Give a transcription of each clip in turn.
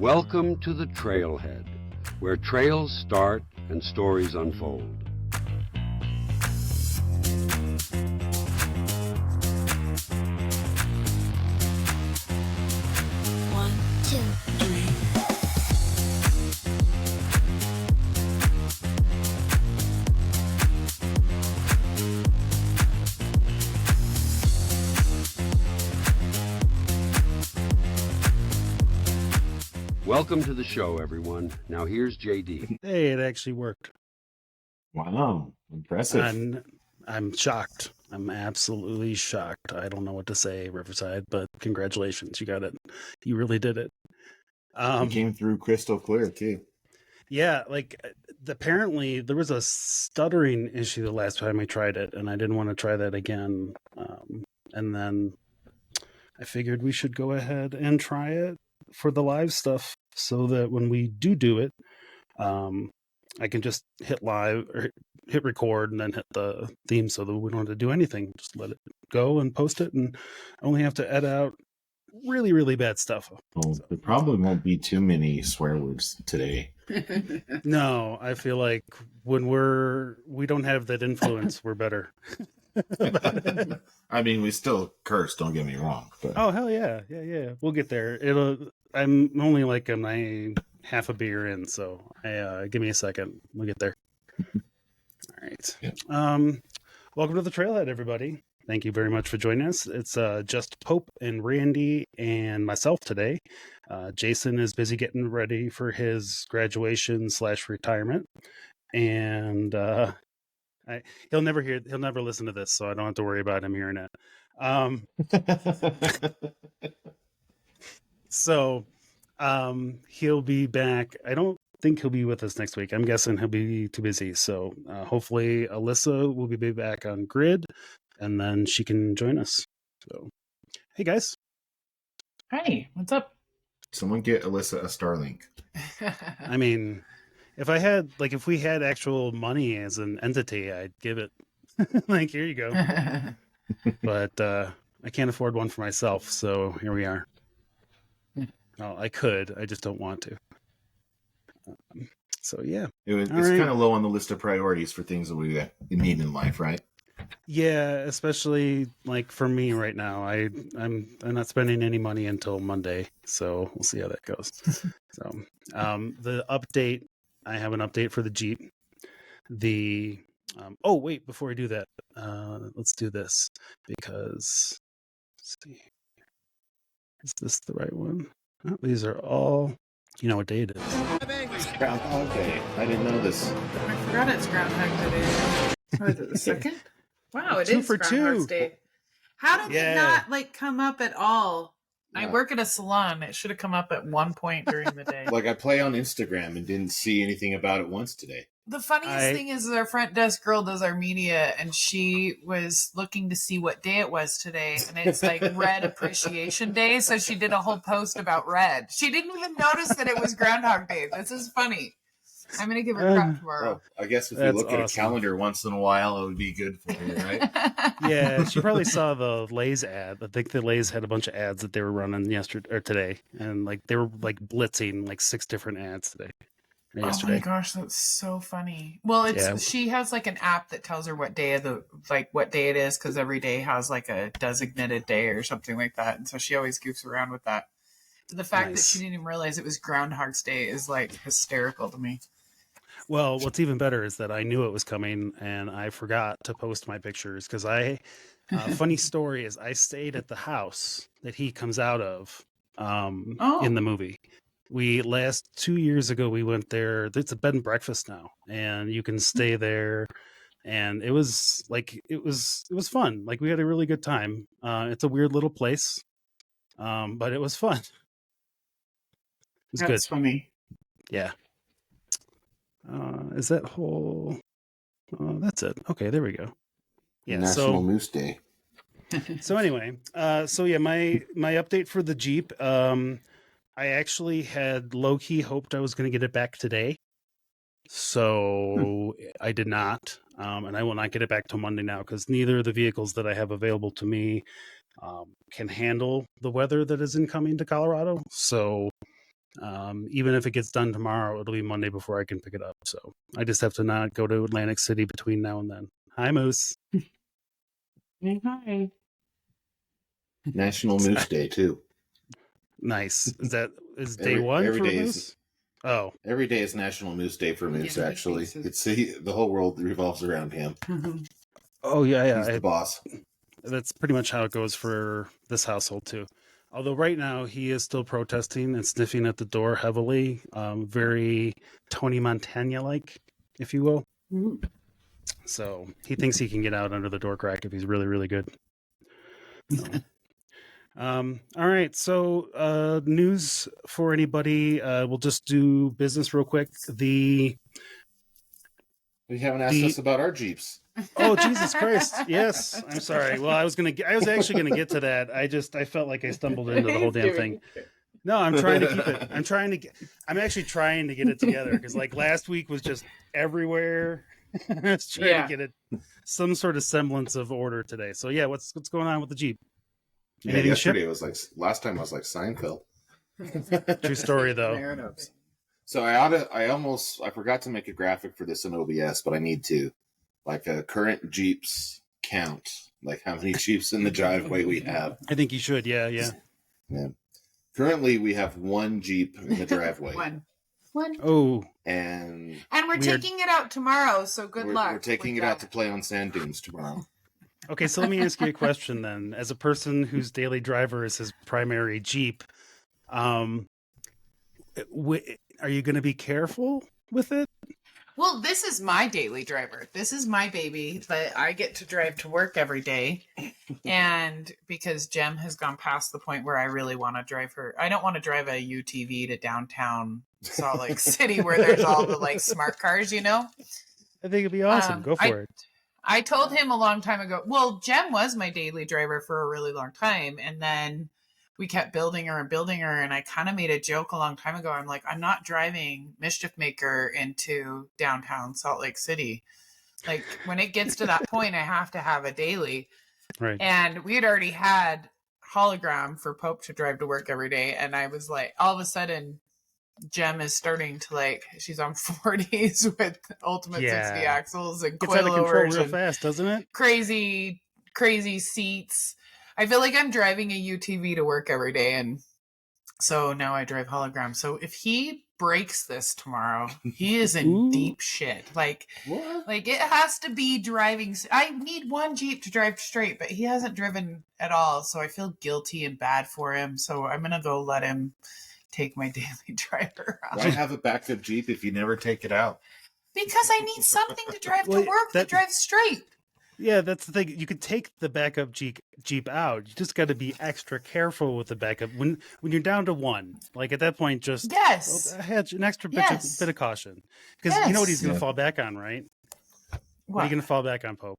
Welcome to the Trailhead, where trails start and stories unfold. One, two, three. Welcome to the show, everyone. Now here's JD. Hey, it actually worked. Wow, impressive. And I'm shocked. I'm absolutely shocked. I don't know what to say, Riverside, but congratulations. You got it. You really did it. It came through crystal clear, too. Yeah, like apparently there was a stuttering issue the last time I tried it, and I didn't want to try that again. And then I figured we should go ahead and try it for the live stuff so that when we do it, I can just hit live or hit record and then hit the theme so that we don't have to do anything. Just let it go and post it and only have to edit out really, really bad stuff. Well, there probably won't be too many swear words today. No, I feel like when we don't have that influence, we're better. I mean, we still curse, don't get me wrong. But... Oh, hell yeah. Yeah. We'll get there. I'm only like half a beer in, so give me a second. We'll get there. All right. Yeah. Welcome to the Trailhead, everybody. Thank you very much for joining us. It's just Pope and Randy and myself today. Jason is busy getting ready for his graduation / retirement, and he'll never listen to this, so I don't have to worry about him hearing it. So he'll be back. I don't think he'll be with us next week. I'm guessing he'll be too busy. So hopefully Alyssa will be back on grid, and then she can join us. So, hey guys. Hey, what's up? Someone get Alyssa a Starlink. I mean, if we had actual money as an entity, I'd give it. Like, here you go. But I can't afford one for myself, so here we are. Well, I could. I just don't want to. So, yeah. It's right. kind of low on the list of priorities for things that we need in life, right? Yeah, especially like for me right now. I'm not spending any money until Monday, so we'll see how that goes. So, the update. I have an update for the Jeep. Oh wait, before I do that, let's do this because let's see. Is this the right one? Oh, these are all. You know what day it is? It's Groundhog Day. I didn't know this. I forgot it's Groundhog Day. What is it, the second? Wow, it 2 is for Groundhog's 2. Day. How did it not come up at all? Yeah. I work at a salon. It should have come up at one point during the day. Like I play on Instagram and didn't see anything about it once today. The funniest thing is our front desk girl does our media, and she was looking to see what day it was today, and it's like Red Appreciation Day, so she did a whole post about red. She didn't even notice that it was Groundhog Day. This is funny. I'm going to give her crap tomorrow. Well, I guess if you look at a calendar once in a while, it would be good for you, right? Yeah, she probably saw the Lay's ad. I think the Lay's had a bunch of ads that they were running yesterday or today, and like they were like blitzing like 6 different ads today. Yesterday. Oh my gosh, that's so funny. Well, she has like an app that tells her what day what day it is, because every day has like a designated day or something like that, and so she always goofs around with that. The fact that she didn't even realize it was Groundhog's Day is like hysterical to me. Well, what's even better is that I knew it was coming and I forgot to post my pictures because funny story is I stayed at the house that he comes out of in the movie. 2 years ago, we went there. It's a bed and breakfast now, and you can stay there. And it was fun. Like we had a really good time. It's a weird little place, but it was fun. It was good. That's funny. Yeah. Is that whole? That's it. Okay, there we go. Yeah. National Moose Day. So anyway, my update for the Jeep. I actually had low-key hoped I was going to get it back today. So I did not. And I will not get it back till Monday now because neither of the vehicles that I have available to me can handle the weather that is incoming to Colorado. So Even if it gets done tomorrow, it'll be Monday before I can pick it up. So I just have to not go to Atlantic City between now and then. Hi, Moose. Hi. National Moose Day too. Nice. Is day one every for day Moose? Oh, Every day is National Moose Day for Moose. Yeah, Actually, Jesus. the whole world revolves around him. oh yeah. He's the boss. That's pretty much how it goes for this household too. Although right now he is still protesting and sniffing at the door heavily, very Tony Montana-like, if you will. So he thinks he can get out under the door crack if he's really, really good. So, all right. So news for anybody. We'll just do business real quick. You haven't asked us about our Jeeps. Oh, Jesus Christ. Yes. I'm sorry. Well, I was actually going to get to that. I felt like I stumbled into the whole damn thing. No, I'm trying to keep it. I'm actually trying to get it together because like last week was just everywhere. I was trying to get some sort of semblance of order today. So yeah, what's going on with the Jeep? Anything yesterday was like, last time I was like Seinfeld. True story though. So I forgot to make a graphic for this in OBS, but I need to. Like a current Jeeps count, like how many Jeeps in the driveway we have. I think you should, yeah. Currently, we have one Jeep in the driveway. One. Oh. And we're taking it out tomorrow, so good luck. We're taking it out to play on sand dunes tomorrow. Okay, so let me ask you a question then. As a person whose daily driver is his primary Jeep, are you going to be careful with it? Well, this is my daily driver. This is my baby that I get to drive to work every day. And because Jem has gone past the point where I really want to drive her. I don't want to drive a UTV to downtown Salt Lake City where there's all the like smart cars, you know? I think it'd be awesome. Go for it. I told him a long time ago. Well, Jem was my daily driver for a really long time. And then we kept building her. And I kind of made a joke a long time ago. I'm like, I'm not driving Mischief Maker into downtown Salt Lake City. Like when it gets to that point, I have to have a daily. Right. And we had already had hologram for Pope to drive to work every day. And I was like, all of a sudden, Jem is starting to like, she's on 40s with ultimate 60 axles and coilovers. It's out of control real fast, doesn't it? Crazy seats. I feel like I'm driving a UTV to work every day, and so now I drive hologram. So if he breaks this tomorrow, he is in deep shit. Like, what? Like it has to be driving. I need one Jeep to drive straight, but he hasn't driven at all, so I feel guilty and bad for him. So I'm gonna go let him take my daily driver out. Why have a backup Jeep if you never take it out? Because I need something to drive to work that drives straight. Yeah, that's the thing. You could take the backup Jeep out. You just got to be extra careful with the backup when you're down to one. Like at that point, just an extra bit of caution, because you know what he's going to fall back on, right? What are you going to fall back on, Pope?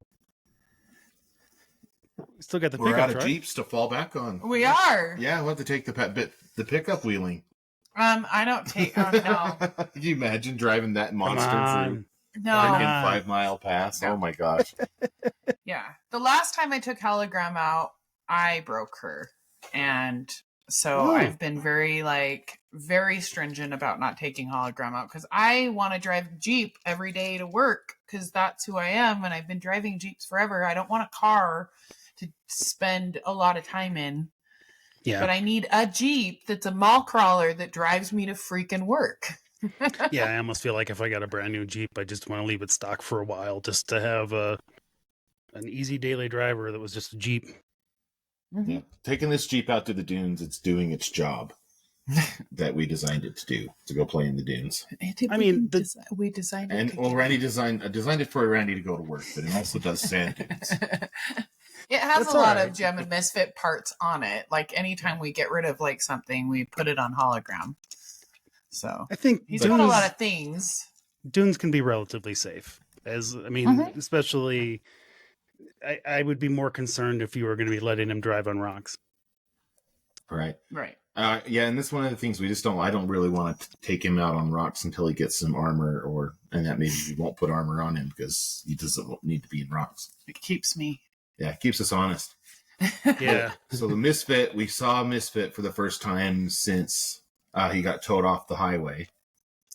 Still got the pickup. We're out of truck. Jeeps to fall back on. We are. Yeah, we'll have to take the pickup wheeling. I don't take. Oh no. Can you imagine driving that monster through? No. 5 mile pass. No. Oh my gosh. Yeah. The last time I took hologram out, I broke her. And so I've been very stringent about not taking hologram out because I want to drive Jeep every day to work because that's who I am. And I've been driving Jeeps forever. I don't want a car to spend a lot of time in. Yeah. But I need a Jeep that's a mall crawler that drives me to freaking work. Yeah, I almost feel like if I got a brand new Jeep, I just want to leave it stock for a while just to have an easy daily driver that was just a Jeep. Mm-hmm. Yeah. Taking this Jeep out to the dunes, it's doing its job that we designed it to do, to go play in the dunes. I mean, we designed it. And well, Randy designed it for Randy to go to work, but it also does sand dunes. It has a lot of Gem and Misfit parts on it. Like anytime we get rid of like something, we put it on hologram. So I think he's got a lot of things. Dunes can be relatively safe. Especially, I would be more concerned if you were going to be letting him drive on rocks. Right. Yeah, and that's one of the things I don't really want to take him out on rocks until he gets some armor, and that maybe we won't put armor on him because he doesn't need to be in rocks. It keeps me. Yeah, it keeps us honest. Yeah. So we saw Misfit for the first time since He got towed off the highway,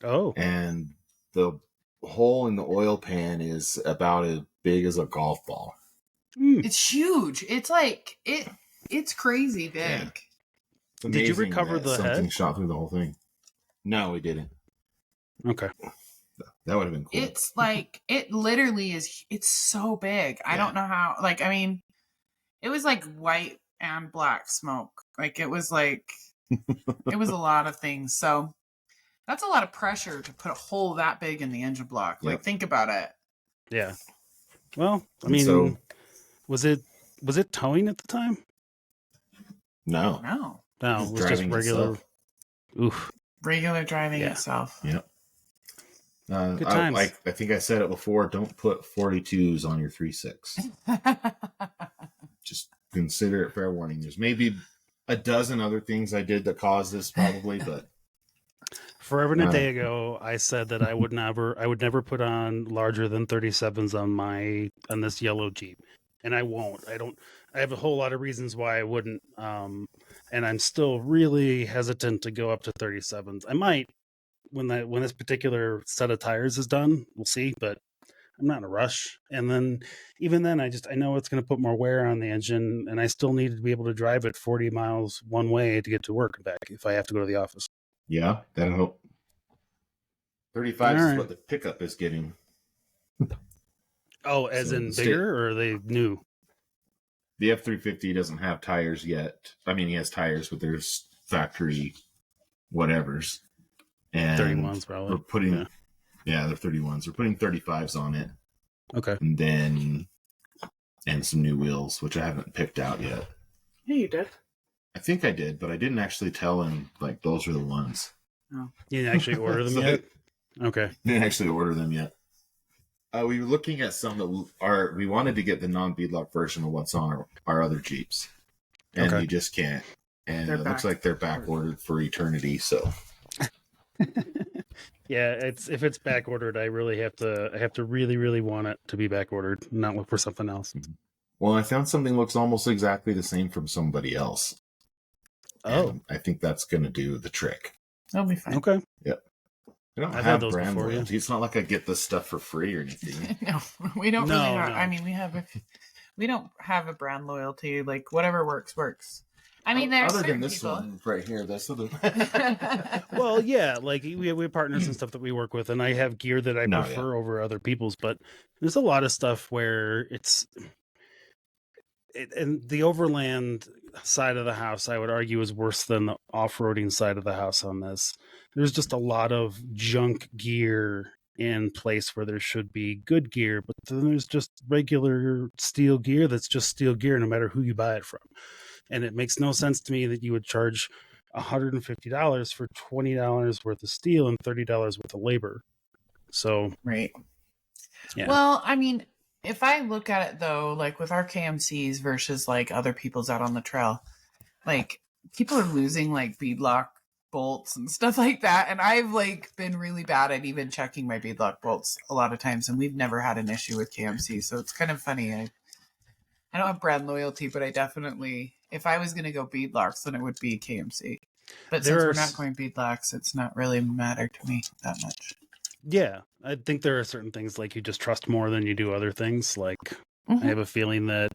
Oh, and the hole in the oil pan is about as big as a golf ball. It's huge. It's like it's crazy big. Yeah. It's Did you amazing recover that the something head? shot through the whole thing. No, we didn't. Okay. That would have been cool. It's like it literally is. It's so big. I Yeah. don't know how. Like, I mean, it was like white and black smoke. Like it was a lot of things. So that's a lot of pressure to put a hole that big in the engine block. Like, Yep. think about it. Yeah. Well, I And mean, so- was it towing at the time? No. No, No, it was just Driving regular. itself. Oof. regular driving Yeah. itself. Yep. Good times. I think I said it before. Don't put 42s on your 3.6. Just consider it fair warning. There's maybe a dozen other things I did that caused this, probably, but Forever and a day ago, I said that I would never put on larger than 37s on this yellow Jeep, and I won't. I have a whole lot of reasons why I wouldn't, and I'm still really hesitant to go up to 37s. I might when this particular set of tires is done. We'll see, but I'm not in a rush. And then even then, I know it's going to put more wear on the engine, and I still need to be able to drive it 40 miles one way to get to work and back if I have to go to the office. yeah, that'll help. 35 All is right. what the pickup is getting. Oh, as So in the state- bigger, or are they new? The F350 doesn't have tires yet. I mean, he has tires, but there's factory whatevers. And 31s probably. we're putting, Yeah. they're 31s. We're putting 35s on it, Okay. and some new wheels, which I haven't picked out yet. Yeah, you did. I think I did, but I didn't actually tell him like those are the ones. You didn't actually order them So yet? Okay. Didn't actually order them yet. We were looking at some that we wanted to get the non-beadlock version of what's on our other Jeeps, and Okay. you just can't. And They're it looks like they're back ordered for eternity. So Yeah, if it's back ordered, I have to really, really want it to be back ordered, not look for something else. well, I found something looks almost exactly the same from somebody else. Oh, And I think that's going to do the trick. That'll be fine. okay. I don't I've had have those brand before, yeah. loyalty. It's not like I get this stuff for free or anything. No, we don't really No, have. no. I mean, we don't have a brand loyalty. Like, whatever works. I mean, there's other than certain this people. one right here. That's the Well, yeah, like we have partners and stuff that we work with, and I have gear that I No, prefer over other people's, but there's a lot of stuff where and the overland side of the house, I would argue, is worse than the off-roading side of the house on this. There's just a lot of junk gear in place where there should be good gear, but then there's just regular steel gear that's just steel gear no matter who you buy it from. And it makes no sense to me that you would charge $150 for $20 worth of steel and $30 worth of labor. So, Right. yeah. Well, I mean, if I look at it though, like with our KMCs versus like other people's out on the trail, like people are losing like beadlock bolts and stuff like that. And I've like been really bad at even checking my beadlock bolts a lot of times, and we've never had an issue with KMC. So it's kind of funny. I don't have brand loyalty, but I definitely, if I was going to go beadlocks, then it would be KMC. But since we're not going beadlocks, it's not really matter to me that much. Yeah, I think there are certain things like you just trust more than you do other things. Like I have a feeling that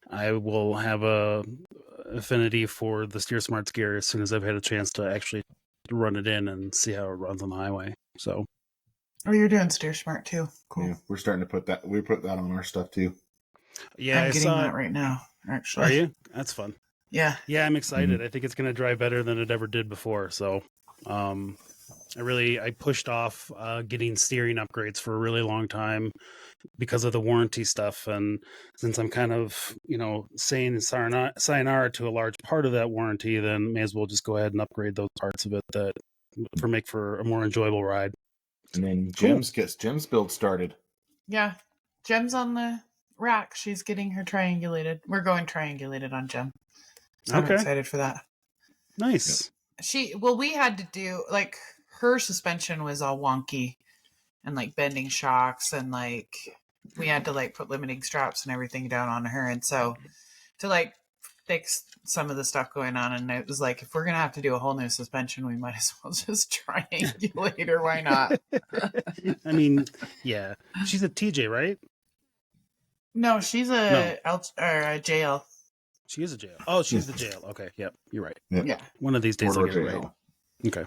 I will have a affinity for the Steer Smarts gear as soon as I've had a chance to actually run it in and see how it runs on the highway. So, Oh, you're doing Steer Smart too. Cool. Yeah, we're starting to put that. We put that on our stuff too. yeah, I'm I getting saw that it. right now, actually. Are you? That's fun. Yeah. Yeah, I'm excited. I think it's going to drive better than it ever did before. So, I pushed off getting steering upgrades for a really long time because of the warranty stuff. And since I'm kind of, saying sayonara to a large part of that warranty, then may as well just go ahead and upgrade those parts of it that make for a more enjoyable ride. And then Cool. Jim's build started. Yeah. Gem's on the rack. She's getting her triangulated. We're going triangulated on Gem. So I'm Okay. excited for that. Nice. We had to do, like, her suspension was all wonky and, like, bending shocks, and, like, we had to, like, put limiting straps and everything down on her. And so to, like, fix some of the stuff going on, and it was like, if we're gonna have to do a whole new suspension, we might as well just triangulate, or why not? I mean, yeah, she's a TJ, right? No, she's a JL. She is a jail. Oh, she's the jail. Okay, yep, you're right. Yeah. One of these days I'll Order get it right. jail. Okay.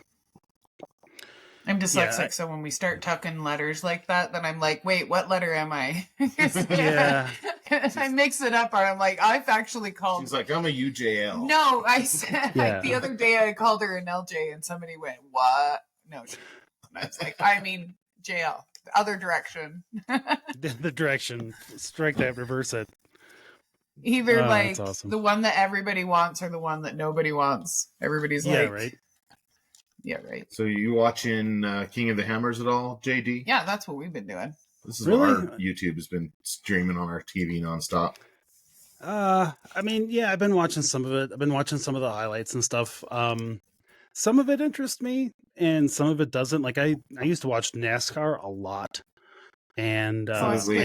I'm dyslexic, Yeah, so when we start tucking letters like that, then I'm like, wait, what letter am I? Yeah. I mix it up, or I'm like, I've actually called. She's like, I'm a UJL. No, I said Yeah. like, the other day I called her an LJ, and somebody went, "What?" No, and I was like, I mean JL, the other direction. the direction. Strike that, reverse it. Either Oh, like that's awesome. the one that everybody wants or the one that nobody wants. Everybody's Yeah, like, right. Yeah, right. So you watching King of the Hammers at all, JD? Yeah, that's what we've been doing. This is Really? what our YouTube has been streaming on our TV nonstop. I mean, yeah, I've been watching some of it. I've been watching some of the highlights and stuff. Some of it interests me, and some of it doesn't. Like I used to watch NASCAR a lot, and we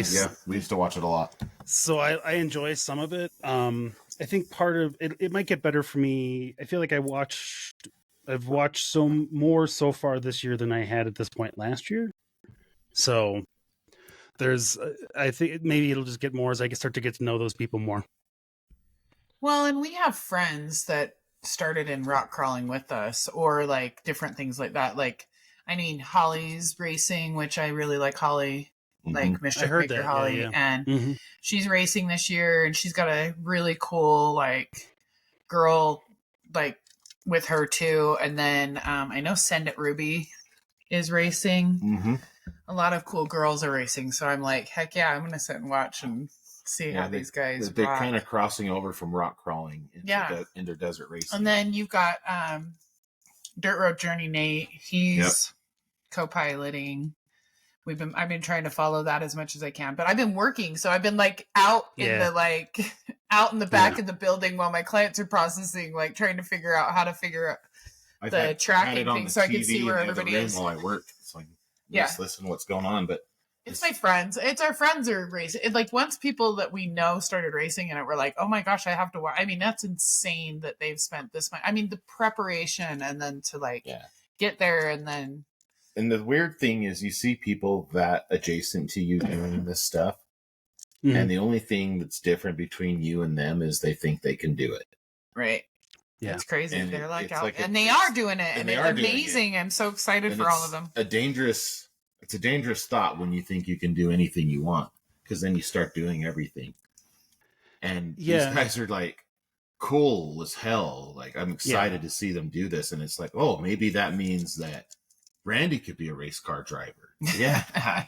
used to watch it a lot. so I enjoy some of it. I think part of it, it might get better for me. I feel like I've watched more so far this year than I had at this point last year. So I think maybe it'll just get more as I start to get to know those people more. Well, and we have friends that started in rock crawling with us, or like different things like that. Like, I mean, Holly's racing, which I really like Holly, like Mischief I heard Maker that, Holly, yeah. and Mhm. she's racing this year, and she's got a really cool like girl like with her too. And then I know Send It Ruby is racing. Mm-hmm. A lot of cool girls are racing, so I'm like, heck yeah, I'm gonna sit and watch and see how these guys They're rock. kind of crossing over from rock crawling into desert racing. And then you've got Dirt Road Journey Nate. He's co-piloting. I've been trying to follow that as much as I can, but I've been working, so I've been like out in the back of the building while my clients are processing, like trying to figure out how to figure out the tracking thing, so I can see where everybody is while I work. So I can Yeah. just listen to what's going on. But it's my friends. It's our friends are racing. It, like once people that we know started racing, and we're like, oh my gosh, I have to watch. I mean, that's insane that they've spent this much. I mean, the preparation and then to like get there and then. And the weird thing is, you see people that adjacent to you doing this stuff, Mhm. and the only thing that's different between you and them is they think they can do it. Right. Yeah. It's crazy. And They're like it's out, like and they are doing it, and they it's are doing it. amazing. I'm so excited And for all it's of them. It's a dangerous thought when you think you can do anything you want, because then you start doing everything. And these guys are like cool as hell. Like, I'm excited to see them do this, and it's like, oh, maybe that means that Randy could be a race car driver. Yeah. I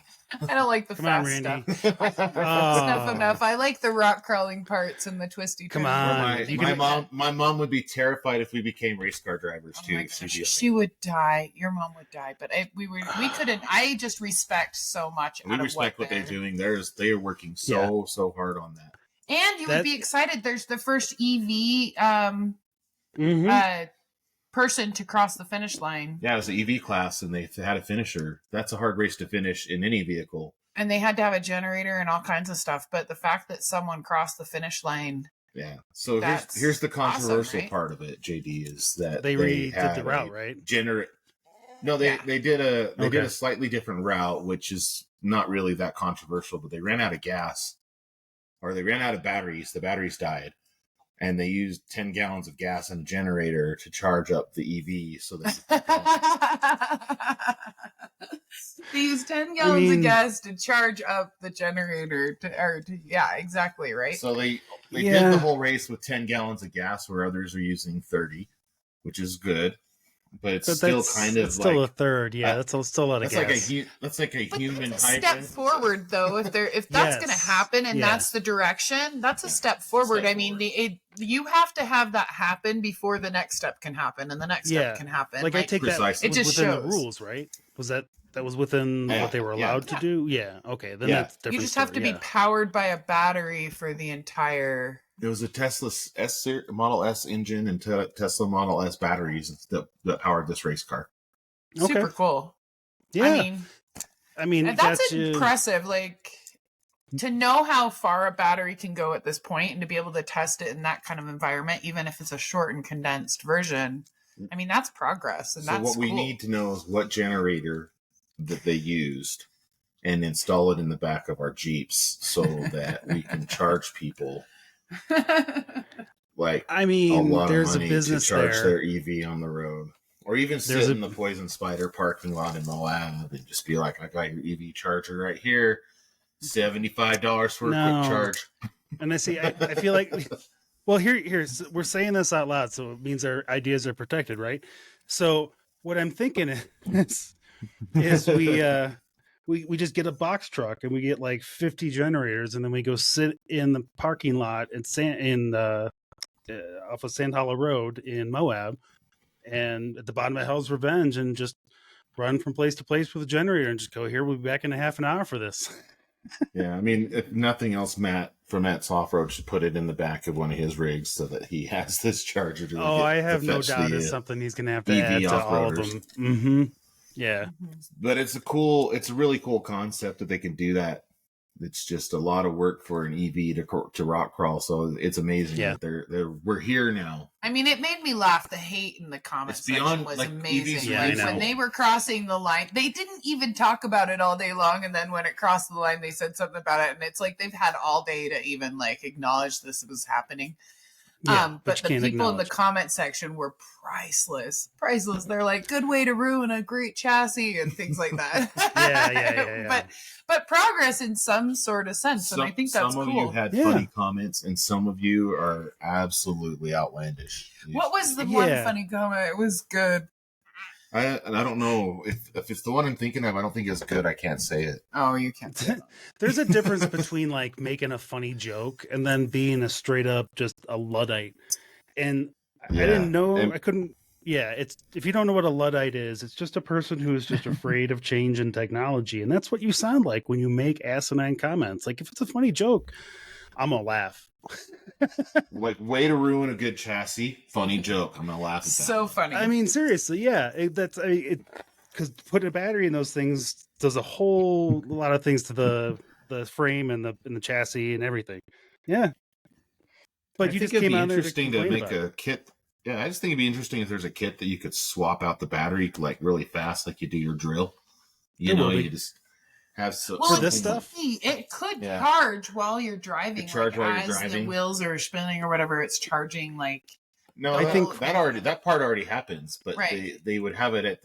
don't like the Come on, fast Randy. stuff. Snuff enough. I like the rock crawling parts and the twisty. Come turns. on. Well, my mom would be terrified if we became race car drivers Oh too. my She'd gosh, be like, she would die. Your mom would die, but we couldn't. I just respect so much. we out of respect what they're doing. They are working so hard on that. And you would be excited. There's the first EV Mhm. person to cross the finish line. Yeah, it was the EV class, and they had a finisher. That's a hard race to finish in any vehicle. And they had to have a generator and all kinds of stuff. But the fact that someone crossed the finish line. Yeah. So That's here's the controversial awesome, right? part of it, JD, is that They redid the route, right? No, they did Okay. a slightly different route, which is not really that controversial, but they ran out of gas, or they ran out of batteries. The batteries died, and they used 10 gallons of gas in a generator to charge up the EV. So They used 10 gallons of gas to charge up the generator. Yeah, exactly, right? So they did the whole race with 10 gallons of gas, where others are using 30, which is good. But it's still kind of still like a third. Yeah, that's still a lot of gas. That's like a human It's a step hybrid. forward, though. If that's going to happen and that's the direction, that's a step forward. I mean, you have to have that happen before the next step can happen, and the next step can happen. Like I take Precisely. that It just within shows. the rules, right? Was that was within what they were allowed to do? Yeah. Okay. Then that's a different. You just have to be powered by a battery for the entire. It was a Tesla Model S engine and Tesla Model S batteries that powered this race car. Super cool. Yeah. I mean I mean that's impressive. Like, to know how far a battery can go at this point and to be able to test it in that kind of environment, even if it's a short and condensed version, I mean, that's progress. And so that's what we cool. need to know is what generator that they used and install it in the back of our Jeeps so that we can charge people like I mean, a lot there's of money a business to charge there. their EV on the road. Or even sit in the Poison Spider parking lot in Moab and just be like, I got your EV charger right here. $75 for a quick charge. And I feel like, well, here's we're saying this out loud, so it means our ideas are protected, right? So what I'm thinking is we just get a box truck and we get like 50 generators, and then we go sit in the parking lot off of Sand Hollow Road in Moab, and at the bottom of Hell's Revenge, and just run from place to place with a generator and just go, here, we'll be back in a half an hour for this. Yeah, I mean, if nothing else, Matt from Matt's Offroad should put it in the back of one of his rigs so that he has this charger to I have no doubt it's something he's going to have to EV add to all of them. Mm-hmm. Yeah. But it's a really cool concept that they can do that. It's just a lot of work for an EV to rock crawl. So it's amazing that we're here now. I mean, it made me laugh. The hate in the comments section was amazing. EVs, when they were crossing the line, they didn't even talk about it all day long. And then when it crossed the line, they said something about it. And it's like they've had all day to even like acknowledge this was happening. But the people in the comment section were priceless. They're like, good way to ruin a great chassis and things like that. Yeah. But progress in some sort of sense. And I think that's cool. Some of you had funny comments and some of you are absolutely outlandish. What was the one funny comment? It was good. I don't know if it's the one I'm thinking of. I don't think it's good. I can't say it. Oh, you can't say it. There's a difference between like making a funny joke and then being a straight up just a Luddite. And I didn't know. I couldn't. Yeah, it's if you don't know what a Luddite is, it's just a person who is just afraid of change and technology, and that's what you sound like when you make asinine comments. Like if it's a funny joke, I'm gonna laugh. Like, way to ruin a good chassis. Funny joke. I'm gonna laugh at that. So funny. I mean, seriously, yeah. Because putting a battery in those things does a whole lot of things to the frame and the chassis and everything. Yeah. But I think it'd be interesting to make a kit. Yeah, I just think it'd be interesting if there's a kit that you could swap out the battery like really fast, like you do your drill. You just have for this stuff. It could charge while you're driving. The wheels are spinning or whatever. It's charging like. No, I think that part already happens, but they would have it at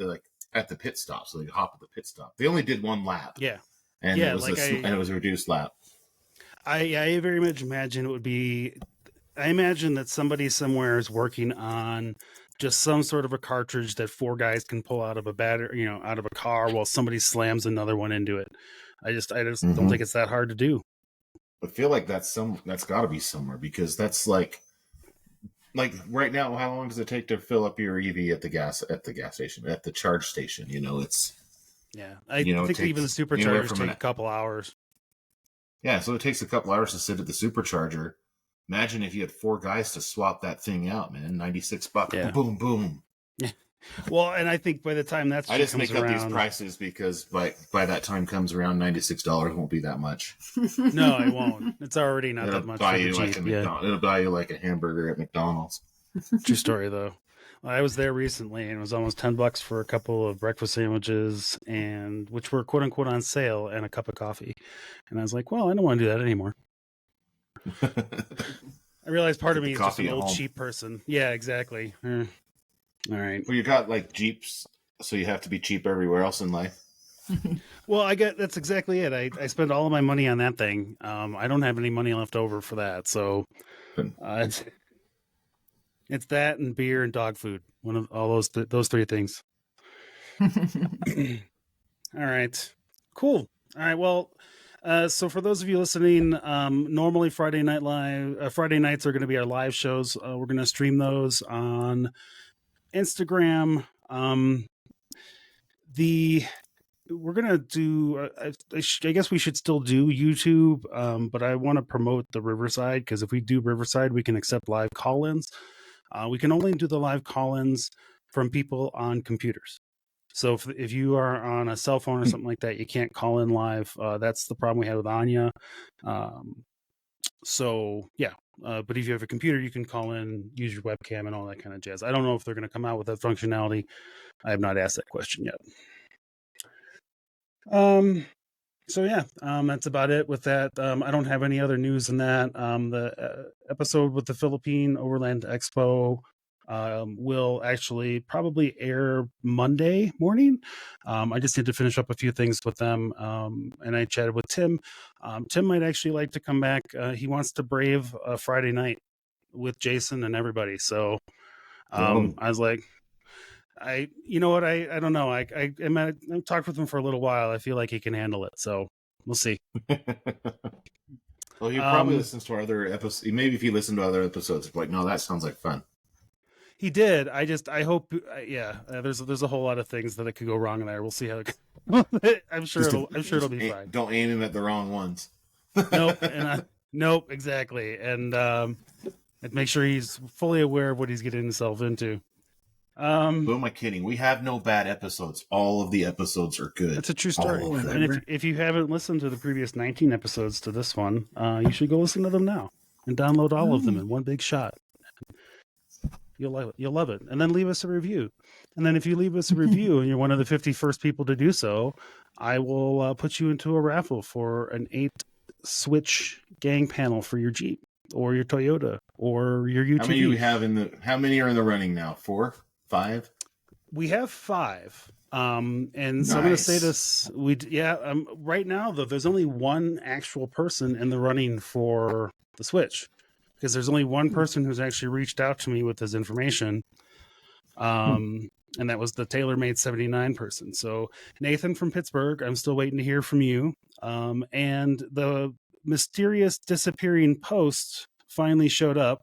the pit stop, so they hop at the pit stop. They only did one lap. Yeah, and it was a reduced lap. I very much imagine it would be. I imagine that somebody somewhere is working on just some sort of a cartridge that four guys can pull out of a battery, out of a car while somebody slams another one into it. I just don't think it's that hard to do. I feel like that's got to be somewhere, because that's like right now, how long does it take to fill up your EV at the gas station, at the charge station? It's I think even the superchargers take a couple hours. Yeah, so it takes a couple hours to sit at the supercharger. Imagine if you had four guys to swap that thing out, man. $96. Yeah. Boom, boom. Yeah. Well, and I think by the time I just make up these prices because by that time comes around, $96 won't be that much. No, it won't. It's already not that much. It'll buy you like a hamburger at McDonald's. True story, though. I was there recently, and it was almost $10 for a couple of breakfast sandwiches, and which were quote unquote on sale, and a cup of coffee. And I was like, well, I don't want to do that anymore. I realized part of me is just an old cheap person. Yeah, exactly. All right. Well, you got like Jeeps, so you have to be cheap everywhere else in life. Well, that's exactly it. I spend all of my money on that thing. I don't have any money left over for that, so it's that and beer and dog food. One of all those three things. All right. Cool. All right. Well. So for those of you listening, normally Friday nights are going to be our live shows. We're going to stream those on Instagram. We're going to do, I guess we should still do YouTube, but I want to promote the Riverside, because if we do Riverside, we can accept live call-ins. We can only do the live call-ins from people on computers. So if you are on a cell phone or something like that, you can't call in live. That's the problem we had with Anya. So yeah, but if you have a computer, you can call in, use your webcam, and all that kind of jazz. I don't know if they're going to come out with that functionality. I have not asked that question yet. So yeah, that's about it with that. I don't have any other news than that. The episode with the Philippine Overland Expo will actually probably air Monday morning. I just need to finish up a few things with them. And I chatted with Tim. Tim might actually like to come back. He wants to brave a Friday night with Jason and everybody. So I was like, you know what? I don't know. I've talked with him for a little while. I feel like he can handle it. So we'll see. Well, he probably listens to our other episodes. Maybe if he listened to other episodes, like, no, that sounds like fun. He did. I hope. There's a whole lot of things that could go wrong in there. We'll see how it goes. I'm sure it'll be fine. Don't aim him at the wrong ones. Nope. Exactly. And make sure he's fully aware of what he's getting himself into. Who am I kidding? We have no bad episodes. All of the episodes are good. That's a true story. And if you haven't listened to the previous 19 episodes to this one, you should go listen to them now and download all of them in one big shot. You'll love it. And then leave us a review. And then if you leave us a review and you're one of the 50 first people to do so, I will put you into a raffle for an 8-switch gang panel for your Jeep or your Toyota or your UTV. How many do we have how many are in the running now? 4? 5? We have 5. And nice. So I'm going to say this. Right now, though, there's only one actual person in the running for the Switch because there's only one person who's actually reached out to me with this information. And that was the TaylorMade 79 person. So Nathan from Pittsburgh, I'm still waiting to hear from you. And the mysterious disappearing post finally showed up.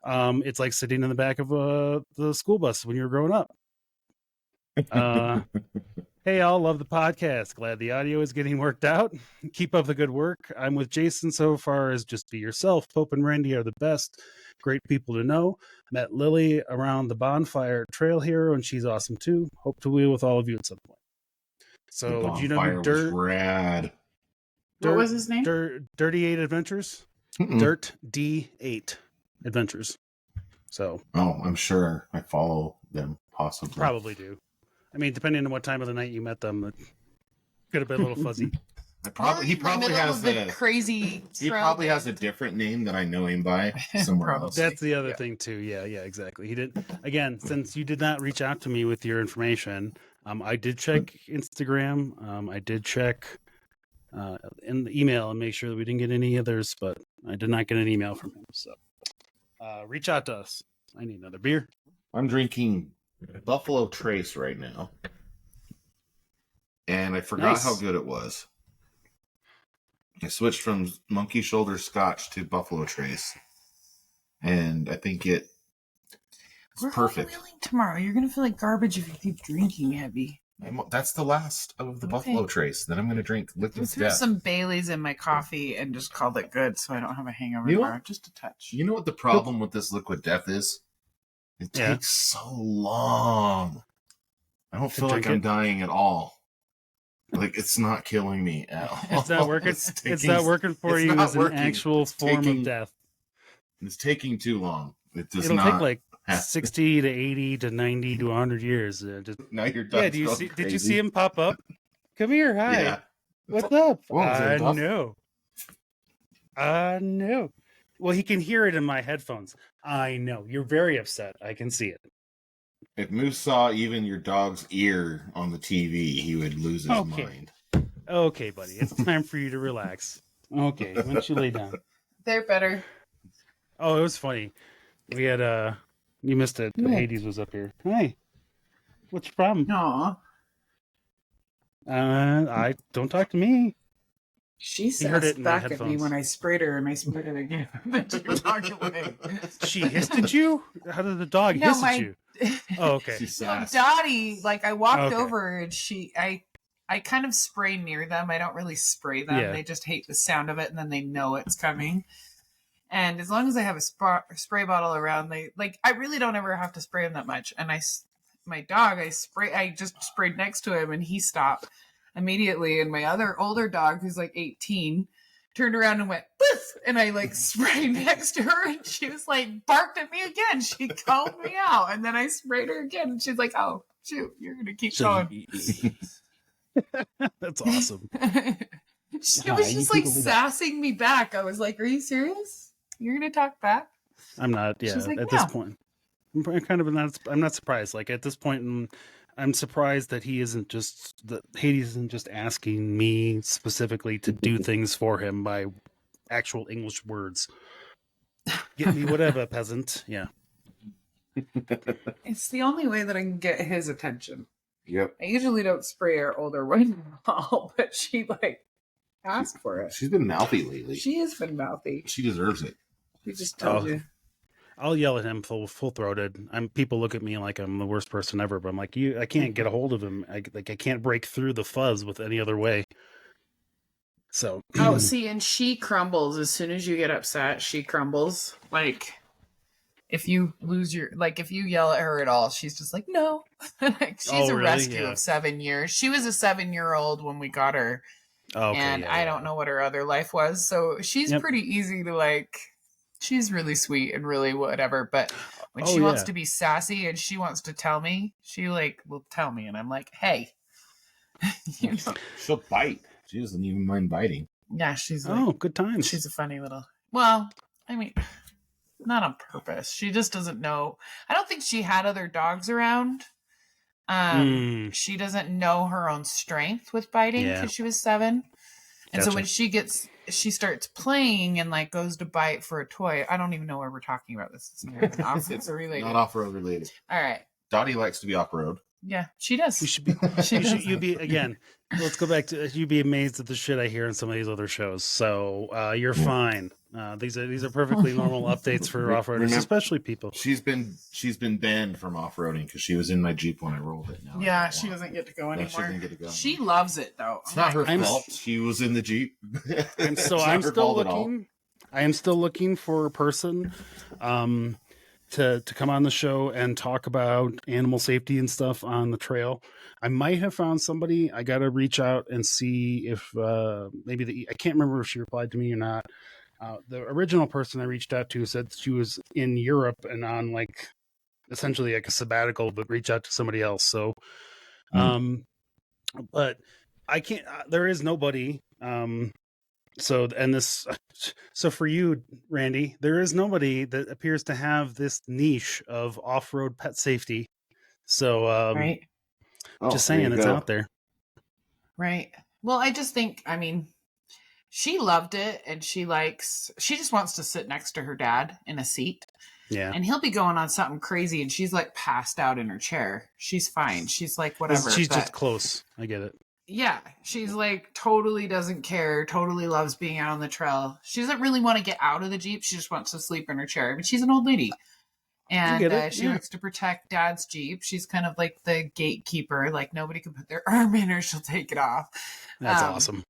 It's like sitting in the back of the school bus when you were growing up. Hey, all, love the podcast. Glad the audio is getting worked out. Keep up the good work. I'm with Jason so far as just be yourself. Pope and Randy are the best. Great people to know. Met Lily around the bonfire trail hero, and she's awesome too. Hope to wheel with all of you at some point. So, do you know who was rad. What was his name? Dirty 8 Adventures? Dirt D8 Adventures. So. Oh, I'm sure I follow them, possibly. Probably do. I mean, depending on what time of the night you met them, it could have been a little fuzzy. He probably has crazy. He probably has a different name that I know him by somewhere else. That's the other thing too. Yeah, exactly. He did. Again, since you did not reach out to me with your information, I did check Instagram. I did check in the email and make sure that we didn't get any others, but I did not get an email from him. So reach out to us. I need another beer. I'm drinking Buffalo Trace right now, and I forgot how good it was. I switched from Monkey Shoulder Scotch to Buffalo Trace, and I think it's perfect. Tomorrow, you're gonna feel like garbage if you keep drinking heavy. That's the last of the Buffalo Trace. Then I'm going to drink Liquid Death. Threw some Baileys in my coffee and just called it good, so I don't have a hangover tomorrow. Just a touch. You know what the problem with this Liquid Death is? It takes so long. I don't feel like I'm dying at all. Like, it's not killing me at all. It's not working. It's not working for you as an actual form of death. It's taking too long. It'll take like 60 to 80 to 90 to 100 years. Now you're done. Yeah, did you see him pop up? Come here, hi. Yeah. What's up? I know. Well, he can hear it in my headphones. I know. You're very upset. I can see it. If Moose saw even your dog's ear on the TV, he would lose his mind. Okay, buddy. It's time for you to relax. Okay, why don't you lay down? They're better. Oh, it was funny. We had you missed it. Yeah. Hades was up here. Hey, what's your problem? Aw. I don't talk to me. She says back at me when I sprayed her, and I sprayed it again. Then she walked away. She hissed at you? How did the dog hiss at you? Oh, okay. Dottie, like I walked over and I kind of spray near them. I don't really spray them. Yeah. They just hate the sound of it, and then they know it's coming. And as long as I have a spray bottle around, I really don't ever have to spray them that much. And my dog, I just sprayed next to him and he stopped immediately. And my other older dog, who's like 18, turned around and went, "Poof!" And I like sprayed next to her and she was like, barked at me again. She called me out. And then I sprayed her again. And she's like, "Oh, shoot, you're going to keep going." That's awesome. She was just like sassing me back. I was like, "Are you serious? You're going to talk back?" I'm not, yeah, like, at this point. I'm not surprised. Like at this point, I'm surprised that Hades isn't just asking me specifically to do things for him by actual English words. Get me whatever, peasant. Yeah. It's the only way that I can get his attention. Yep. I usually don't spray our older one at all, but she like asked for it. She's been mouthy lately. She has been mouthy. She deserves it. She just told you. I'll yell at him full throated. People look at me like I'm the worst person ever, but I'm like, I can't get a hold of him. I can't break through the fuzz with any other way. So See, and she crumbles as soon as you get upset. She crumbles. Like if you yell at her at all, she's just like, "No." Like, she's a really? rescue Yeah. of 7 years. She was a 7-year-old when we got her, and I don't know what her other life was. So she's pretty easy to like. She's really sweet and really whatever, but when she wants to be sassy and she wants to tell me, she like will tell me, and I'm like, "Hey." You know? She'll bite. She doesn't even mind biting. Yeah, she's like, good times. she's a funny little. Well, I mean, not on purpose. She just doesn't know. I don't think she had other dogs around. She doesn't know her own strength with biting because she was 7. And so when she starts playing and like goes to bite for a toy. I don't even know why we're talking about this. It's related. Not off-road related. All right. Dottie likes to be off-road. Yeah, she does. We should be. You'd be again. Let's go back to. You'd be amazed at the shit I hear in some of these other shows. So you're fine. These are perfectly normal updates for off-roaders, especially people. She's been banned from off-roading because she was in my Jeep when I rolled it. Now Yeah, she doesn't get to go anymore. She doesn't get to go. She loves it though. It's not her fault. She was in the Jeep. I'm still looking. I am still looking for a person to come on the show and talk about animal safety and stuff on the trail. I might have found somebody. I got to reach out and see if maybe I can't remember if she replied to me or not. The original person I reached out to said she was in Europe and on like essentially like a sabbatical, but reach out to somebody else. So, but I can't, there is nobody. So for you, Randy, there is nobody that appears to have this niche of off-road pet safety. So, right. Just saying it's out there. Right. Well, I just think, I mean, she loved it and she just wants to sit next to her dad in a seat. Yeah. And he'll be going on something crazy and she's like passed out in her chair. She's fine. She's like, whatever. She's just close. I get it. Yeah. She's like, totally doesn't care. Totally loves being out on the trail. She doesn't really want to get out of the Jeep. She just wants to sleep in her chair. I mean, she's an old lady. And she likes to protect dad's Jeep. She's kind of like the gatekeeper. Like nobody can put their arm in or she'll take it off. That's awesome.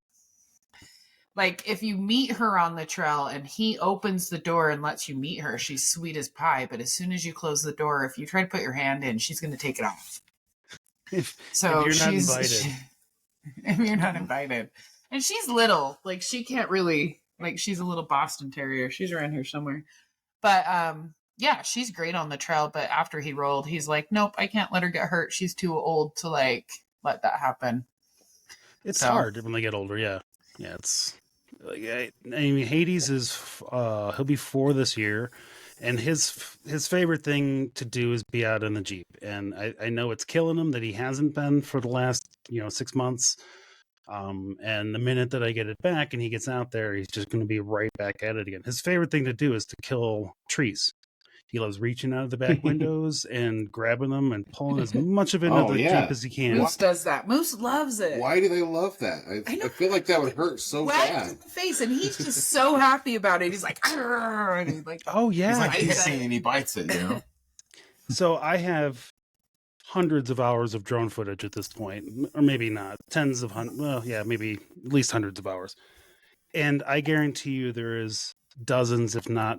Like if you meet her on the trail and he opens the door and lets you meet her, she's sweet as pie. But as soon as you close the door, if you try to put your hand in, she's going to take it off. If you're not invited. If you're not invited. And she's little. Like she can't really, like she's a little Boston Terrier. She's around here somewhere. But yeah, she's great on the trail. But after he rolled, he's like, nope, I can't let her get hurt. She's too old to like let that happen. It's hard when they get older. Yeah. Yeah. It's like, I mean, Hades is, he'll be 4 this year. And his favorite thing to do is be out in the Jeep. And I know it's killing him that he hasn't been for the last, 6 months. And the minute that I get it back and he gets out there, he's just going to be right back at it again. His favorite thing to do is to kill trees. He loves reaching out of the back windows and grabbing them and pulling as much of it into the Jeep as he can. Moose does that. Moose loves it. Why do they love that? I feel like that would hurt so bad. In the face, and he's just so happy about it. He's like, "Arr!" And he's like, oh yeah, he's like hissing and he bites it. So I have hundreds of hours of drone footage at this point, or maybe not, tens of hundreds. Well, yeah, maybe at least hundreds of hours. And I guarantee you, there is dozens, if not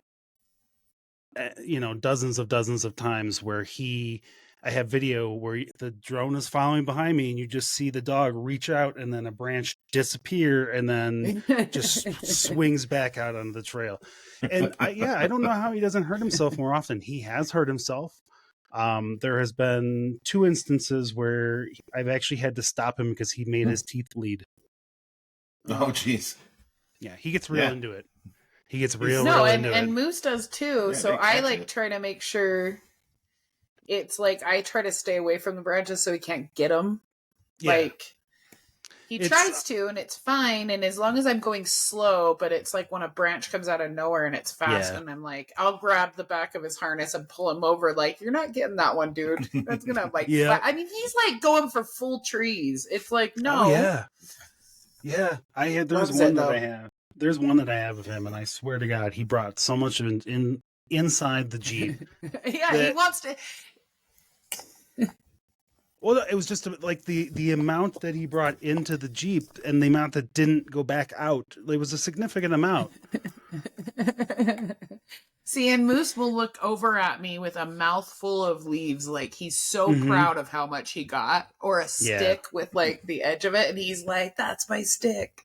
dozens of times where he I have video where the drone is following behind me, and you just see the dog reach out, and then a branch disappear, and then just swings back out on the trail. And I don't know how he doesn't hurt himself more often. He has hurt himself. There has been 2 instances where I've actually had to stop him because he made his teeth bleed. Oh, jeez. Yeah, he gets real into it. He gets real into it. And Moose does too. Yeah, so I catch it. try to make sure it's I try to stay away from the branches so he can't get them. Yeah. He tries to, and it's fine. And as long as I'm going slow, but it's when a branch comes out of nowhere and it's fast, and I'm I'll grab the back of his harness and pull him over. You're not getting that one, dude. That's gonna Yeah. I mean, he's going for full trees. It's no. Oh, yeah. Yeah. There's one that I have. There's one that I have of him, and I swear to God, he brought so much of it inside the Jeep. Yeah, he wants to. Well, it was just the amount that he brought into the Jeep and the amount that didn't go back out. It was a significant amount. See, and Moose will look over at me with a mouthful of leaves, he's so proud of how much he got, or a stick with the edge of it, and he's like, "That's my stick."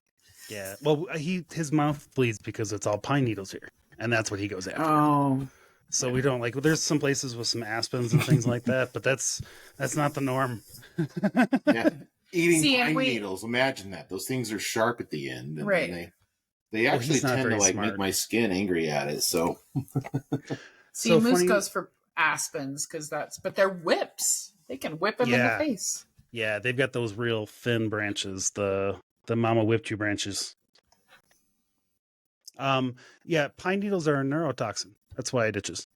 Yeah. Well, his mouth bleeds because it's all pine needles here, and that's what he goes after. Oh. So we don't there's some places with some aspens and things like that, but that's not the norm. Yeah. Eating pine needles, imagine that. Those things are sharp at the end. And right. They actually tend to smart. make my skin angry at it. So See, so Moose goes for aspens but they're whips. They can whip him in the face. Yeah, they've got those real thin branches, the mama whipped you branches. Yeah, pine needles are a neurotoxin. That's why it itches.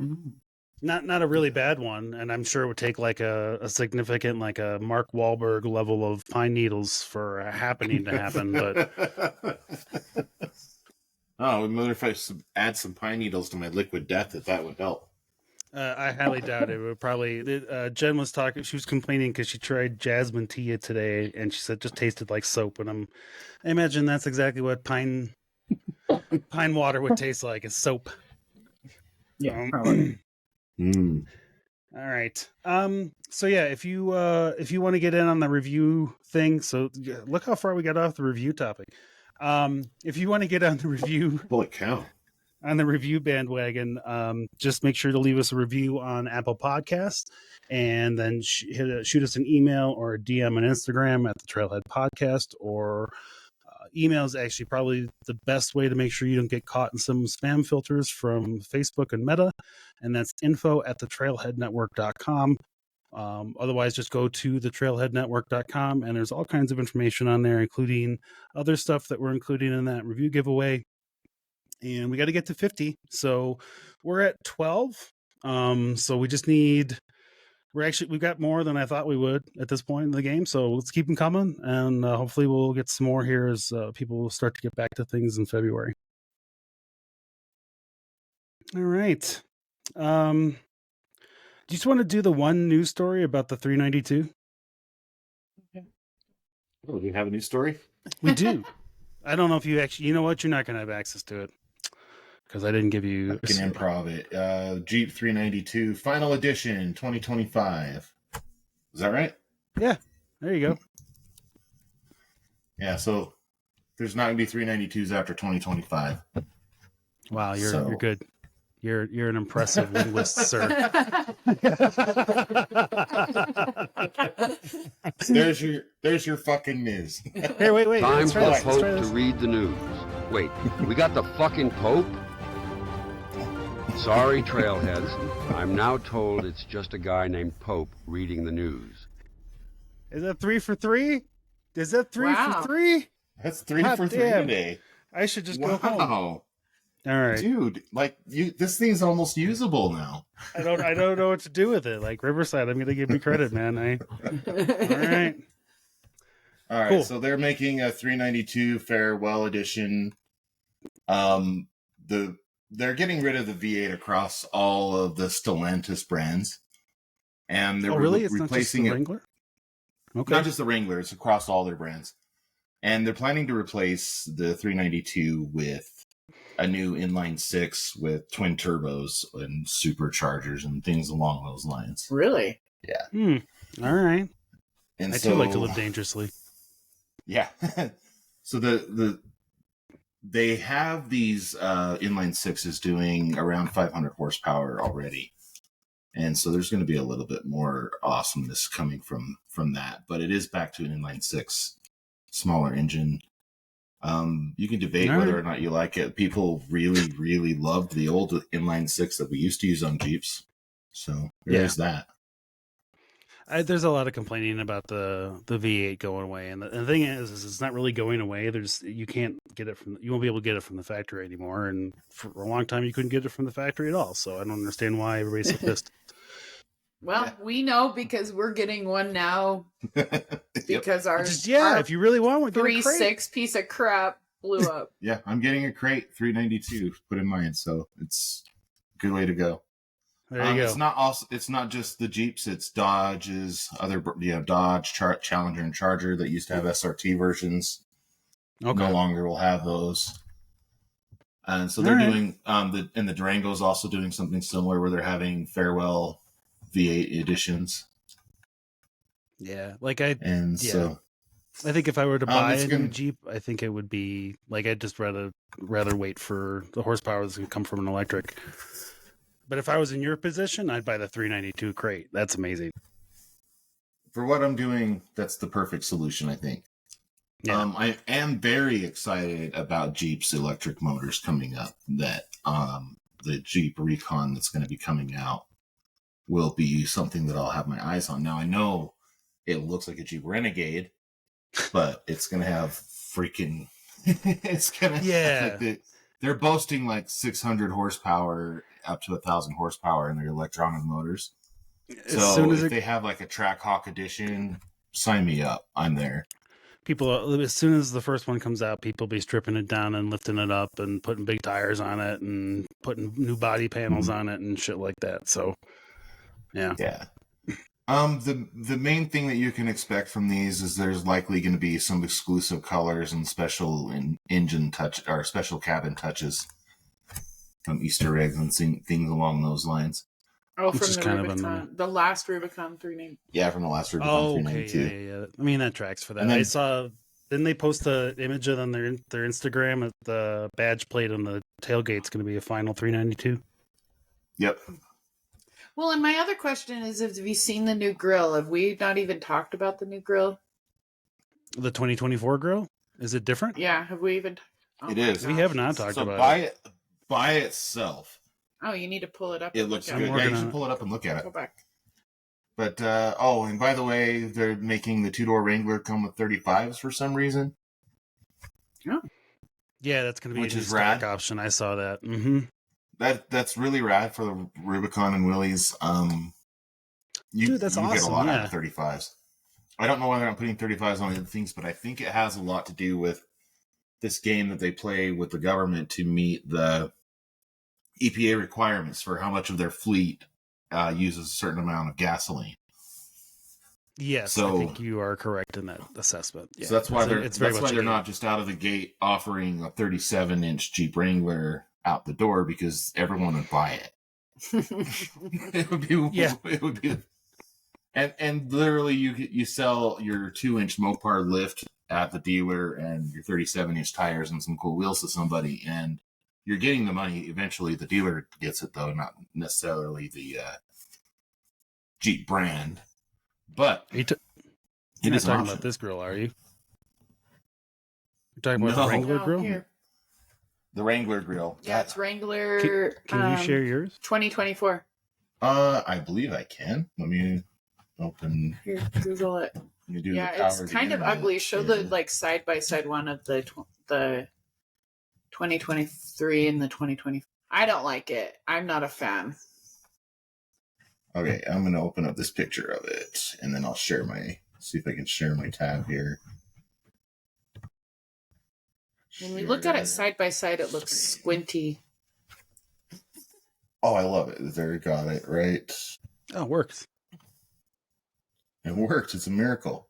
Mm. Not a really bad one, and I'm sure it would take a significant a Mark Wahlberg level of pine needles for a happening to happen. But I wonder if I add some pine needles to my liquid death, that would help. I highly doubt it. Would probably. Jen was talking. She was complaining because she tried jasmine tea today, and she said it just tasted like soap. And I imagine that's exactly what pine water would taste like. Is soap. Yeah. All right. So yeah, if you want to get in on the review thing, so look how far we got off the review topic. If you want to get on the review, holy cow, on the review bandwagon, just make sure to leave us a review on Apple Podcasts, and then shoot us an email or a DM on Instagram at the Trailhead Podcast, or email is actually probably the best way to make sure you don't get caught in some spam filters from Facebook and Meta, and that's info@thetrailheadnetwork.com. Otherwise, just go to thetrailheadnetwork.com, and there's all kinds of information on there, including other stuff that we're including in that review giveaway. And we got to get to 50. So we're at 12. So we just need, we've got more than I thought we would at this point in the game. So let's keep them coming. And hopefully we'll get some more here as people will start to get back to things in February. All right. Do you just want to do the one news story about the 392? Oh, do you have a news story? We do. I don't know if you actually, you know what? You're not going to have access to it because I didn't give you. I can improv it. Jeep 392 Final Edition 2025. Is that right? Yeah. There you go. Yeah. So there's not going to be 392s after 2025. Wow. You're good. You're an impressive linguist, sir. There's your fucking news. Hey, wait. Time for the Pope to read the news. Wait, we got the fucking Pope? Sorry, trailheads. I'm now told it's just a guy named Pope reading the news. Is that 3 for 3? Is that 3 for 3? That's 3 for 3 today. I should just go home. All right, dude. This thing's almost usable now. I don't know what to do with it. Like Riverside, I'm going to give you credit, man. All right. Cool. So they're making a 392 farewell edition. They're getting rid of the V8 across all of the Stellantis brands, and they're replacing it. Wrangler? Okay. Not just the Wrangler; it's across all their brands, and they're planning to replace the 392 with a new inline six with twin turbos and superchargers and things along those lines. Really? Yeah. All right. And I too like to live dangerously. Yeah. So they have these inline sixes doing around 500 horsepower already. And so there's going to be a little bit more awesomeness coming from that. But it is back to an inline six, smaller engine. You can debate whether or not you like it. People really, really loved the old inline six that we used to use on Jeeps. So there's that. There's a lot of complaining about the V8 going away, and the thing is it's not really going away. You won't be able to get it from the factory anymore, and for a long time you couldn't get it from the factory at all. So I don't understand why everybody's so pissed. Well, we know because we're getting one now because our if you really want one, 3.6 piece of crap blew up. Yeah, I'm getting a crate 392 put in mine, so it's a good way to go. There you go. It's not just the Jeeps. It's Dodge's Dodge, Challenger, and Charger that used to have SRT versions. Okay. No longer will have those. And so they're doing the Durango's also doing something similar where they're having farewell V8 editions. Yeah, so I think if I were to buy a new Jeep, I think it would be I'd just rather wait for the horsepower that's going to come from an electric. But if I was in your position, I'd buy the 392 crate. That's amazing. For what I'm doing, that's the perfect solution, I think. Yeah. I am very excited about Jeep's electric motors coming up. That the Jeep Recon that's going to be coming out will be something that I'll have my eyes on. Now, I know it looks like a Jeep Renegade, but it's going to have freaking... it's going to... They're boasting 600 horsepower up to 1,000 horsepower in their electronic motors. So if they have a Trackhawk edition, sign me up. I'm there. People, as soon as the first one comes out, people be stripping it down and lifting it up and putting big tires on it and putting new body panels on it and shit like that. So, yeah. Yeah. The main thing that you can expect from these is there's likely going to be some exclusive colors and special engine touch or special cabin touches, Easter eggs and things along those lines. Oh, from the Rubicon, the last Rubicon 390. Yeah, from the last Rubicon 392. Yeah. I mean, that tracks for that. I saw. Didn't they post the image on their Instagram of the badge plate on the tailgate's going to be a final 392? Yep. Well, and my other question is, have you seen the new grill? Have we not even talked about the new grill? The 2024 grill? Is it different? Yeah, have we even... It is. We have not talked about it. By itself. Oh, you need to pull it up. It looks good. Yeah, you should pull it up and look at it. Go back. But, and by the way, they're making the two-door Wrangler come with 35s for some reason. Oh. Yeah, that's going to be a stock option. I saw that. Mm-hmm. That's really rad for the Rubicon and Willys. Dude, that's awesome. You get a lot out of 35s. I don't know whether I'm putting 35s on other things, but I think it has a lot to do with this game that they play with the government to meet the EPA requirements for how much of their fleet uses a certain amount of gasoline. Yes, so, I think you are correct in that assessment. Yeah. So that's why they're not just out of the gate offering a 37-inch Jeep Wrangler out the door, because everyone would buy it. It would be, and literally you sell your 2-inch Mopar lift at the dealer and your 37-inch tires and some cool wheels to somebody, and you're getting the money. Eventually, the dealer gets it, though, not necessarily the Jeep brand. But you're not talking about this grill, are you? You're talking about the Wrangler grill? Here. The Wrangler grill. Yeah, it's Wrangler. Can you share yours? 2024. I believe I can. Let me open. Here, Google it. It's kind of ugly. Show the side by side one of the 2023 and the 2020. I don't like it. I'm not a fan. Okay, I'm gonna open up this picture of it, and then I'll see if I can share my tab here. When we look at it side by side, it looks squinty. Oh, I love it. There, got it right. Oh, it works. It works. It's a miracle.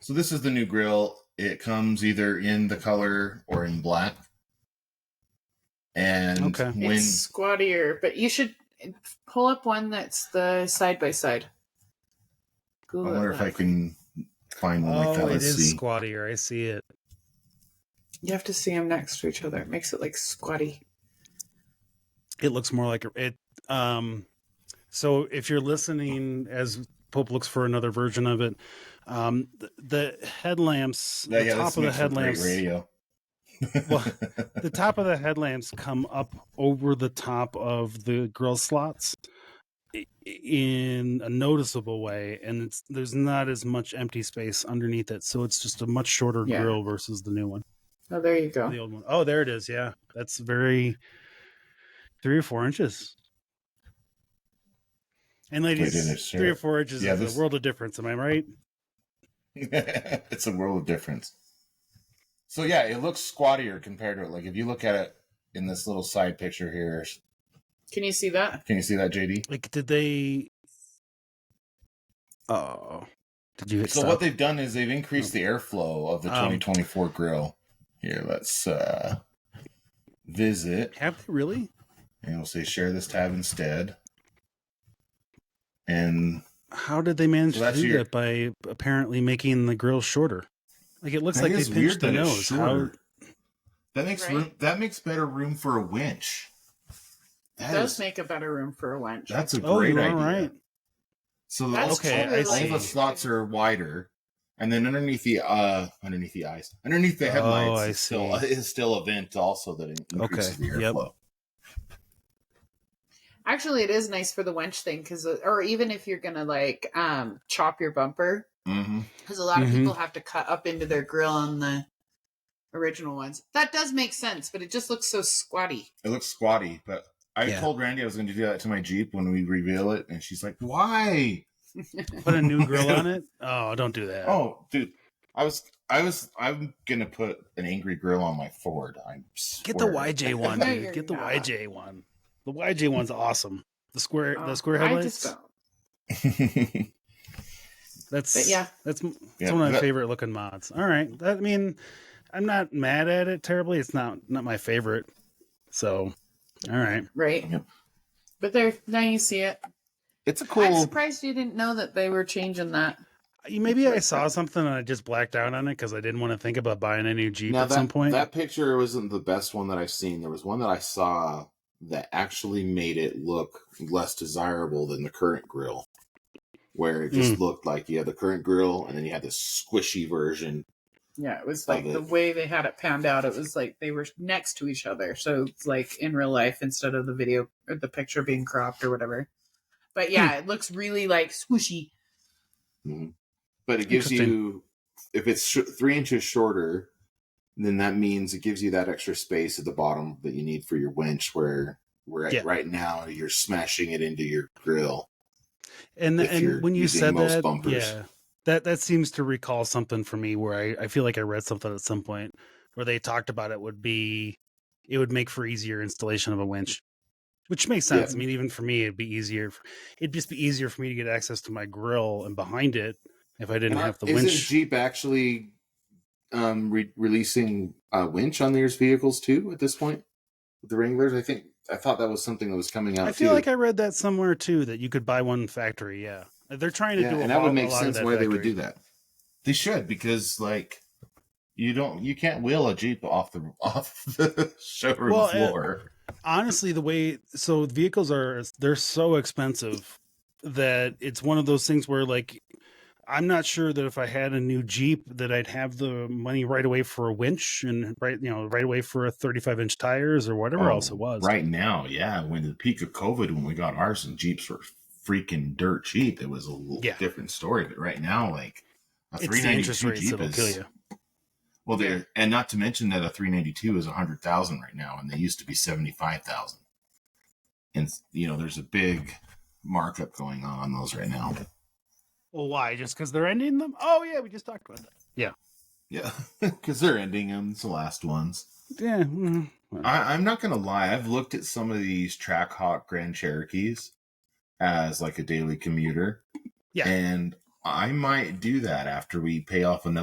So this is the new grill. It comes either in the color or in black. And Okay. when It's squattier, but you should pull up one that's the side by side. I wonder if I can find one like that. Oh, it Let's is see. squattier. I see it. You have to see them next to each other. It makes it like squatty. It looks more like it. So if you're listening, as Pope looks for another version of it, the headlamps, the Yeah, top this of the makes for great headlamps, radio. well, the top of the headlamps come up over the top of the grill slots in a noticeable way, and there's not as much empty space underneath it, so it's just a much shorter Yeah. grill versus the new one, Oh, there you go. the old one. Oh, there it is. Yeah, that's very 3 or 4 inches. And ladies, 3 or 4 inches is a world of difference. Am I right? It's a world of difference. So yeah, it looks squattier compared to it. Like if you look at it in this little side picture here, Can you see that? can you see that, JD? Like, did they? Oh, did you hit So stop? what they've done is they've increased the airflow of the 2024 grill. Here, let's visit. Have they really? And we'll say share this tab instead. And How did they manage So to that's do your- that by apparently making the grill shorter? Like, it looks I like think they it's pinched the weird that it's nose. How? shorter. that makes Right. room. That makes better room for a winch. It does make a better room for a wench. That's a Oh, great you are idea. right. So That's Okay, I totally all see. the slots are wider, and then underneath the eyes, underneath the headlights, I is still a vent also that increases the Yep. airflow. Actually, it is nice for the wench thing because, or even if you're gonna like chop your bumper, Mm-hmm. because a lot of Mhm. people have to cut up into their grill on the original ones. That does make sense, but it just looks so squatty. It looks squatty, but I Yeah. told Randy I was going to do that to my Jeep when we reveal it, and she's like, "Why?" Put a new grill on it? Oh, don't do that. Oh, dude, I'm gonna put an angry grill on my Ford. Get the YJ one, No, dude. you're Get the not. YJ one. The YJ one's awesome. The square I headlights. just don't. That's But yeah. that's Yeah, one of my that- favorite looking mods. All right, I mean, I'm not mad at it terribly. It's not my favorite. So, all right. Right. Yep. But there, now you see it. It's a I'm cool. surprised you didn't know that they were changing that. Maybe I saw something and I just blacked out on it because I didn't want to think about buying a new Jeep Now at some point. that picture wasn't the best one that I've seen. There was one that I saw that actually made it look less desirable than the current grill, where it just looked like you had the current grill and then you had this squishy version. Yeah, it was like Love the it. way they had it panned out. It was like they were next to each other. So it's like in real life instead of the video or the picture being cropped or whatever. But yeah, it looks really like squishy. Mhm. But it gives Interesting. you, if it's 3 inches shorter, then that means it gives you that extra space at the bottom that you need for your winch, where Yeah. right now you're smashing it into your grill. And if you're when you using said most that, bumpers. yeah, that seems to recall something for me where I feel like I read something at some point where they talked about it would make for easier installation of a winch, which makes sense. Yeah. I mean, even for me, it'd just be easier for me to get access to my grill and behind it if I didn't have the Isn't winch. Jeep actually releasing a winch on their vehicles too at this point with the Wranglers? I thought that was something that was coming out. I feel too. like I read that somewhere too, that you could buy one factory. Yeah, they're trying to yeah, do and a that would lot make of sense that why they would factory. do that. They should, because like you can't wheel a Jeep off the showroom Well, floor. Honestly, the vehicles they're so expensive that it's one of those things where, like, I'm not sure that if I had a new Jeep that I'd have the money right away for a winch and right away for a 35-inch tires or whatever else it was. Right now, yeah. When the peak of COVID, when we got ours and Jeeps were freaking dirt cheap, it was a little different story. But right now, like a It's the interest 392 rates Jeep that'll is kill you. well, and not to mention that a 392 is 100,000 right now, and they used to be 75,000. And there's a big markup going on those right now. Well, why? Just because they're ending them? Oh yeah, we just talked about that. Yeah. Yeah, because they're ending them. It's the last ones. Yeah. I'm not gonna lie. I've looked at some of these Trackhawk Grand Cherokees as like a daily commuter. Yeah. And I might do that after we pay off the Oh my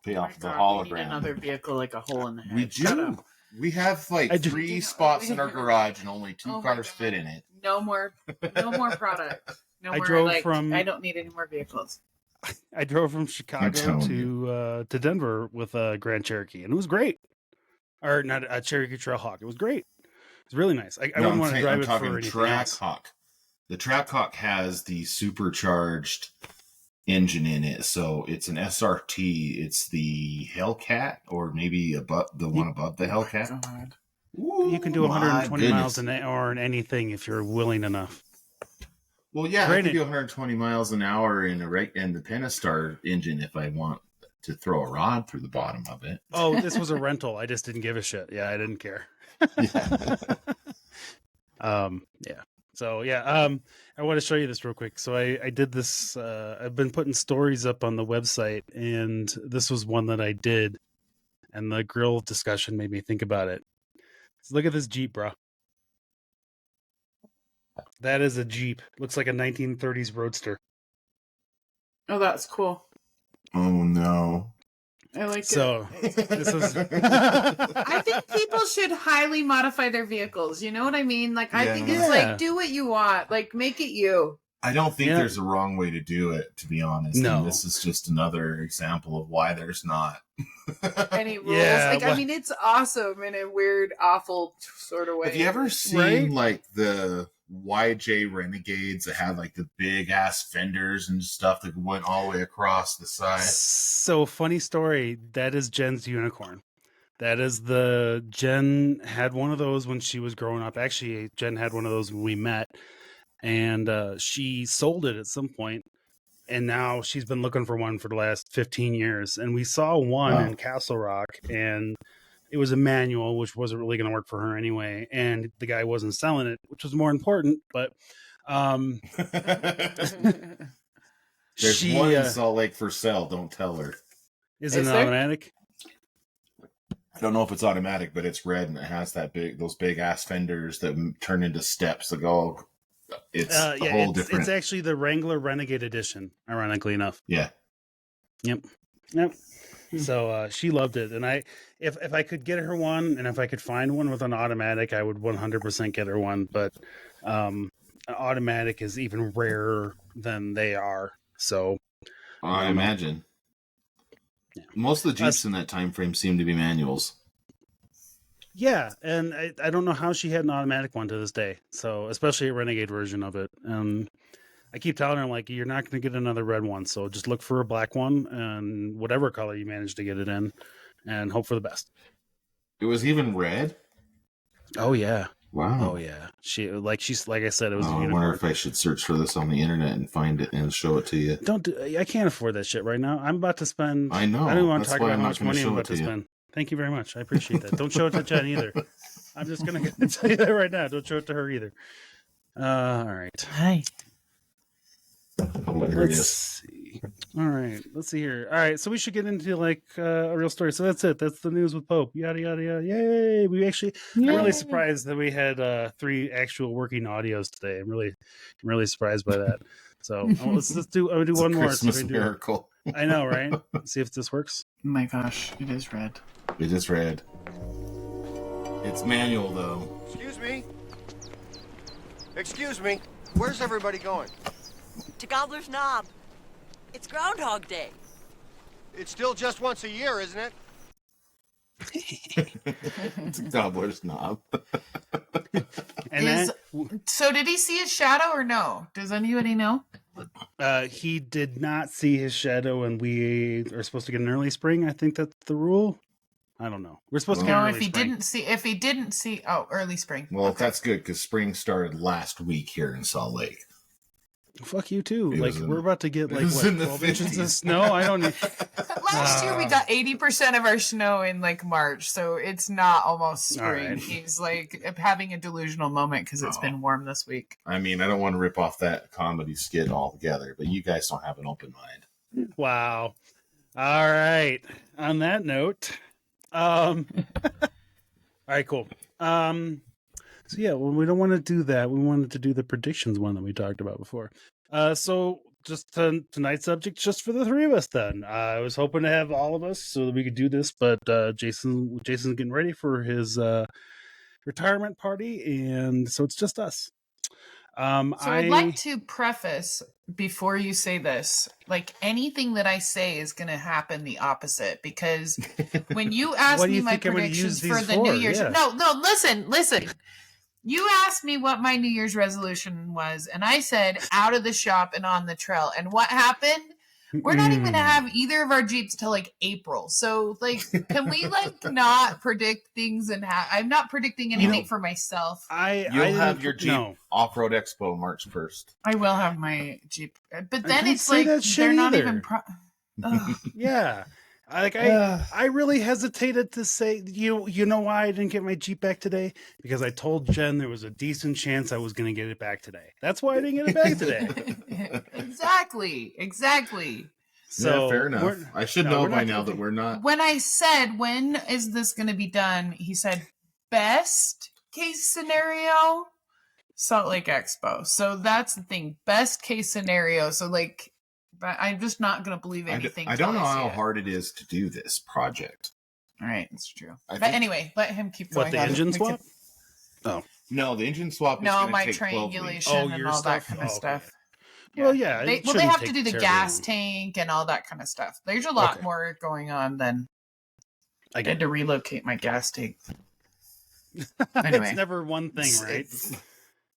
hologram. God, we need another vehicle like a hole in the head. We Shut do. up. We have like 3 spots in our garage and only 2 cars fit in it. No more product. No I more. drove Like, from- I don't need any more vehicles. I drove from Chicago to Denver with a Grand Cherokee, and it was great. Or not a Cherokee Trailhawk. It was great. It was really nice. I wouldn't want to drive it for anything else. Trackhawk. The Trackhawk has the supercharged engine in it, so it's an SRT. It's the Hellcat, or maybe above the one above the Hellcat. God. Ooh, You can do 120 miles an hour in anything if you're willing enough. Well, yeah, I Granted- can do 120 miles an hour in the Pentastar engine if I want to throw a rod through the bottom of it. Oh, this was a rental. I just didn't give a shit. Yeah, I didn't care. Yeah. Yeah. So yeah, I want to show you this real quick. So I did this. I've been putting stories up on the website, and this was one that I did, and the grill discussion made me think about it. So look at this Jeep, bro. That is a Jeep. Looks like a 1930s Roadster. Oh, that's cool. Oh no. I like So this is. I think people should highly modify their vehicles. You know what I mean? Like, I think it's Yeah. like, do what you want. Like, make it you. I don't think Yeah. there's a wrong way to do it, to be honest. No. And this is just another example of why there's not. Any rules? Yeah, Like, I well- mean, it's awesome in a weird, awful sort of way. Have you ever seen Right? like the YJ Renegades that had like the big ass fenders and stuff that went all the way across the side? So funny story. That is Jen's unicorn. That is Jen had one of those when she was growing up. Actually, Jen had one of those when we met, and she sold it at some point, and now she's been looking for one for the last 15 years. And we saw one Wow. in Castle Rock, and it was a manual, which wasn't really going to work for her anyway. And the guy wasn't selling it, which was more important. But There's she one in Salt Lake for sale. Don't tell her. is it Is an there? automatic? I don't know if it's automatic, but it's red and it has those big ass fenders that turn into steps that go. It's a whole different. It's actually the Wrangler Renegade Edition, ironically enough. Yeah. Yep. So she loved it, and if I could get her one, and if I could find one with an automatic, I would 100% get her one. But an automatic is even rarer than they are. So I imagine. Yeah. Most of the Jeeps in that time frame seem to be manuals. yeah, and I don't know how she had an automatic one to this day. So especially a Renegade version of it. I keep telling her, I'm like, you're not going to get another red one, so just look for a black one and whatever color you manage to get it in, and hope for the best. It was even red. Oh yeah, Wow. oh yeah. She's like I said, it was. Oh, a I unicorn. wonder if I should search for this on the internet and find it and show it to you. I can't afford that shit right now. I'm about to spend. I know. I don't want to That's talk why about I'm how not much gonna money I'm show about it to to you. spend. Thank you very much. I appreciate that. Don't show it to Jen either. I'm just gonna tell you that right now. Don't show it to her either. All right. Hi. Let's Hilarious. see. All right. Let's see here. All right. So we should get into like a real story. So that's it. That's the news with Pope. Yada yada yada. Yay! We actually. I'm really surprised that we had 3 actual working audios today. I'm really surprised by that. So let's do. I'm gonna do It's a one more. Christmas So miracle. I know, right? See if this works. Oh my gosh, it is red. It is red. It's manual though. Excuse me. Excuse me. Where's everybody going? To Gobbler's Knob. It's Groundhog Day. It's still just once a year, isn't it? It's a gobbler's knob. And So did he see his shadow or no? Does anybody know? he did not see his shadow, and we are supposed to get an early spring. I think that's the rule. I don't know. We're supposed to get No, an if early he spring. didn't see early spring. Well, that's good because spring started last week here in Salt Lake. Fuck you too. It Like was in- we're about to get it like was what, in the 12 inches of 50s. snow. I don't. Last year we got 80% of our snow in like March, so it's not almost All spring. right. He's like having a delusional moment because it's been warm this week. I mean, I don't want to rip off that comedy skit altogether, but you guys don't have an open mind. Wow. All right. On that note, all right, cool. So yeah, well, we don't want to do that. We wanted to do the predictions one that we talked about before. So just tonight's subject just for the three of us. Then I was hoping to have all of us so that we could do this, but Jason's getting ready for his retirement party, and so it's just us. I'd like to preface before you say this, like anything that I say is going to happen the opposite, because when you asked me my predictions for the New Year's, no, listen. You asked me what my New Year's resolution was, and I said out of the shop and on the trail. And what happened? We're not even going to have either of our Jeeps till like April. So, like, can we not predict things? And I'm not predicting anything for myself. You'll have your Jeep Off-Road Expo March 1st. I will have my Jeep, but then it's like they're not even. Yeah. I really hesitated to say, you know why I didn't get my Jeep back today? Because I told Jen there was a decent chance I was going to get it back today. That's why I didn't get it back today. Exactly. So fair enough. I should know by now that we're not. When I said, when is this going to be done? He said, best case scenario, Salt Lake Expo. So that's the thing. Best case scenario. So like, but I'm just not going to believe anything. I don't know how hard it is to do this project. All right, that's true. But anyway, let him keep going. What, the engine swap? Oh. No, the engine swap is no, my take triangulation and all that kind of stuff. Okay. Yeah. Well, yeah. They have to do the gas tank and all that kind of stuff. There's a lot more going on than I had to relocate my gas tank. Anyway. It's never one thing, right?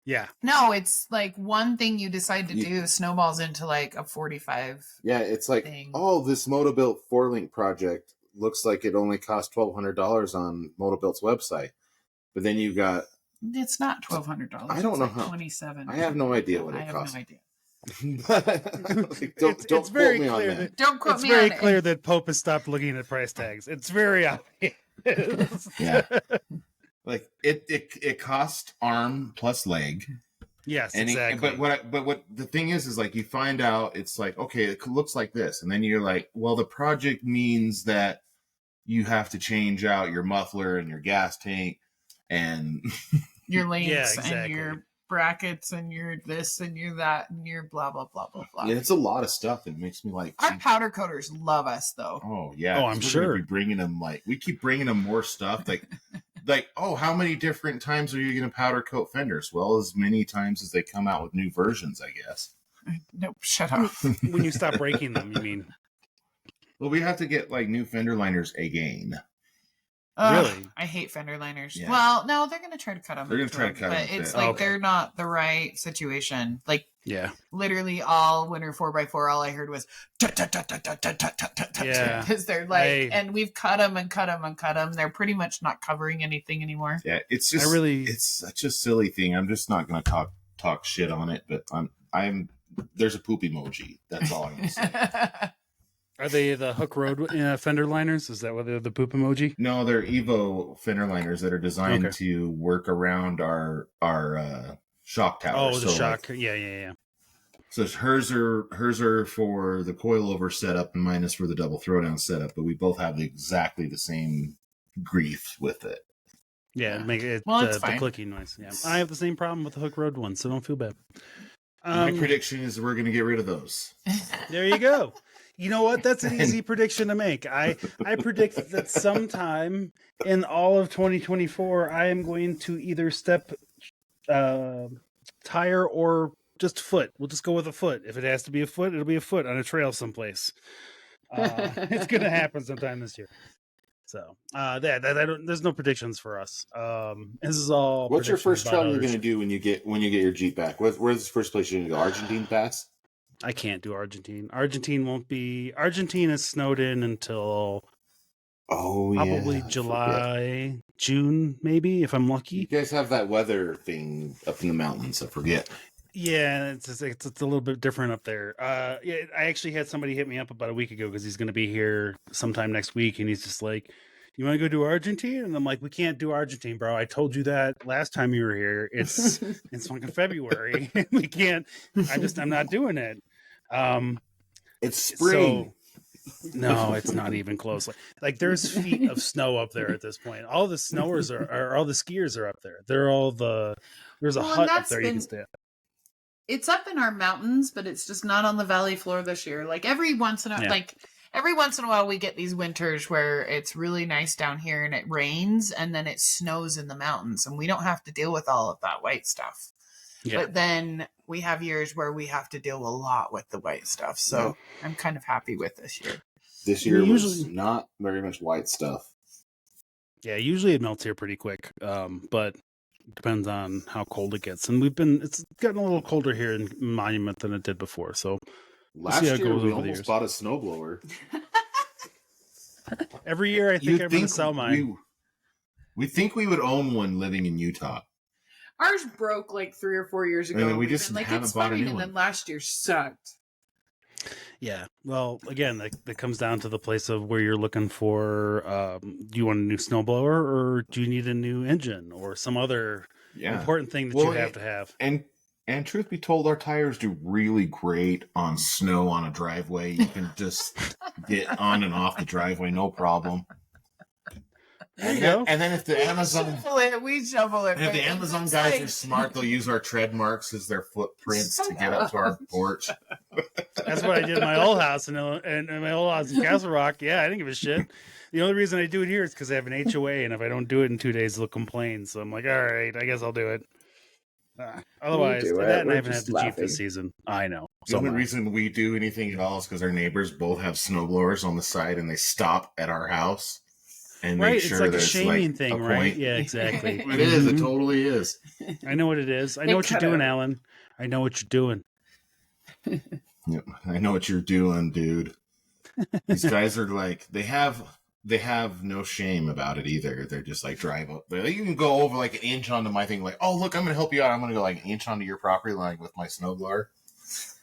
Yeah. No, it's like one thing you decide to do snowballs into like a 45. Yeah, it's like, thing. This Motobuilt 4-link project looks like it only cost $1,200 on Motobuilt's website. But then you got... It's not $1,200. I don't know like how. $27. I have no idea what it costs. I have no idea. Don't quote me on that. Don't quote me on it. It's very clear that Pope has stopped looking at price tags. It's very obvious. Yeah. Like it cost arm plus leg. Yes, exactly. But what the thing is like you find out it's like, okay, it looks like this, and then you're like, well, the project means that you have to change out your muffler and your gas tank and your links and your brackets and your this and your that and your blah blah blah blah blah. Yeah, it's a lot of stuff. It makes me like. Our powder coaters love us though. Oh yeah. Oh, I'm sure. Be bringing them we keep bringing them more stuff like, how many different times are you going to powder coat fenders? Well, as many times as they come out with new versions, I guess. Nope, shut up. When you stop breaking them, you mean? Well, we have to get new fender liners again. Really? I hate fender liners. Yeah. Well, no, they're going to try to cut them. They're going to try to cut them. But it's like they're not the right situation. Like, literally all winter 4x4, all I heard was because they're like, and we've cut them and cut them and cut them. They're pretty much not covering anything anymore. Yeah, it's just it's such a silly thing. I'm just not going to talk shit on it, but I'm there's a poop emoji. That's all I'm going to say. Are they the Hook Road fender liners? Is that what they're the poop emoji? No, they're Evo fender liners that are designed to work around our shock tower. Oh, the shock. Yeah. So hers are for the coilover setup and mine is for the double throwdown setup, but we both have exactly the same grief with it. Yeah, make it the clicking noise. Yeah, I have the same problem with the Hook Road one, so don't feel bad. My prediction is we're going to get rid of those. There you go. You know what? That's an easy prediction to make. I predict that sometime in all of 2024, I am going to either step tire or just foot. We'll just go with a foot. If it has to be a foot, it'll be a foot on a trail someplace. It's going to happen sometime this year. So there's no predictions for us. This is all. What's your first trail you're going to do when you get your Jeep back? Where's the first place you're going to go? Argentine Pass? I can't do Argentine. Argentine is snowed in until probably July, June, maybe, if I'm lucky. You guys have that weather thing up in the mountains, I forget. Yeah, it's a little bit different up there. I actually had somebody hit me up about a week ago because he's going to be here sometime next week, and he's just like, "You want to go do Argentine?" And I'm like, "We can't do Argentine, bro. I told you that last time you were here. It's fucking February. We can't. I'm not doing it." It's spring. No, it's not even close. Like there's feet of snow up there at this point. All the snowers all the skiers are up there. There's a hut up there you can stay at. It's up in our mountains, but it's just not on the valley floor this year. Like every once in a while we get these winters where it's really nice down here and it rains and then it snows in the mountains and we don't have to deal with all of that white stuff. Yeah. But then we have years where we have to deal a lot with the white stuff. So I'm kind of happy with this year. This year was not very much white stuff. Yeah, usually it melts here pretty quick. But depends on how cold it gets, and it's gotten a little colder here in Monument than it did before. So last year we almost bought a snowblower. Every year I think I'm going to sell mine. We think we would own one living in Utah. Ours broke like 3 or 4 years ago. And then we just haven't bought a new one. And then last year sucked. Yeah, well, again, that comes down to the place of where you're looking for. Do you want a new snowblower, or do you need a new engine, or some other important thing that you have to have? And truth be told, our tires do really great on snow on a driveway. You can just get on and off the driveway, no problem. And then if the Amazon we shovel it. And if the Amazon guys are smart, they'll use our tread marks as their footprints to get up to our porch. That's what I did in my old house and my old house in Castle Rock. Yeah, I didn't give a shit. The only reason I do it here is because I have an HOA, and if I don't do it in 2 days, they'll complain. So I'm like, all right, I guess I'll do it. Otherwise, and I haven't had the Jeep this season. I know. The only reason we do anything at all is because our neighbors both have snowblowers on the side, and they stop at our house. And make sure it's like a shaming thing, right? Yeah, exactly. It is. It totally is. I know what it is. I know what you're doing, Alan. I know what you're doing. Yep, I know what you're doing, dude. These guys are like they have no shame about it either. They're just like drive up. They even go over like an inch onto my thing. Like, oh look, I'm going to help you out. I'm going to go like an inch onto your property line with my snowblower.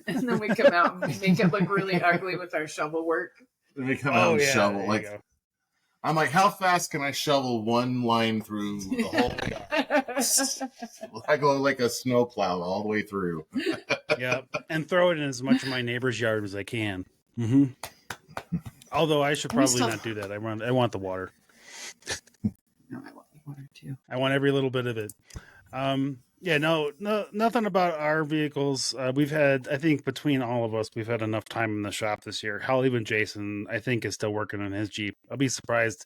And then we come out and make it look really ugly with our shovel work. And we come out and shovel like. I'm like, how fast can I shovel one line through the whole yard? I go like a snowplow all the way through. Yeah, and throw it in as much of my neighbor's yard as I can. Mm-hmm. Although I should probably not do that. I want the water. No, I want the water too. I want every little bit of it. Yeah, no, nothing about our vehicles. We've had, I think, between all of us, we've had enough time in the shop this year. Hell, even Jason, I think, is still working on his Jeep. I'll be surprised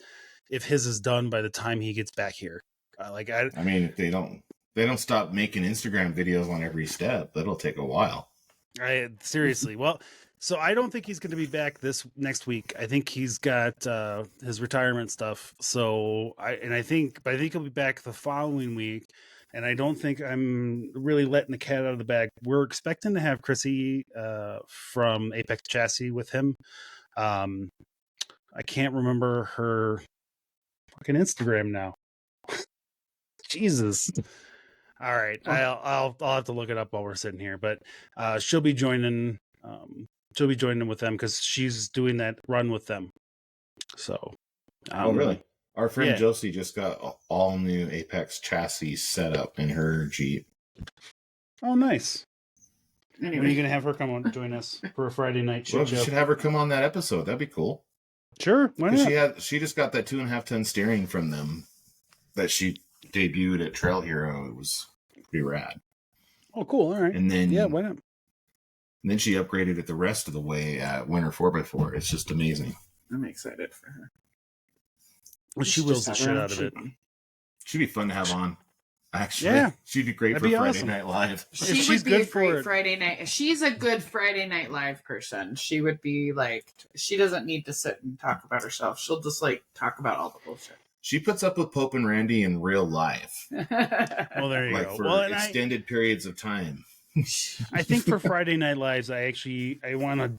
if his is done by the time he gets back here. I mean, if they don't stop making Instagram videos on every step, that'll take a while. Seriously. Well, so I don't think he's going to be back this next week. I think he's got his retirement stuff. So I think he'll be back the following week. And I don't think I'm really letting the cat out of the bag. We're expecting to have Chrissy from Apex Chassis with him. I can't remember her fucking Instagram now. Jesus. All right, I'll have to look it up while we're sitting here. But she'll be joining. She'll be joining with them because she's doing that run with them. So. Oh, really? Our friend Josie just got all new Apex chassis set up in her Jeep. Oh, nice. Anyway, when are you going to have her come on join us for a Friday night show? Well, you should have her come on that episode. That'd be cool. Sure, why not? She just got that 2.5 ton steering from them that she debuted at Trail Hero. It was pretty rad. Oh, cool. All right. And then why not? And then she upgraded it the rest of the way at Winter 4x4. It's just amazing. I'm excited for her. Well, she wills the shit out of it. She'd be fun to have on. Actually, she'd be great for Friday Night Live. She's good a great Friday night. She's a good Friday Night Live person. She would be like, she doesn't need to sit and talk about herself. She'll just like talk about all the bullshit. She puts up with Pope and Randy in real life. Well, there you go. For extended periods of time. I think for Friday Night Lives, I want to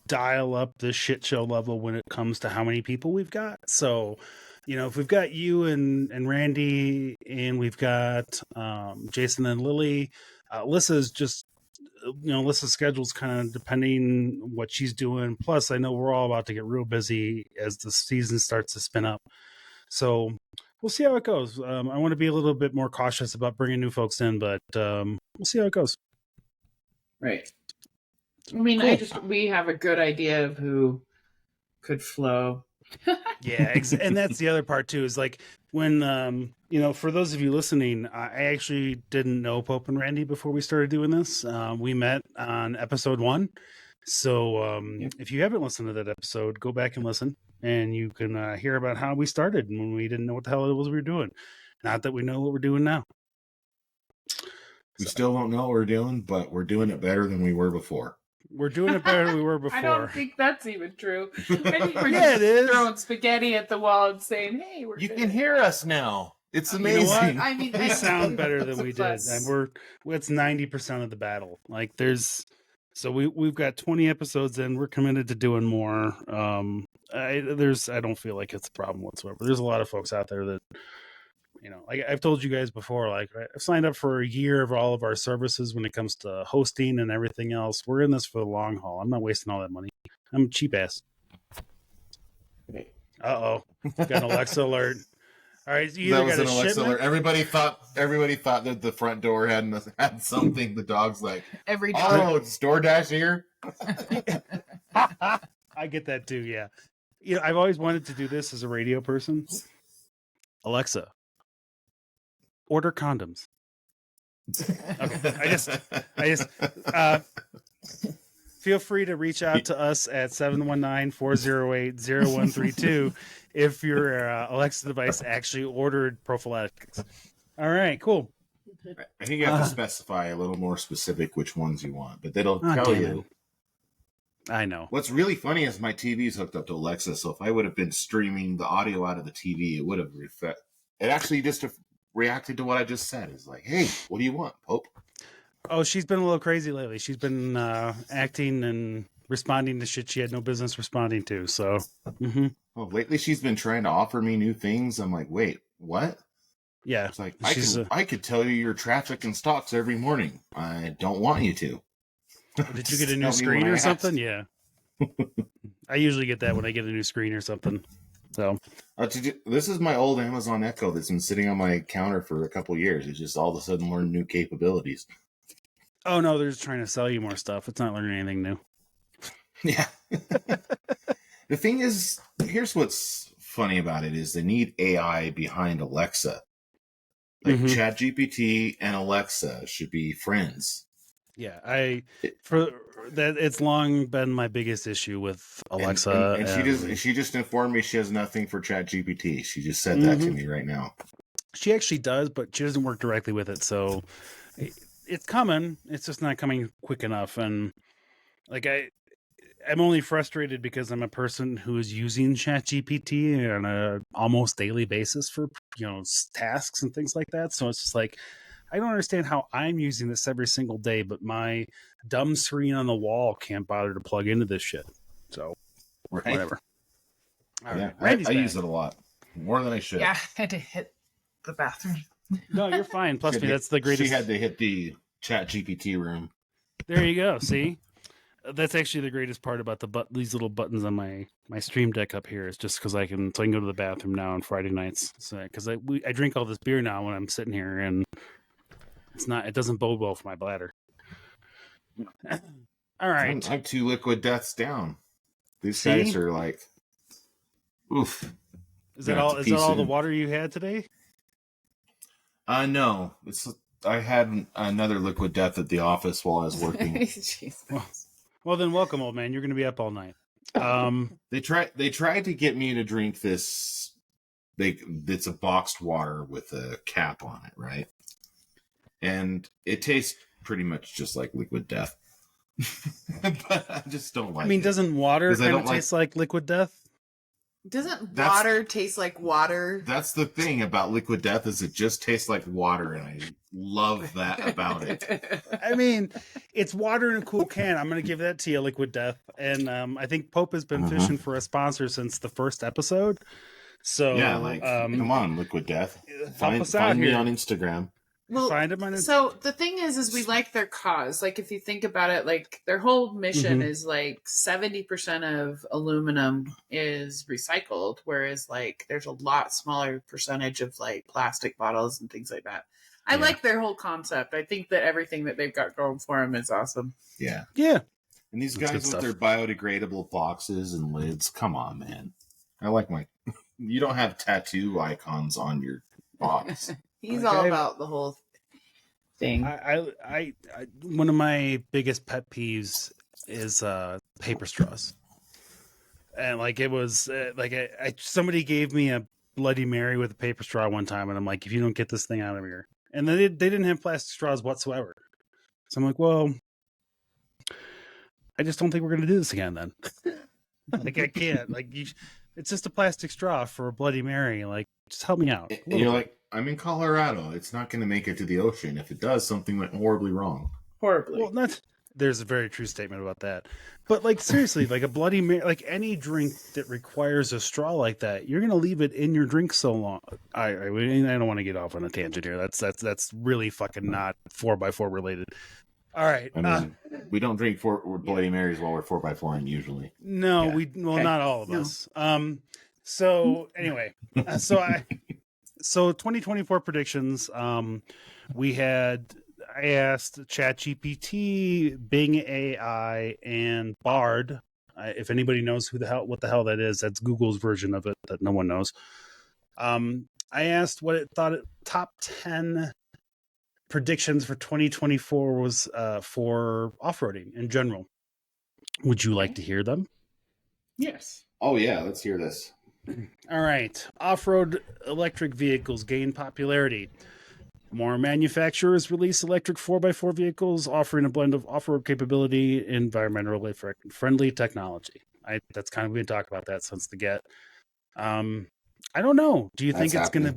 dial up the shit show level when it comes to how many people we've got. So. If we've got you and Randy, and we've got Jason and Lily, Lissa's just, Lissa's schedule's kind of depending what she's doing. Plus, I know we're all about to get real busy as the season starts to spin up. So we'll see how it goes. I want to be a little bit more cautious about bringing new folks in, but we'll see how it goes. Right. I mean, cool. We have a good idea of who could flow. Yeah, and that's the other part too, is like when for those of you listening, I actually didn't know Pope and Randy before we started doing this. We met on episode 1. So if you haven't listened to that episode, go back and listen, and you can hear about how we started when we didn't know what the hell it was we were doing. Not that we know what we're doing now. We still don't know what we're doing, but we're doing it better than we were before. We're doing it better than we were before. I don't think that's even true. I think we're Yeah, just it is. throwing spaghetti at the wall and saying, "Hey, we're You good." can hear us now. It's You know amazing. what? I mean, We sound better than we did, Plus- and it's 90% of the battle. Like we've got 20 episodes in. We're committed to doing more. I don't feel like it's a problem whatsoever. There's a lot of folks out there that, like I've told you guys before, like I've signed up for a year of all of our services when it comes to hosting and everything else. We're in this for the long haul. I'm not wasting all that money. I'm a cheap ass. Uh-oh. Got an Alexa alert. All right, you That either was got an a Alexa shipment. alert. Everybody thought that the front door had something. The dog's like, Every time. oh, it's DoorDash here. I get that too, yeah. I've always wanted to do this as a radio person. Alexa, order condoms. Okay, I just feel free to reach out to us at 719-408-0132 if your Alexa device actually ordered prophylactics. All right, cool. I think you have to specify a little more specific which ones you want, but they'll Oh, tell damn you. I know. What's really funny is my TV's hooked up to Alexa, so if I would have been streaming the audio out of the TV, it would have it actually just reacted to what I just said. It's like, hey, what do you want, Pope? Oh, she's been a little crazy lately. She's been acting and responding to shit she had no business responding to. So, Oh, lately she's been trying to offer me new things. I'm like, wait, what? yeah. It's like, She's I could tell you your traffic and stocks every morning. I don't want you to. Did you get a Just new tell me screen when I or ask. something? Yeah. I usually get that when I get a new screen or something. So, This is my old Amazon Echo that's been sitting on my counter for a couple years. It's just all of a sudden learned new capabilities. oh no, they're just trying to sell you more stuff. It's not learning anything new. Yeah. The thing is, here's what's funny about it is they need AI behind Alexa. Like Mhm. ChatGPT and Alexa should be friends. Yeah, it's long been my biggest issue with Alexa. And she just informed me she has nothing for ChatGPT. She just said that to me right now. She actually does, but she doesn't work directly with it. So it's coming. It's just not coming quick enough. And like I'm only frustrated because I'm a person who is using ChatGPT on a almost daily basis for tasks and things like that. So it's just like I don't understand how I'm using this every single day, but my dumb screen on the wall can't bother to plug into this shit. So Right? whatever. All Yeah, right, Randy's I back. use it a lot. More than I should. Yeah, I had to hit the bathroom. No, you're fine. Plus, She had that's the greatest. She had to hit the ChatGPT room. There you go. See, that's actually the greatest part about these little buttons on my Stream Deck up here is just because I can go to the bathroom now on Friday nights. So because I drink all this beer now when I'm sitting here, and it doesn't bode well for my bladder. All right, I'm 2 liquid deaths down. These See? guys are like, oof. is that Yeah, all? it's a Is that all piece the of- water you had today? No. I had another liquid death at the office while I was working. Jesus. Well, then welcome, old man. You're going to be up all night. They tried to get me to drink this. It's a boxed water with a cap on it, right? And it tastes pretty much just like liquid death. But I just don't like it. Doesn't water 'Cause I kind don't of like- taste like liquid death? Doesn't That's- water taste like water? That's the thing about liquid death is it just tastes like water, and I love that about it. It's water in a cool can. I'm going to give that to you, Liquid Death. And I think Pope has been fishing for a sponsor since the first episode. So Yeah, come on, liquid death. help us out Find me here. on Instagram. Well, Find him on his- so the thing is we like their cause. Like, if you think about it, like their whole mission Mhm. is like 70% of aluminum is recycled, whereas like there's a lot smaller percentage of like plastic bottles and things like that. I Yeah. like their whole concept. I think that everything that they've got going for them is awesome. Yeah. Yeah. And these That's guys good with their biodegradable boxes and lids, come on, man. I like my you don't have tattoo icons on your box. He's Like, all about the whole thing. I one of my biggest pet peeves is paper straws. And like it was like somebody gave me a Bloody Mary with a paper straw one time, and I'm like, if you don't get this thing out of here, and they didn't have plastic straws whatsoever. So I'm like, well, I just don't think we're gonna do this again then. Like I can't. Like it's just a plastic straw for a Bloody Mary. Like just help me out. And you're like, I'm in Colorado. It's not going to make it to the ocean. If it does, something went horribly wrong. Horribly. Well, there's a very true statement about that. But like seriously, like a Bloody Mary, like any drink that requires a straw like that, you're gonna leave it in your drink so long. I don't want to get off on a tangent here. That's really fucking not 4x4 related. All right. I mean, we don't drink Bloody Marys while we're 4x4ing usually. No, Yeah. not all of us. So anyway, so 2024 predictions. I asked ChatGPT, Bing AI, and Bard. If anybody knows what the hell that is, that's Google's version of it that no one knows. I asked what it thought top 10 predictions for 2024 was for off-roading in general. Would you like to hear them? Yes. Oh yeah, let's hear this. All right. Off-road electric vehicles gain popularity. More manufacturers release electric 4x4 vehicles offering a blend of off-road capability and environmentally friendly technology. That's kind of, we've been talking about that since the get. I don't know. Do you think it's going to,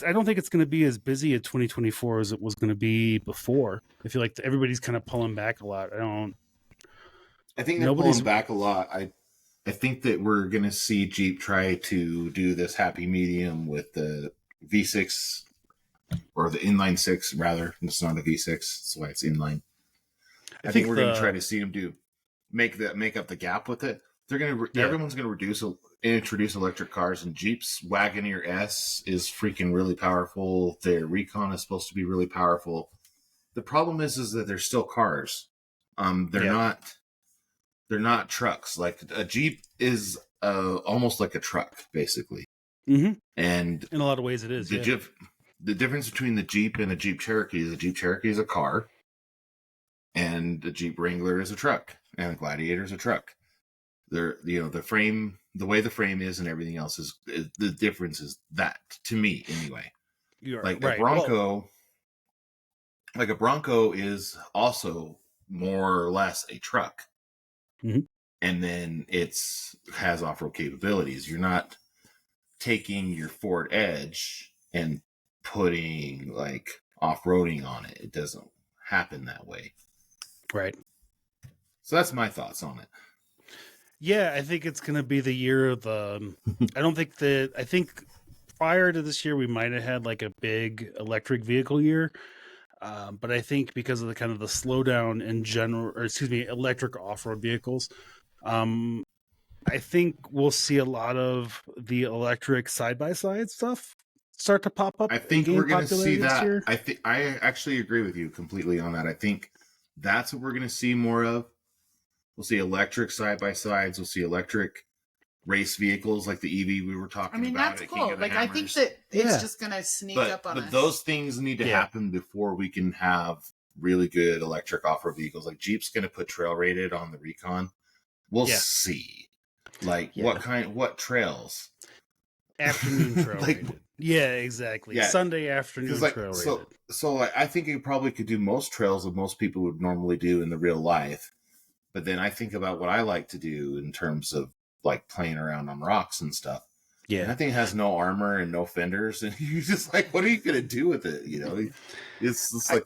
I don't think it's going to be as busy at 2024 as it was going to be before. I feel like everybody's kind of pulling back a lot. I think they're pulling back a lot. I think that we're going to see Jeep try to do this happy medium with the V6 or the inline 6 rather. It's not a V6. That's why it's inline. I think we're going to try to see them make up the gap with it. They're going to everyone's going to introduce electric cars, and Jeep's Wagoneer S is freaking really powerful. Their Recon is supposed to be really powerful. The problem is that they're still cars. They're not trucks. Like a Jeep is almost like a truck, basically. Mm-hmm. And in a lot of ways, it is. The difference between the Jeep and a Jeep Cherokee is a Jeep Cherokee is a car, and the Jeep Wrangler is a truck, and the Gladiator is a truck. The frame, the way the frame is, and everything else is the difference is that, to me anyway. You're like right. a Bronco, like a Bronco is also more or less a truck, mm-hmm. and then has off-road capabilities. You're not taking your Ford Edge and putting like off-roading on it. It doesn't happen that way. Right. So that's my thoughts on it. Yeah, I think it's going to be the year of I think prior to this year, we might have had like a big electric vehicle year. But I think because of the kind of the slowdown in general, electric off-road vehicles, I think we'll see a lot of the electric side-by-side stuff start to pop up. I think we're going to see that. I actually agree with you completely on that. I think that's what we're going to see more of. We'll see electric side-by-sides. We'll see electric race vehicles like the EV we were talking about. That's cool. Like, I think that it's just going to sneak up on us. But those things need to happen before we can have really good electric off-road vehicles. Like Jeep's going to put trail rated on the Recon. We'll see. Like what trails? Afternoon trail rated. Yeah, exactly. Yeah. Sunday afternoon trail rated. So I think you probably could do most trails that most people would normally do in the real life. But then I think about what I like to do in terms of like playing around on rocks and stuff. Yeah. And that thing has no armor and no fenders. And you're just like, what are you going to do with it? You know, it's like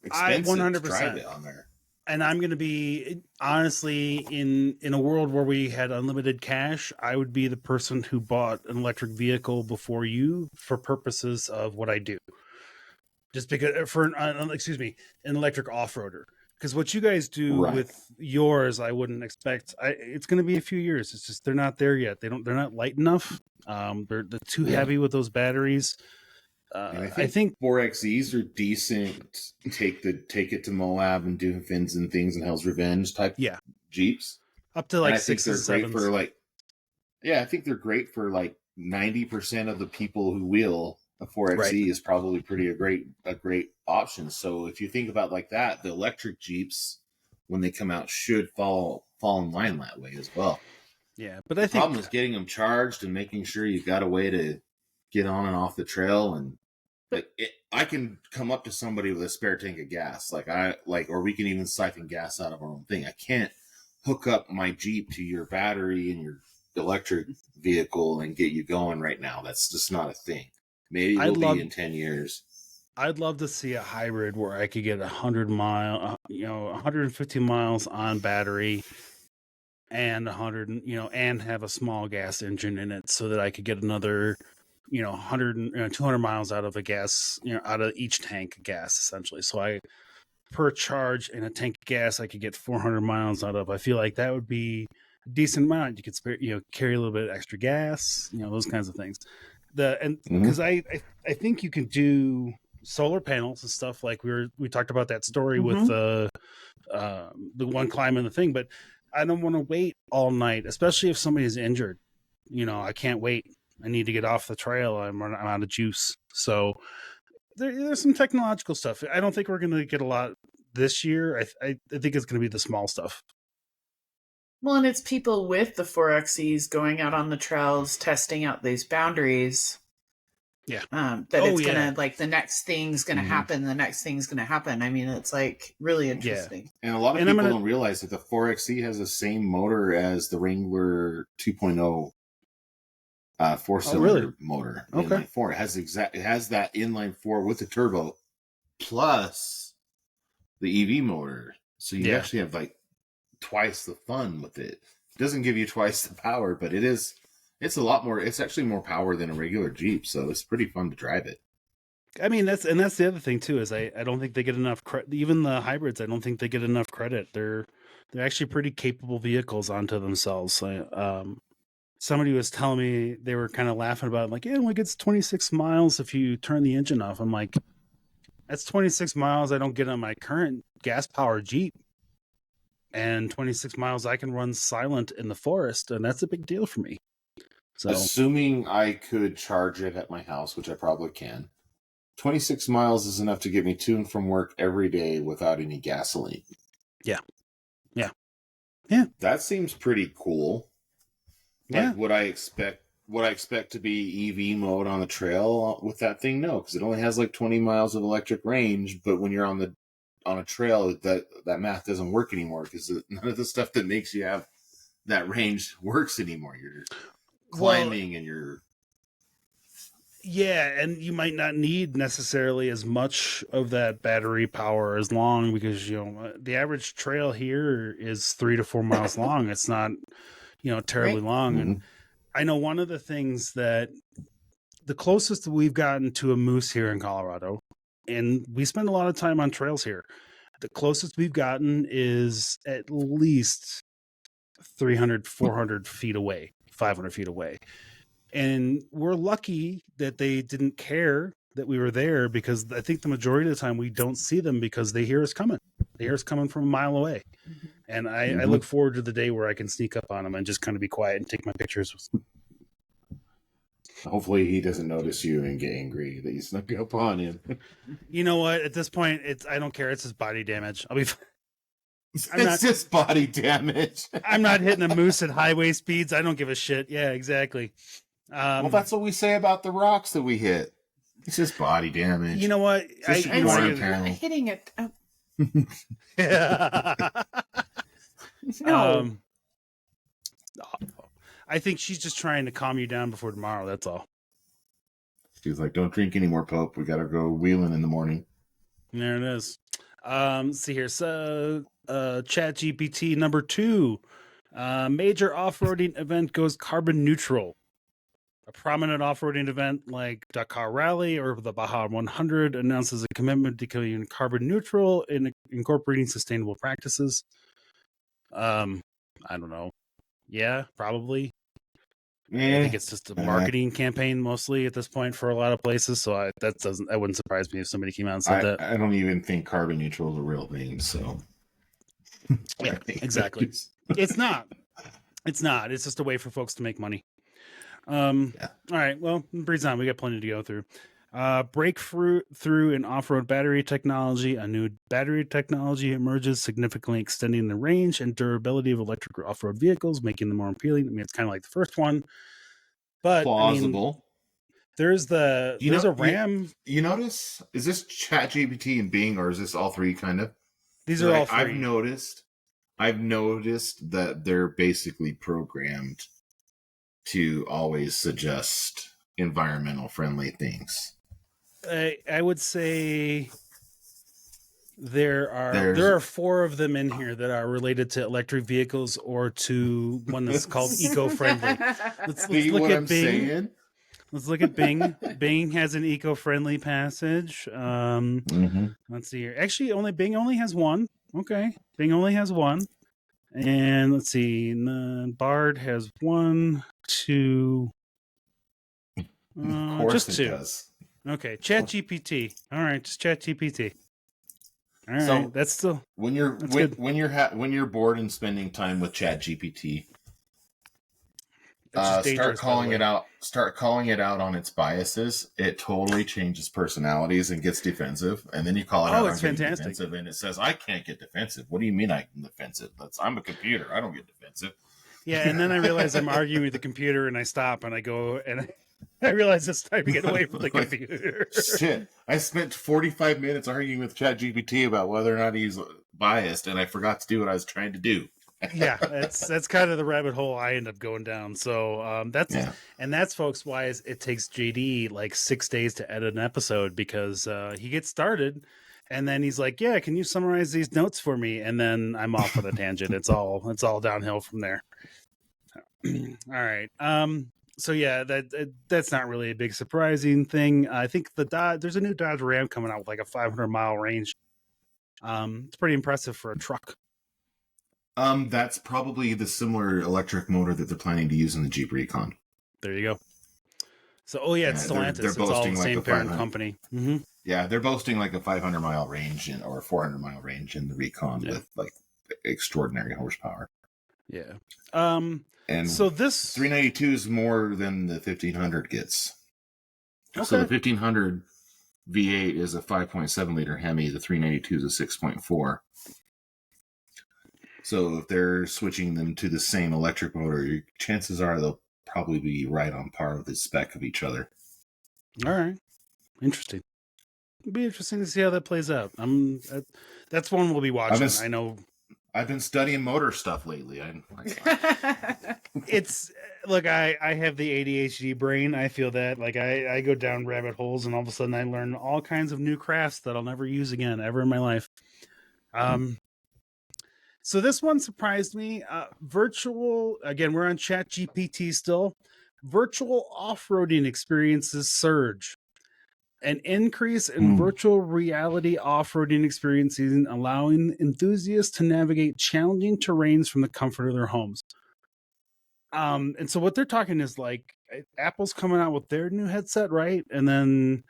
expensive 100%. To drive it on there. And I'm going to be, honestly, in a world where we had unlimited cash, I would be the person who bought an electric vehicle before you for purposes of what I do. Just because, an electric off-roader. Because what you guys do with yours, I wouldn't expect. It's going to be a few years. It's just they're not there yet. They're not light enough. They're too heavy with those batteries. I think 4XEs are decent. Take it to Moab and do fins and things and Hell's Revenge type Jeeps up to like and 6 and 7. For like Yeah, I think they're great for like 90% of the people who wheel. A 4xe is probably a great option. So if you think about like that, the electric Jeeps, when they come out, should fall in line that way as well. Yeah, but the I think problem is getting them charged and making sure you've got a way to get on and off the trail. And I can come up to somebody with a spare tank of gas, or we can even siphon gas out of our own thing. I can't hook up my Jeep to your battery and your electric vehicle and get you going right now. That's just not a thing. Maybe it will be in 10 years. I'd love to see a hybrid where I could get 150 miles on battery and 100, and have a small gas engine in it so that I could get another, 100, 200 miles out of a gas, out of each tank of gas, essentially. So per charge in a tank of gas, I could get 400 miles out of. I feel like that would be a decent amount. You could spare, carry a little bit of extra gas, those kinds of things. Because I think you can do solar panels and stuff, like we talked about that story with the one climbing the thing, but I don't want to wait all night, especially if somebody is injured. I can't wait. I need to get off the trail. I'm out of juice. So there's some technological stuff. I don't think we're going to get a lot this year. I think it's going to be the small stuff. Well, and it's people with the 4XEs going out on the trails, testing out these boundaries. Yeah. It's gonna, like, the next thing's gonna happen. The next thing's gonna happen. I mean, it's like really interesting. Yeah. And a lot of people don't realize that the 4XE has the same motor as the Wrangler 2.0 4-cylinder motor. Okay. Inline 4. It has that inline 4 with the turbo plus the EV motor. So you actually have like twice the fun with it. It doesn't give you twice the power, but it's a lot more. It's actually more power than a regular Jeep, so it's pretty fun to drive it. I mean, that's the other thing too, is I don't think they get enough credit. Even the hybrids, I don't think they get enough credit. They're actually pretty capable vehicles onto themselves. Somebody was telling me, they were kind of laughing about it, like, yeah, it gets 26 miles if you turn the engine off. I'm like, that's 26 miles I don't get on my current gas powered Jeep. And 26 miles I can run silent in the forest, and that's a big deal for me. So, assuming I could charge it at my house, which I probably can, 26 miles is enough to get me to and from work every day without any gasoline. Yeah. That seems pretty cool. Yeah. Like, would I expect to be EV mode on the trail with that thing? No, because it only has like 20 miles of electric range. But when you're on a trail, that math doesn't work anymore, because none of the stuff that makes you have that range works anymore. You're climbing and you're... Yeah, and you might not need necessarily as much of that battery power as long, because the average trail here is 3 to 4 miles long. It's not terribly long. Mm-hmm. And I know one of the things that the closest we've gotten to a moose here in Colorado, and we spend a lot of time on trails here, the closest we've gotten is at least 300, 400 feet away, 500 feet away. And we're lucky that they didn't care that we were there, because I think the majority of the time we don't see them because they hear us coming. They hear us coming from a mile away. Mm-hmm. And I look forward to the day where I can sneak up on them and just kind of be quiet and take my pictures. Hopefully he doesn't notice you and get angry that you snuck up on him. You know what? At this point, I don't care. It's just body damage. I'll be fine. It's just body damage. I'm not hitting a moose at highway speeds. I don't give a shit. Yeah, exactly. Well, that's what we say about the rocks that we hit. It's just body damage. You know what? I'm hitting it. Oh. Yeah. No. I think she's just trying to calm you down before tomorrow. That's all. She's like, don't drink anymore, Pope. We got to go wheeling in the morning. There it is. See here. So, Chat GPT number 2. Major off-roading event goes carbon neutral. A prominent off-roading event like Dakar Rally or the Baja 100 announces a commitment to becoming carbon neutral and incorporating sustainable practices. I don't know. Yeah, probably. I think it's just a marketing campaign mostly at this point for a lot of places. So that wouldn't surprise me if somebody came out and said that. I don't even think carbon neutral is a real thing. So yeah, exactly. It's not. It's not. It's just a way for folks to make money. Yeah. All right. Well, breeze on. We got plenty to go through. Breakthrough through in off-road battery technology. A new battery technology emerges, significantly extending the range and durability of electric off-road vehicles, making them more appealing. I mean, it's kind of like the first one, but Plausible. I mean, there's a RAM. You notice? Is this ChatGPT and Bing, or is this all three kind of? These are all three. I've noticed that they're basically programmed to always suggest environmental friendly things. I would say there are 4 of them in here that are related to electric vehicles or to one that's called eco-friendly. Let's look at Bing. Saying? Let's look at Bing. Bing has an eco-friendly passage. Let's see here. Actually, Bing only has one. Okay, Bing only has one. And let's see. Bard has 1, 2. Of course just it 2. does. Okay, ChatGPT. All right, just ChatGPT. All right, So, that's still when you're bored and spending time with ChatGPT, start calling it out. Start calling it out on its biases. It totally changes personalities and gets defensive. And then you call it out on getting defensive, and it says, "I can't get defensive." What do you mean I'm defensive? I'm a computer. I don't get defensive. Yeah, and then I realize I'm arguing with the computer, and I stop and I go and I realize it's time to get away from the computer. Shit, I spent 45 minutes arguing with ChatGPT about whether or not he's biased, and I forgot to do what I was trying to do. Yeah, that's kind of the rabbit hole I end up going down. So that's folks why it takes JD like 6 days to edit an episode, because he gets started and then he's like, "Yeah, can you summarize these notes for me?" And then I'm off on a tangent. It's all downhill from there. All right. So yeah, that's not really a big surprising thing. I think there's a new Dodge Ram coming out with like a 500-mile range. It's pretty impressive for a truck. That's probably the similar electric motor that they're planning to use in the Jeep Recon. There you go. So, it's Stellantis. They're it's all the like same parent company. Mm-hmm. Yeah, they're boasting like a 500-mile range or a 400-mile range in the Recon with like extraordinary horsepower. Yeah. And so this 392 is more than the 1500 gets. Okay. So the 1500 V8 is a 5.7 liter Hemi. The 392 is a 6.4. So if they're switching them to the same electric motor, chances are they'll probably be right on par with the spec of each other. All right. Interesting. It'll be interesting to see how that plays out. That's one we'll be watching. I know. I've been studying motor stuff lately. Oh I have the ADHD brain. I feel that I go down rabbit holes, and all of a sudden I learn all kinds of new crafts that I'll never use again ever in my life. So this one surprised me. Again, we're on ChatGPT still. Virtual off-roading experiences surge. An increase in virtual reality off-roading experiences, allowing enthusiasts to navigate challenging terrains from the comfort of their homes. And so what they're talking is like Apple's coming out with their new headset, right? And then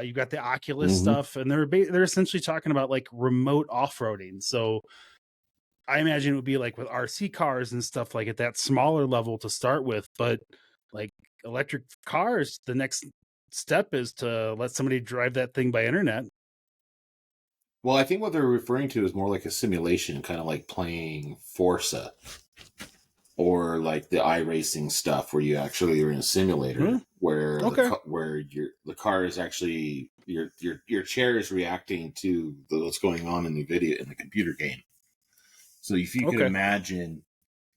you got the Oculus stuff, and they're essentially talking about like remote off-roading. So I imagine it would be like with RC cars and stuff, like at that smaller level to start with, but like electric cars, the next step is to let somebody drive that thing by internet. Well, I think what they're referring to is more like a simulation, kind of like playing Forza or like the iRacing stuff, where you actually are in a simulator where the car is actually your chair is reacting to what's going on in the computer game. So if you could imagine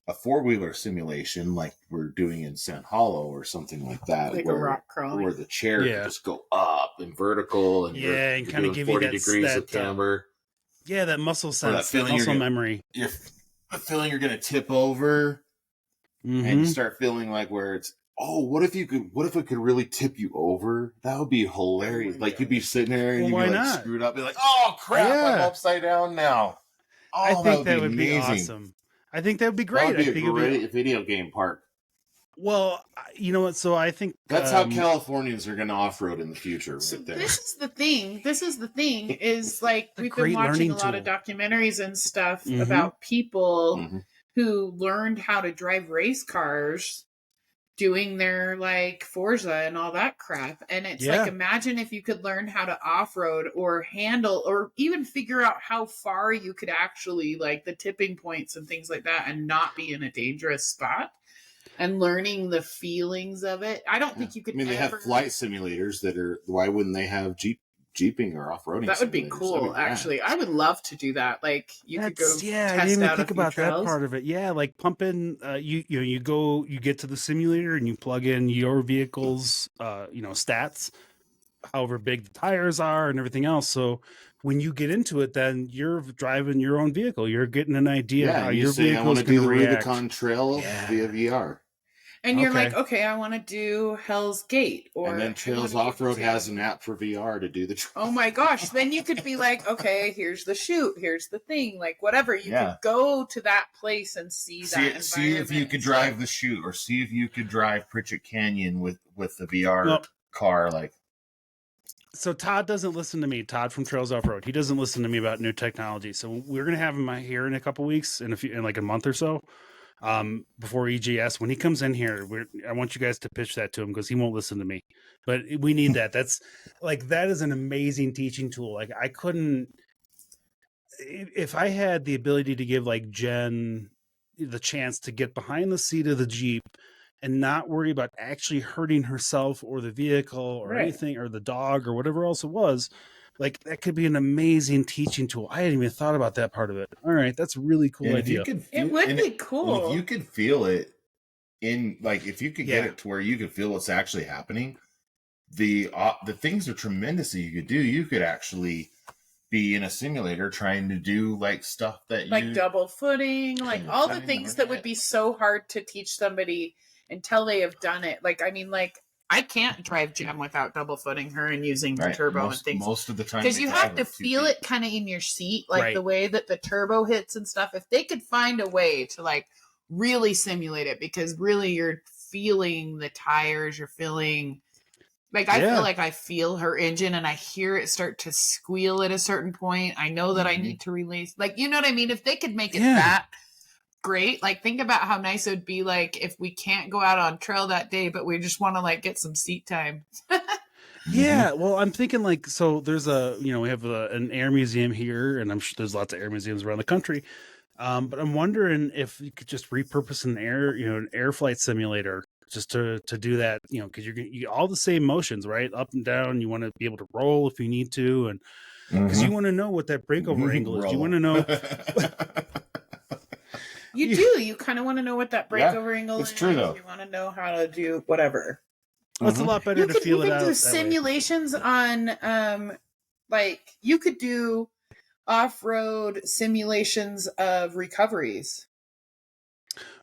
a 4-wheeler simulation like we're doing in Sand Hollow or something like that, like where, a rock crawling, where the chair can just go up and vertical, and and kind of give 40 you that degrees of camber. That muscle sense, that muscle memory. You're feeling you're going to tip over, and you start feeling like where it's, what if it could really tip you over? That would be hilarious. Like you'd be sitting there and you'd be like screwed up, be like, oh crap, I'm upside down now. I think that would be awesome. I think that would be great. That would be a great video game park. Well, you know what? So I think that's how Californians are going to off-road in the future. So right there. This is the thing. Is like we've been watching a lot of documentaries and stuff about people who learned how to drive race cars doing their like Forza and all that crap. And it's like, imagine if you could learn how to off-road or handle or even figure out how far you could actually like the tipping points and things like that and not be in a dangerous spot and learning the feelings of it. I don't think you could they have flight simulators that are, why wouldn't they have jeeping or off-roading? That would be cool, actually. I would love to do that. Like you could go test I didn't even think about that part of it. Yeah, like pump in you get to the simulator and you plug in your vehicle's stats, however big the tires are and everything else. So when you get into it, then you're driving your own vehicle. You're getting an idea how your vehicle is going to react. Rubicon Trail via VR. And you're like, okay, I want to do Hell's Gate. And then Trails Off-Road has an app for VR to do the Oh my gosh. Then you could be like, okay, here's the chute. Here's the thing. Like, whatever. You could go to that place and see that environment. See if you could drive the chute or see if you could drive Pritchett Canyon with the VR car. Like, so Todd doesn't listen to me. Todd from Trails Off-Road. He doesn't listen to me about new technology. So we're going to have him here in a couple weeks, in like a month or so. Before EGS, when he comes in here, I want you guys to pitch that to him because he won't listen to me, but we need that. That is an amazing teaching tool. Like I couldn't, if I had the ability to give like Jen the chance to get behind the seat of the Jeep and not worry about actually hurting herself or the vehicle or anything or the dog or whatever else it was. Like that could be an amazing teaching tool. I hadn't even thought about that part of it. All right, that's a really cool idea. It would be cool. If you could feel it if you could get it to where you could feel what's actually happening, the things are tremendous that you could do. You could actually be in a simulator trying to do like stuff that like double footing, like all the things that would be so hard to teach somebody until they have done it. Like, I mean, like I can't drive Jem without double footing her and using the turbo and things. Most of the time. Because you have to feel it kind of in your seat, like the way that the turbo hits and stuff. If they could find a way to like really simulate it, because really you're feeling the tires, you're feeling like I feel like I feel her engine and I hear it start to squeal at a certain point. I know that I need to release. Like, you know what I mean? If they could make it that great, like think about how nice it would be like if we can't go out on trail that day but we just want to like get some seat time. Well, I'm thinking like, so there's we have an air museum here, and I'm sure there's lots of air museums around the country, but I'm wondering if you could just repurpose an air flight simulator just to do that, because you all the same motions, right? Up and down. You want to be able to roll if you need to, and because you want to know what that breakover angle is. You want to know. You do. You kind of want to know what that breakover angle is. It's true, though. You want to know how to do whatever. Well, it's a lot better to feel it out. You could do simulations on, you could do off-road simulations of recoveries.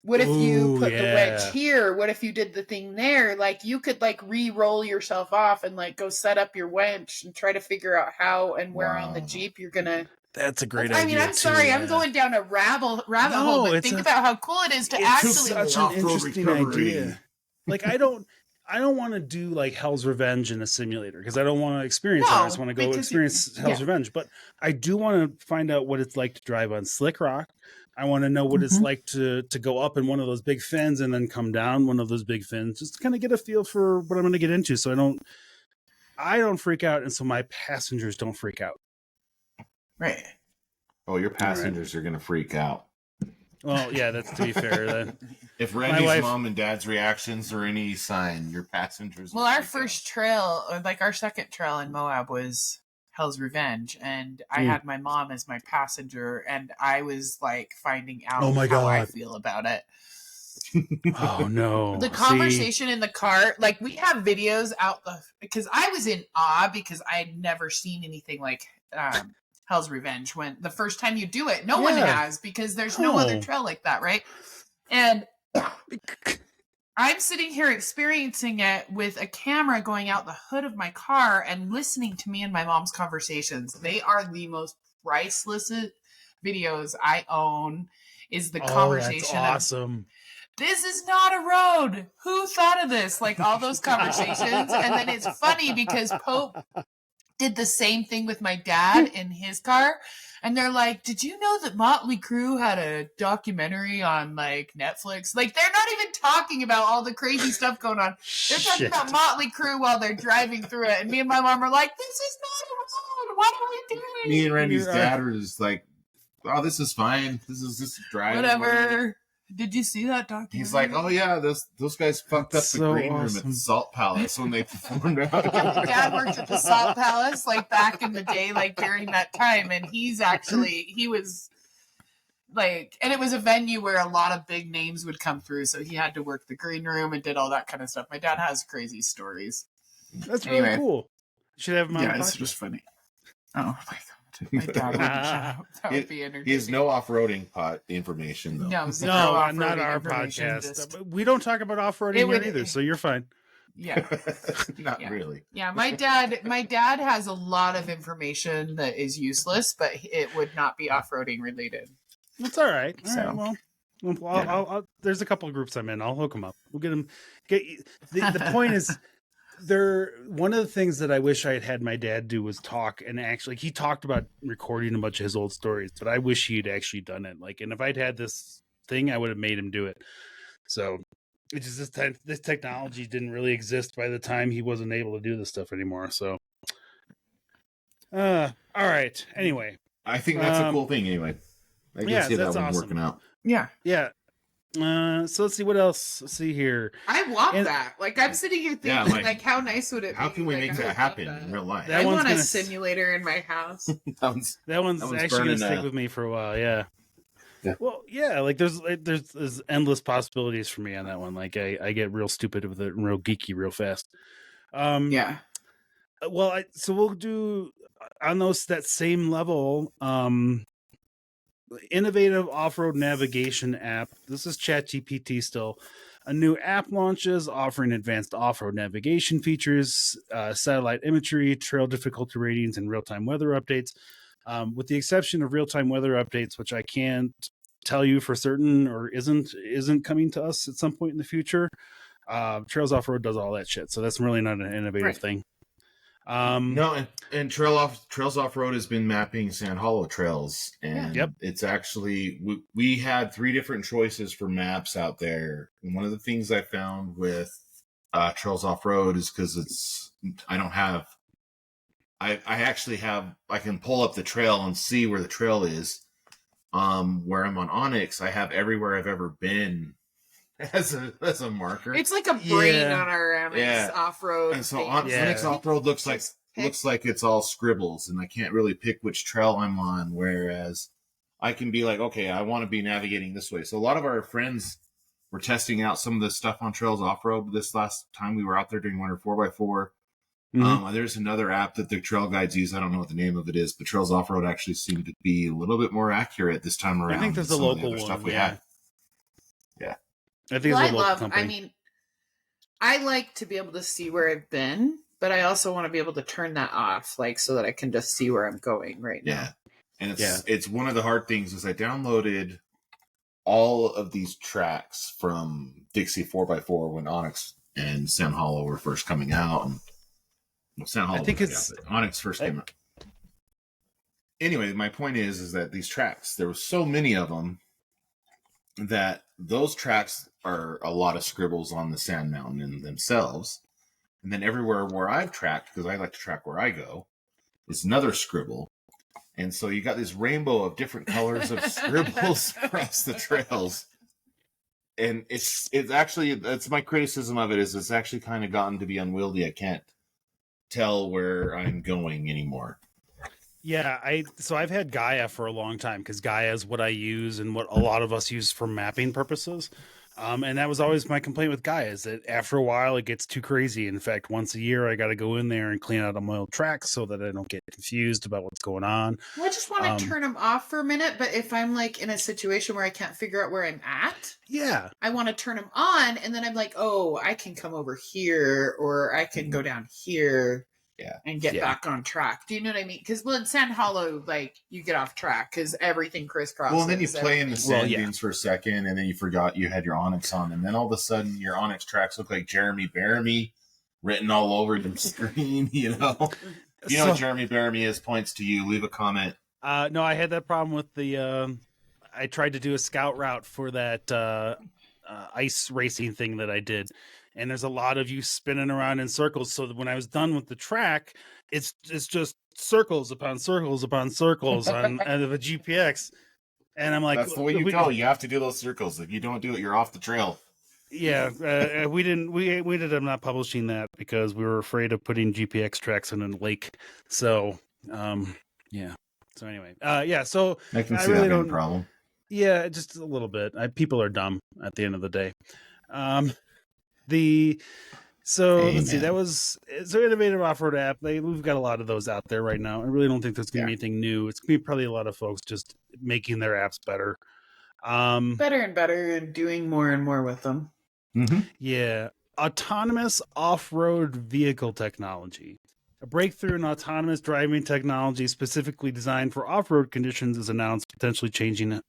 What if you put the wedge here? What if you did the thing there? Like, you could, like, re-roll yourself off and, like, go set up your winch and try to figure out how and where on the Jeep you're going to... That's a great idea. I mean, I'm sorry, I'm going down a rabbit hole, but think about how cool it is to actually such an interesting idea. Like, I don't want to do like Hell's Revenge in a simulator because I don't want to experience it. I just want to go experience Hell's Revenge. But I do want to find out what it's like to drive on Slick Rock. I want to know what it's like to go up in one of those big fins and then come down one of those big fins, just to kind of get a feel for what I'm going to get into, so I don't freak out, and so my passengers don't freak out. Right. Oh, your passengers are going to freak out. Well, yeah, that's to be fair. Then, if Randy's mom and dad's reactions are any sign, your passengers. Well, our first trail, or like our second trail in Moab, was Hell's Revenge, and I had my mom as my passenger, and I was like finding out how I feel about it. Oh no! The conversation in the car, like we have videos out because I was in awe because I had never seen anything like Hell's Revenge. When the first time you do it, no one has, because there's no other trail like that, right? And I'm sitting here experiencing it with a camera going out the hood of my car and listening to me and my mom's conversations. They are the most priceless videos I own. Is the conversation? That's awesome. This is not a road. Who thought of this? Like all those conversations. And then it's funny because Pope did the same thing with my dad in his car. And they're like, did you know that Motley Crue had a documentary on like Netflix? Like they're not even talking about all the crazy stuff going on. They're talking about Motley Crue while they're driving through it. And me and my mom are like, this is not a road. What are we doing? Me and Randy's dad were just like, oh, this is fine. This is just driving. Whatever. Did you see that documentary? He's like, oh yeah, those guys fucked up the green room at the Salt Palace when they performed out. My dad worked at the Salt Palace like back in the day, like during that time, and he was like, and it was a venue where a lot of big names would come through, so he had to work the green room and did all that kind of stuff. My dad has crazy stories. That's really cool. You should have him on. Yeah, it's just funny. Oh my god. My dad would that would be entertaining. He has no off-roading information, though. No, not our podcast. We don't talk about off-roading here either, so you're fine. Yeah. Not really. Yeah, my dad has a lot of information that is useless, but it would not be off-roading related. That's all right. All right, well, I'll, there's a couple of groups I'm in. I'll hook them up. We'll get them. The point is, one of the things that I wish I had my dad do was talk, and actually he talked about recording a bunch of his old stories, but I wish he'd actually done it. Like, and if I'd had this thing, I would have made him do it. So it's just this technology didn't really exist by the time he wasn't able to do this stuff anymore. So, all right. Anyway, I think that's a cool thing. Anyway, I can see that one awesome. working out. Yeah. So let's see what else. Let's see here. I want that. Like, I'm sitting here thinking, like, how nice would it be? How can we make that happen in real life? I want a simulator in my house. that one's actually going to stick with me for a while. Yeah. Well, yeah. Like, there's endless possibilities for me on that one. Like, I get real stupid with it and real geeky real fast. Yeah. Well, so we'll do on that same level. Innovative off-road navigation app. This is ChatGPT still. A new app launches offering advanced off-road navigation features, satellite imagery, trail difficulty ratings, and real-time weather updates. With the exception of real-time weather updates, which I can't tell you for certain or isn't coming to us at some point in the future. Trails Off-Road does all that shit, so that's really not an innovative thing. No, and Trails Off-Road has been mapping Sand Hollow trails, and it's actually we had 3 different choices for maps out there. And one of the things I found with Trails Off-Road is because I can pull up the trail and see where the trail is. Where I'm on Onyx, I have everywhere I've ever been as a marker. It's like a brain on our Onyx off-road. And so Onyx off-road looks like it's all scribbles, and I can't really pick which trail I'm on, whereas I can be like, okay, I want to be navigating this way. So a lot of our friends were testing out some of the stuff on Trails Off-Road this last time we were out there doing Winter 4x4. Mm-hmm. There's another app that the trail guides use. I don't know what the name of it is, but Trails Off-Road actually seemed to be a little bit more accurate this time around. I think there's a local one. Stuff we had. Yeah. I think it's a local company. I mean, I like to be able to see where I've been, but I also want to be able to turn that off, like, so that I can just see where I'm going right now. Yeah. And it's one of the hard things is I downloaded all of these tracks from Dixie 4x4 when Onyx and Sand Hollow were first coming out. And Sand Hollow, I think Onyx first came out. Anyway, my point is that these tracks, there were so many of them that those tracks are a lot of scribbles on the sand mountain in themselves. And then everywhere where I've tracked, because I like to track where I go, is another scribble. And so you got this rainbow of different colors of scribbles across the trails. And it's actually, that's my criticism of it, is it's actually kind of gotten to be unwieldy. I can't tell where I'm going anymore. Yeah, I've had Gaia for a long time, because Gaia is what I use and what a lot of us use for mapping purposes. And that was always my complaint with Gaia, is that after a while it gets too crazy. In fact, once a year I got to go in there and clean out all my old tracks so that I don't get confused about what's going on. Well, I just want to turn them off for a minute, but if I'm like in a situation where I can't figure out where I'm at, I want to turn them on, and then I'm like, oh, I can come over here, or I can go down here. And get back on track. Do you know what I mean? Because in Sand Hollow, like, you get off track because everything crisscrosses. Well, and then you play in the sand dunes for a second, and then you forgot you had your Onyx on, and then all of a sudden your Onyx tracks look like Jeremy Bearimy written all over the screen. You know what Jeremy Bearimy is? Points to you. Leave a comment No, I had that problem with the. I tried to do a scout route for that ice racing thing that I did, and there's a lot of you spinning around in circles. So that when I was done with the track, it's just circles upon circles upon circles on of a GPX, and I'm like, That's the way you go. You have to do those circles. If you don't do it, you're off the trail. Yeah, we ended up not publishing that because we were afraid of putting GPX tracks in a lake. So, yeah. So anyway, yeah. So I can I see really that being don't. a problem. Yeah, just a little bit. People are dumb at the end of the day. Let's see. That was it's an innovative off-road app. We've got a lot of those out there right now. I really don't think there's going to be anything new. It's going to be probably a lot of folks just making their apps better. Better and better, and doing more and more with them. Mm-hmm. Yeah, autonomous off-road vehicle technology. A breakthrough in autonomous driving technology specifically designed for off-road conditions is announced, potentially changing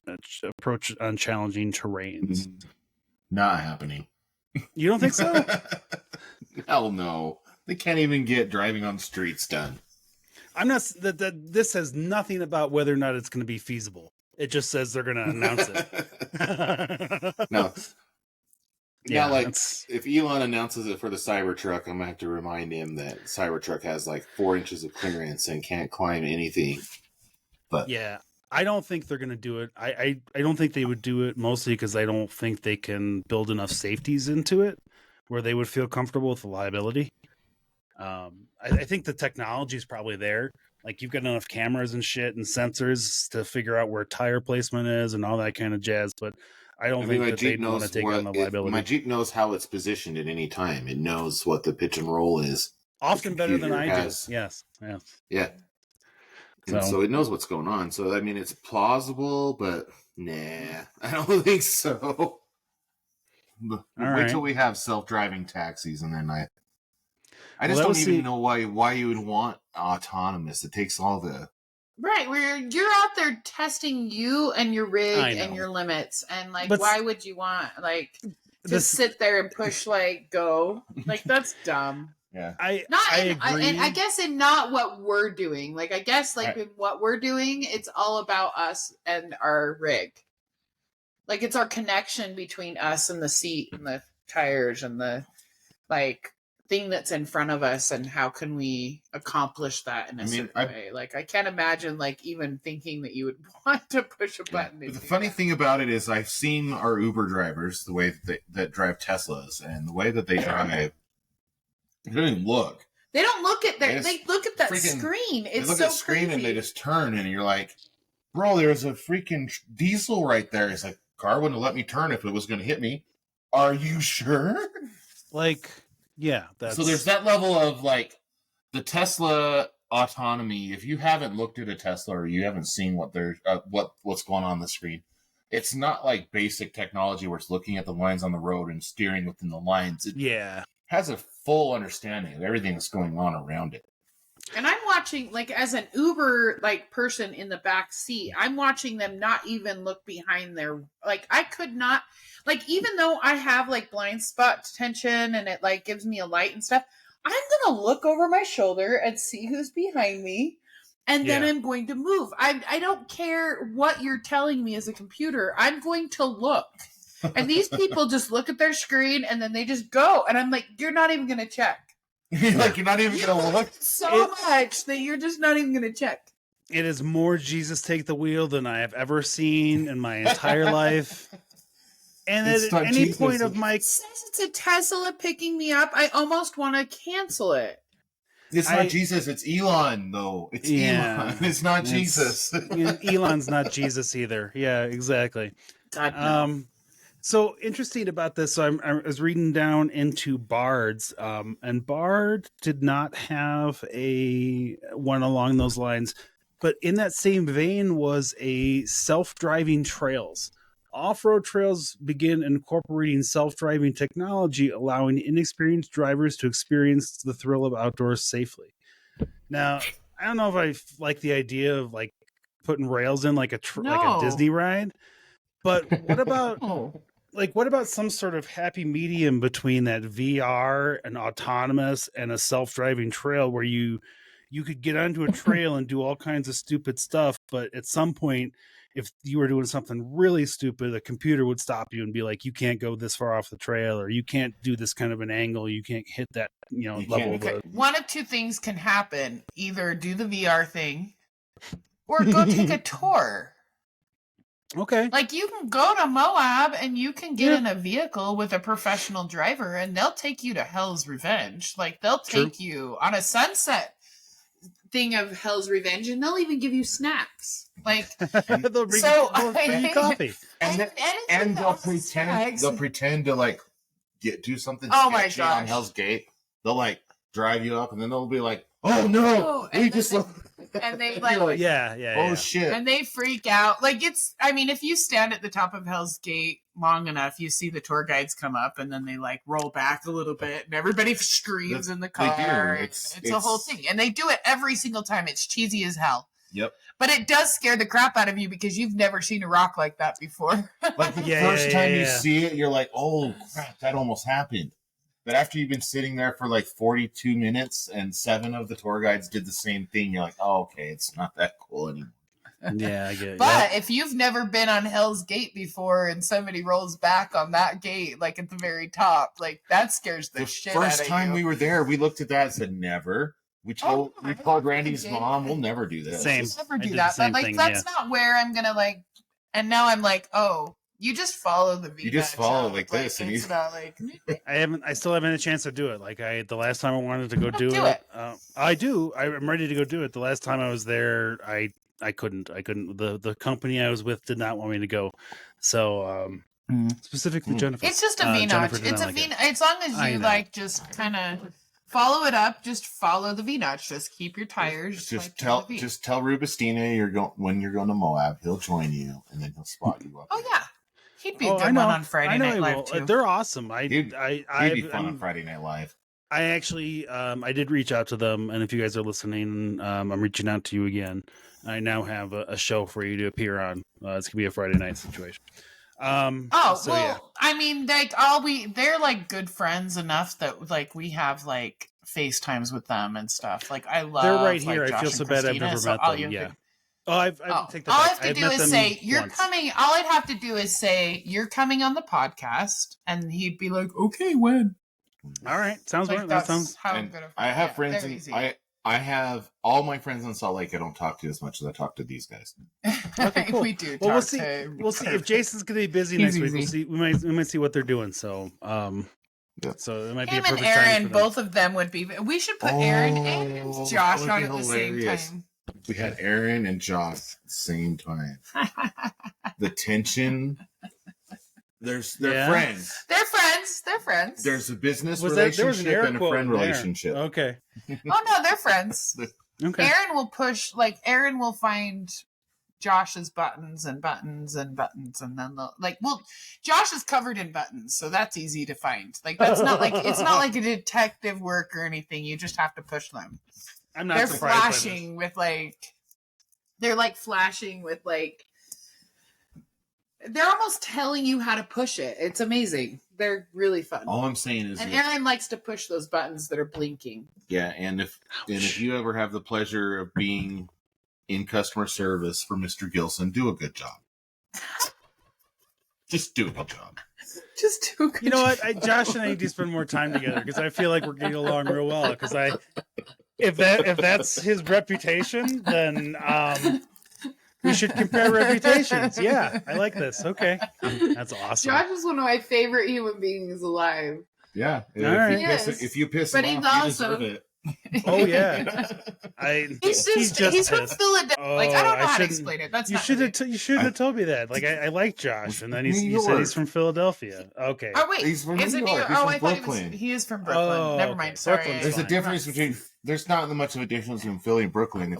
approach on challenging terrains. Not happening. You don't think so? Hell no. They can't even get driving on streets done. I'm not. This says nothing about whether or not it's going to be feasible. It just says they're going to announce it. No. Yeah, like if Elon announces it for the Cybertruck, I'm gonna have to remind him that Cybertruck has like 4 inches of clearance and can't climb anything. But yeah, I don't think they're gonna do it. I don't think they would do it mostly because I don't think they can build enough safeties into it where they would feel comfortable with the liability. I think the technology is probably there. Like you've got enough cameras and shit and sensors to figure out where tire placement is and all that kind of jazz, but I don't think that they'd want to take on the liability. My Jeep knows how it's positioned at any time. It knows what the pitch and roll is. Often better than I do. Yes. Yeah. And so it knows what's going on. So, I mean, it's plausible, but nah, I don't think so. Wait till we have self-driving taxis, and then I just don't even know why you would want autonomous. It takes all the... Right, where you're out there testing you and your rig and your limits, and why would you want to sit there and push go? That's dumb. Yeah, I agree. And I guess in not what we're doing. I guess in what we're doing, it's all about us and our rig. It's our connection between us and the seat and the tires and the thing that's in front of us, and how can we accomplish that in a certain way. I can't imagine even thinking that you would want to push a button. But the funny thing about it is I've seen our Uber drivers, the way that drive Teslas, and the way that they drive, they don't even look. They don't look at they look at that screen. It's they look at the screen and they just turn, and you're like, bro, there's a freaking diesel right there. It's like, car wouldn't have let me turn if it was going to hit me. Are you sure? Yeah. So there's that level of the Tesla autonomy. If you haven't looked at a Tesla or you haven't seen what's going on the screen, it's not like basic technology where it's looking at the lines on the road and steering within the lines. It has a full understanding of everything that's going on around it. And I'm watching, as an Uber person in the back seat, I'm watching them not even look behind their I could not. Even though I have blind spot detection and it gives me a light and stuff, I'm going to look over my shoulder and see who's behind me. And then I'm going to move. I don't care what you're telling me as a computer. I'm going to look. And these people just look at their screen and then they just go. And I'm like, you're not even going to check. You're not even going to look? So much that you're just not even going to check. It is more Jesus take the wheel than I have ever seen in my entire life. And at any point of my... It says it's a Tesla picking me up. I almost want to cancel it. It's not Jesus. It's Elon, though. It's Elon. It's not Jesus. Elon's not Jesus either. Yeah, exactly. God, no. So interesting about this. So I was reading down into Bard's, and Bard did not have a one along those lines. But in that same vein was a self-driving trails. Off-road trails begin incorporating self-driving technology, allowing inexperienced drivers to experience the thrill of outdoors safely. Now, I don't know if I like the idea of putting rails in like a Disney ride, but what about what about some sort of happy medium between that VR and autonomous and a self-driving trail where you you could get onto a trail and do all kinds of stupid stuff, but at some point, if you were doing something really stupid, a computer would stop you and be like, you can't go this far off the trail, or you can't do this kind of an angle, you can't hit that, level of Okay, the... one of two things can happen. Either do the VR thing or go take a tour. Okay. Like, you can go to Moab and you can get in a vehicle with a professional driver and they'll take you to Hell's Revenge. Like, they'll take you on a sunset thing of Hell's Revenge, and they'll even give you snacks. Like, they'll bring you coffee. And they'll pretend to like do something sketchy on Hell's Gate. They'll like drive you up, and then they'll be like, "Oh no, we just." And they like, yeah. Shit. And they freak out. Like, if you stand at the top of Hell's Gate long enough, you see the tour guides come up and then they like roll back a little bit and everybody screams in the car. It's a whole thing. And they do it every single time. It's cheesy as hell. Yep. But it does scare the crap out of you because you've never seen a rock like that before. Like the first time you see it, you're like, oh crap, that almost happened. But after you've been sitting there for like 42 minutes and 7 of the tour guides did the same thing, you're like, oh, okay, it's not that cool anymore. Yeah, I get it. But if you've never been on Hell's Gate before and somebody rolls back on that gate, like at the very top, like that scares the shit out of you. First time we were there, we looked at that and said, never. We called Randy's mom, we'll never do this. Same. Never do that. But like, that's not where I'm going to like, and now I'm like, oh, you just follow the V. You just follow like this, and it's not like. I still haven't had a chance to do it. Like the last time I wanted to go do it. I do. I'm ready to go do it. The last time I was there, I couldn't. The company I was with did not want me to go. So specifically Jennifer. It's just a V-notch. It's a V. As long as you like, just kind of follow it up. Just follow the V-notch. Just keep your tires. Just tell Rubistina when you're going to Moab. He'll join you, and then he'll spot you up. Oh yeah. He'd be a good one on Friday Night Live too. They're awesome. He'd be fun on Friday Night Live. I actually, I did reach out to them, and if you guys are listening, I'm reaching out to you again. I now have a show for you to appear on. It's gonna be a Friday night situation. I mean, like they're like good friends enough that like we have like FaceTimes with them and stuff. Like I love. They're right here. Like, I feel so bad I've never met them. Yeah. All I have to do is say you're coming. All I'd have to do is say you're coming on the podcast, and he'd be like, "Okay, when?" All right, sounds like right. That sounds. How I'm gonna. I have friends. I have all my friends in Salt Lake. I don't talk to as much as I talk to these guys. Okay, cool. We do. Well, we'll see. We'll see if Jason's going to be busy next week. We'll see. We might see what they're doing. So, so it might be a perfect time. Him and Aaron, for them. both of them would be. We should put Aaron and Josh on at the same time. We had Aaron and Josh at the same time. The tension. They're friends. They're friends. There's a business relationship and a friend relationship. Okay. Oh no, they're friends. Okay. Aaron will find Josh's buttons, and then Josh is covered in buttons, so that's easy to find. Like it's not like a detective work or anything. You just have to push them. I'm not they're surprised. flashing with flashing with they're almost telling you how to push it. It's amazing. They're really fun. All I'm saying is, Aaron likes to push those buttons that are blinking. Yeah, and if you ever have the pleasure of being in customer service for Mr. Gilson, do a good job. Just do a good job. Just do a good job. You know what? Josh and I need to spend more time together because I feel like we're getting along real well. Because if that's his reputation, then we should compare reputations. Yeah, I like this. Okay, that's awesome. Josh is one of my favorite human beings alive. Yeah, if you piss him off, you deserve it. Oh yeah, he's from Philadelphia. I don't know how to explain it. That's you should have told me that. Like I like Josh, and then you said he's from Philadelphia. Okay. Oh wait, he's from New York. He's from Brooklyn. He is from Brooklyn. Never mind. Sorry. There's a difference between. There's not much of a difference between Philly and Brooklyn.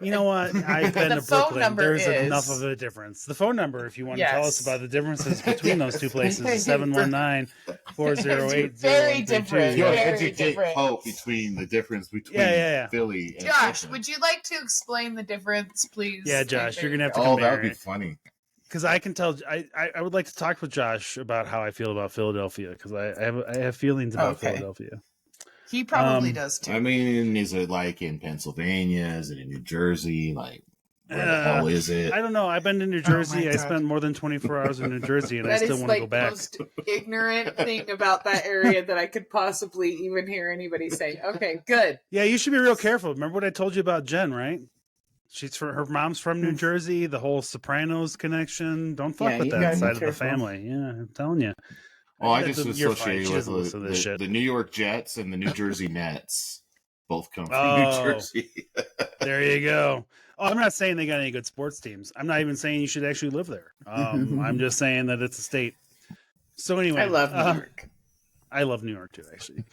You know what? I've been to Brooklyn. There's enough of a difference. The phone number, if you want to tell us about the differences between those two places, is 719-408-0132. Very different. You'll educate Pope between the difference between Philly and Josh, Brooklyn. would you like to explain the difference, please? Yeah, Josh, you're gonna have to compare. Oh, that would be funny. Because I can tell, I would like to talk with Josh about how I feel about Philadelphia because I have feelings about Philadelphia. He probably does too. I mean, is it like in Pennsylvania? Is it in New Jersey? Like, where the hell is it? I don't know. I've been to New Jersey. I spent more than 24 hours in New Jersey, and I still want to go back. That is like the most ignorant thing about that area that I could possibly even hear anybody say. Okay, good. Yeah, you should be real careful. Remember what I told you about Jen, right? Her mom's from New Jersey. The whole Sopranos connection. Don't fuck with that side of the family. Yeah, I'm telling you. Oh, I just associate with the New York Jets and the New Jersey Nets. Both come from New Jersey. There you go. Oh, I'm not saying they got any good sports teams. I'm not even saying you should actually live there. I'm just saying that it's a state. So anyway, I love New York. I love New York too, actually.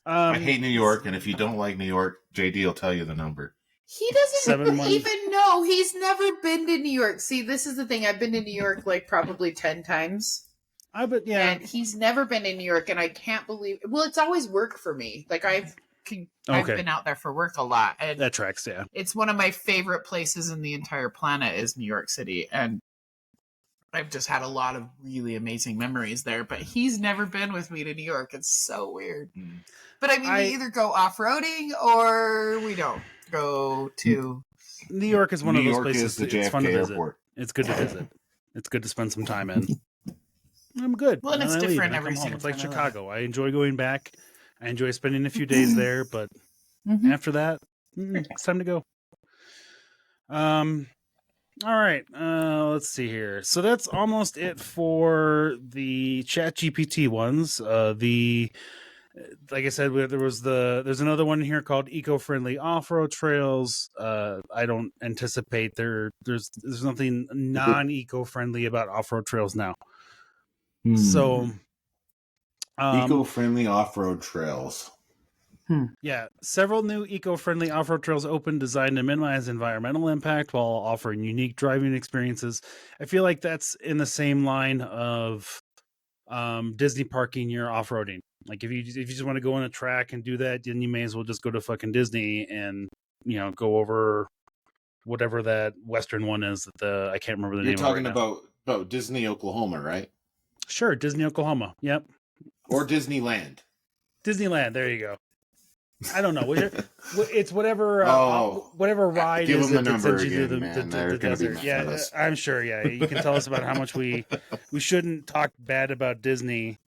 I hate New York, and if you don't like New York, JD will tell you the number. He doesn't even know. He's never been to New York. See, this is the thing. I've been to New York like probably 10 times. And he's never been in New York, and I can't believe. Well, it's always work for me. Like I've been out there for work a lot, and that tracks. Yeah, it's one of my favorite places in the entire planet is New York City, and I've just had a lot of really amazing memories there. But he's never been with me to New York. It's so weird. But I mean, we either go off-roading or we don't go to. New York is one of those places. It's fun to visit. Airport. It's good to visit. It's good to spend some time in. I'm good. Well, and it's different every single time. It's like Chicago. I enjoy going back. I enjoy spending a few days there, but after that, it's time to go. All right. Let's see here. So that's almost it for the ChatGPT ones. Like I said, there's another one here called eco-friendly off-road trails. I don't anticipate there's nothing non-eco-friendly about off-road trails now. So eco-friendly off-road trails. Yeah, several new eco-friendly off-road trails open, designed to minimize environmental impact while offering unique driving experiences. I feel like that's in the same line of Disney parking your off-roading. Like if you just want to go on a track and do that, then you may as well just go to fucking Disney and go over whatever that Western one is that I can't remember the name. You're talking about Disney Oklahoma, right? Sure, Disney Oklahoma. Yep. Or Disneyland. Disneyland. There you go. I don't know. It's whatever ride give is them the that number sends you again, to the desert. Yeah, I'm sure. Yeah, you can tell us about how much we shouldn't talk bad about Disney,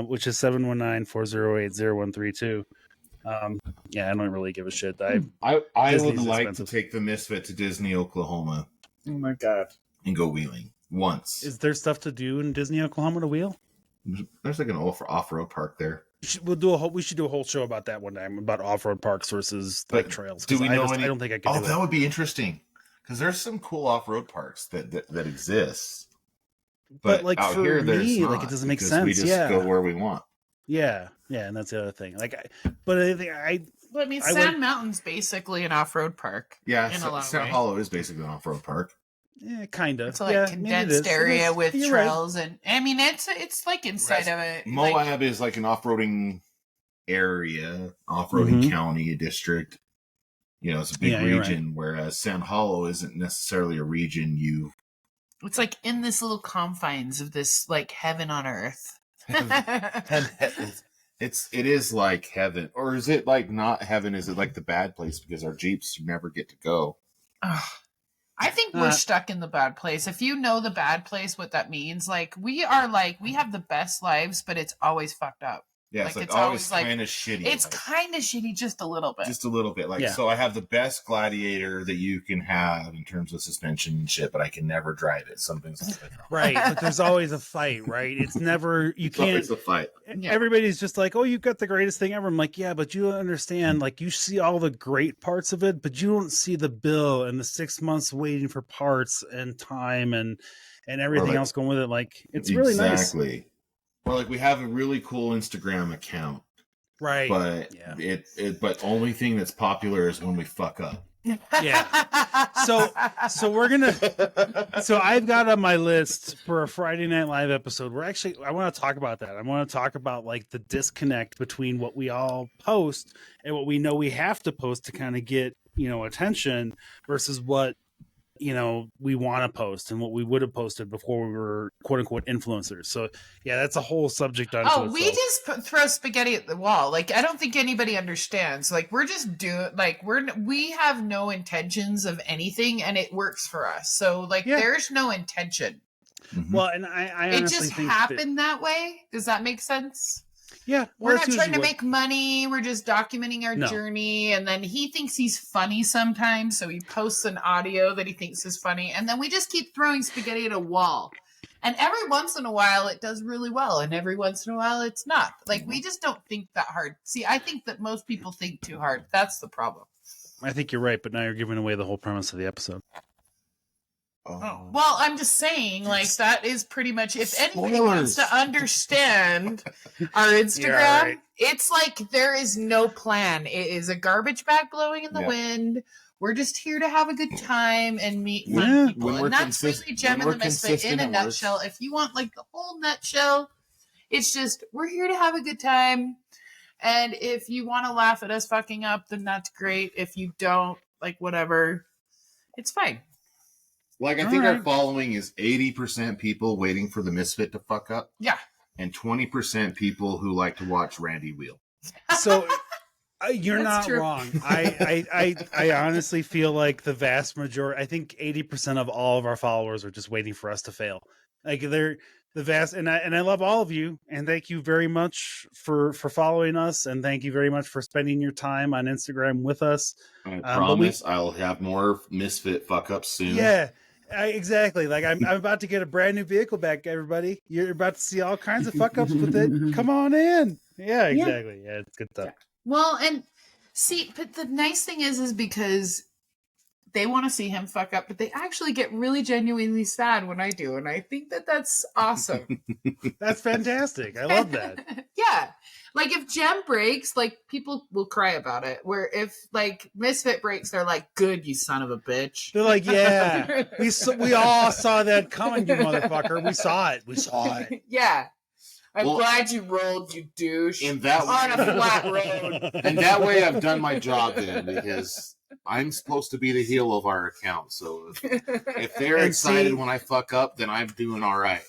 which is 719-408-0132. Yeah, I don't really give a shit. I would like to take the Misfit to Disney Oklahoma. Oh my god! And go wheeling once. Is there stuff to do in Disney Oklahoma to wheel? There's like an off-road park there. We should do a whole show about that one time, about off-road parks versus like trails. Do we know any? I don't think I can. That would be interesting because there's some cool off-road parks that exist. But like out for here, there's not, like it doesn't make sense. We just go where we want. Yeah, and that's the other thing. I mean, Sand Mountain's basically an off-road park. Yeah, Sand Hollow is basically an off-road park. Yeah, kind of. It's like condensed area with trails, and I mean, it's like inside of it. Moab is like an off-roading area, off-roading county, district. It's a big region, whereas Sand Hollow isn't necessarily a region. It's like in this little confines of this like heaven on earth. It is like heaven, or is it like not heaven? Is it like the bad place because our Jeeps never get to go? I think we're stuck in the bad place. If you know the bad place, what that means, we have the best lives, but it's always fucked up. Yeah, it's always kind of shitty. It's kind of shitty, just a little bit. Just a little bit. So I have the best Gladiator that you can have in terms of suspension and shit, but I can never drive it. Something's right. But there's always a fight, right? It's never you can't. Always a fight. Everybody's just like, "Oh, you've got the greatest thing ever." I'm like, "Yeah, but you understand. Like, you see all the great parts of it, but you don't see the bill and the 6 months waiting for parts and time and everything else going with it. Like, it's really nice." Exactly. Or we have a really cool Instagram account, right? But but only thing that's popular is when we fuck up. Yeah. So I've got on my list for a Friday Night Live episode. I want to talk about that. I want to talk about the disconnect between what we all post and what we know we have to post to kind of get attention versus what we want to post and what we would have posted before we were quote unquote influencers. So yeah, that's a whole subject unto itself. We just throw spaghetti at the wall. Like, I don't think anybody understands. Like, we're just we have no intentions of anything, and it works for us. So like, there's no intention. Mm-hmm. Well, and I it just happened that way. Does that make sense? Yeah, we're not trying to make money. We're just documenting our journey. And then he thinks he's funny sometimes, so he posts an audio that he thinks is funny. And then we just keep throwing spaghetti at a wall. And every once in a while, it does really well. And every once in a while, it's not. Like, we just don't think that hard. See, I think that most people think too hard. That's the problem. I think you're right, but now you're giving away the whole premise of the episode. Oh. Well, I'm just saying, like, that is pretty much, if anybody wants to understand our Instagram, it's like there is no plan. It is a garbage bag blowing in the wind. We're just here to have a good time and meet fun people. And that's really Gem and the Misfit in a nutshell. If you want, like, the whole nutshell, it's just, we're here to have a good time. And if you want to laugh at us fucking up, then that's great. If you don't, like, whatever, it's fine. Like, I think our following is 80% people waiting for the Misfit to fuck up. Yeah. And 20% people who like to watch Randy wheel. So you're not wrong. I honestly feel like the vast majority, I think 80% of all of our followers are just waiting for us to fail. Like, they're the vast, and I love all of you, and thank you very much for following us, and thank you very much for spending your time on Instagram with us. I promise I'll have more Misfit fuck ups soon. Yeah. Exactly. Like, I'm about to get a brand new vehicle back, everybody. You're about to see all kinds of fuck ups with it. Come on in. Yeah, exactly. Yeah, it's good stuff. Well, and see, but the nice thing is because they want to see him fuck up, but they actually get really genuinely sad when I do, and I think that that's awesome. That's fantastic. I love that. Yeah. Like, if Gem breaks, like, people will cry about it. Where if, like, Misfit breaks, they're like, good, you son of a bitch. They're like, yeah, we all saw that coming, you motherfucker. We saw it. Yeah. I'm glad you rolled, you douche. In that on a flat road. And that way I've done my job then, because I'm supposed to be the heel of our account. So if they're excited when I fuck up, then I'm doing all right.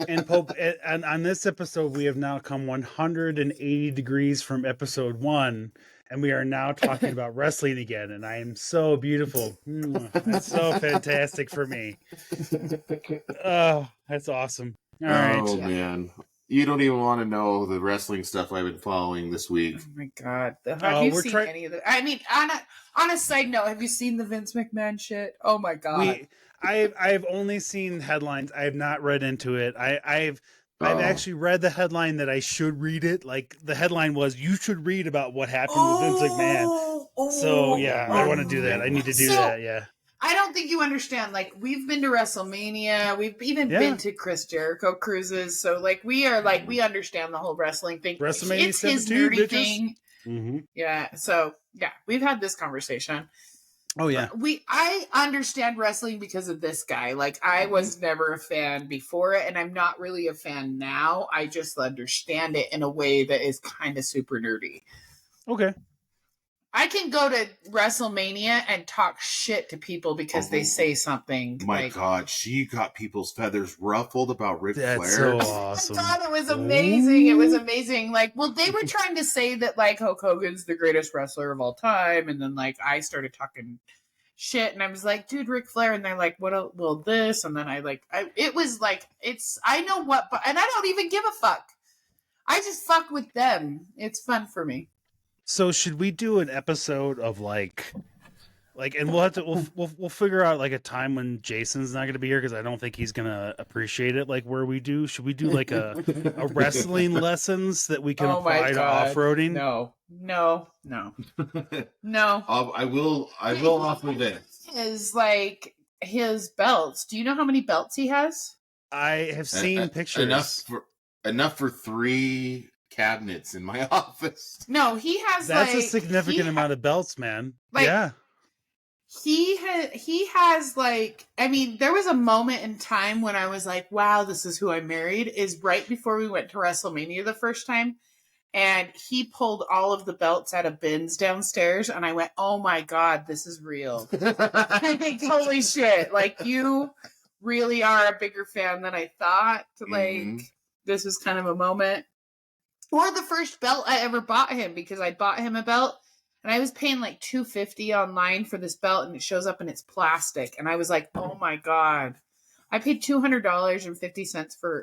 And Pope, and on this episode, we have now come 180 degrees from episode 1, and we are now talking about wrestling again. And I am so beautiful. That's so fantastic for me. Oh, that's awesome. All right. Oh, man. You don't even want to know the wrestling stuff I've been following this week. Oh my God. Have you seen any of it? I mean, on a side note, have you seen the Vince McMahon shit? Oh my God. I've only seen headlines. I have not read into it. I've actually read the headline that I should read it. Like, the headline was, you should read about what happened with Vince McMahon. So yeah, I want to do that. I need to do that. Yeah. I don't think you understand. Like, we've been to WrestleMania. We've even been to Chris Jericho cruises. So, like, we understand the whole wrestling thing. WrestleMania it's his nerdy thing. Mm-hmm. Yeah. So, yeah, we've had this conversation. Oh, yeah. I understand wrestling because of this guy. Like, I was never a fan before it, and I'm not really a fan now. I just understand it in a way that is kind of super nerdy. Okay. I can go to WrestleMania and talk shit to people because they say something. My God, she got people's feathers ruffled about Ric Flair. That's so awesome. I thought it was amazing. It was amazing. Like, well, they were trying to say that, like, Hulk Hogan's the greatest wrestler of all time. And then, like, I started talking shit and I was like, dude, Ric Flair. And they're like, what, well, this. And then it was like, I know what, and I don't even give a fuck. I just fuck with them. It's fun for me. So should we do an episode of like, and we'll have to we'll figure out like a time when Jason's not going to be here because I don't think he's going to appreciate it. Like where we do, should we do like a wrestling lessons that we can apply to off-roading? No. I will offer this. Is like his belts. Do you know how many belts he has? I have seen pictures. Enough for 3 cabinets in my office. No, he has. That's a significant amount of belts, man. Like, yeah. He has like, I mean, there was a moment in time when I was like, wow, this is who I married, is right before we went to WrestleMania the first time. and he pulled all of the belts out of bins downstairs, and I went, oh my God, this is real. I think, holy shit, like, you really are a bigger fan than I thought. Like, this was kind of a moment. Or the first belt I ever bought him, because I bought him a belt, and I was paying like $250 online for this belt, and it shows up and it's plastic, and I was like, oh my God. I paid $200.50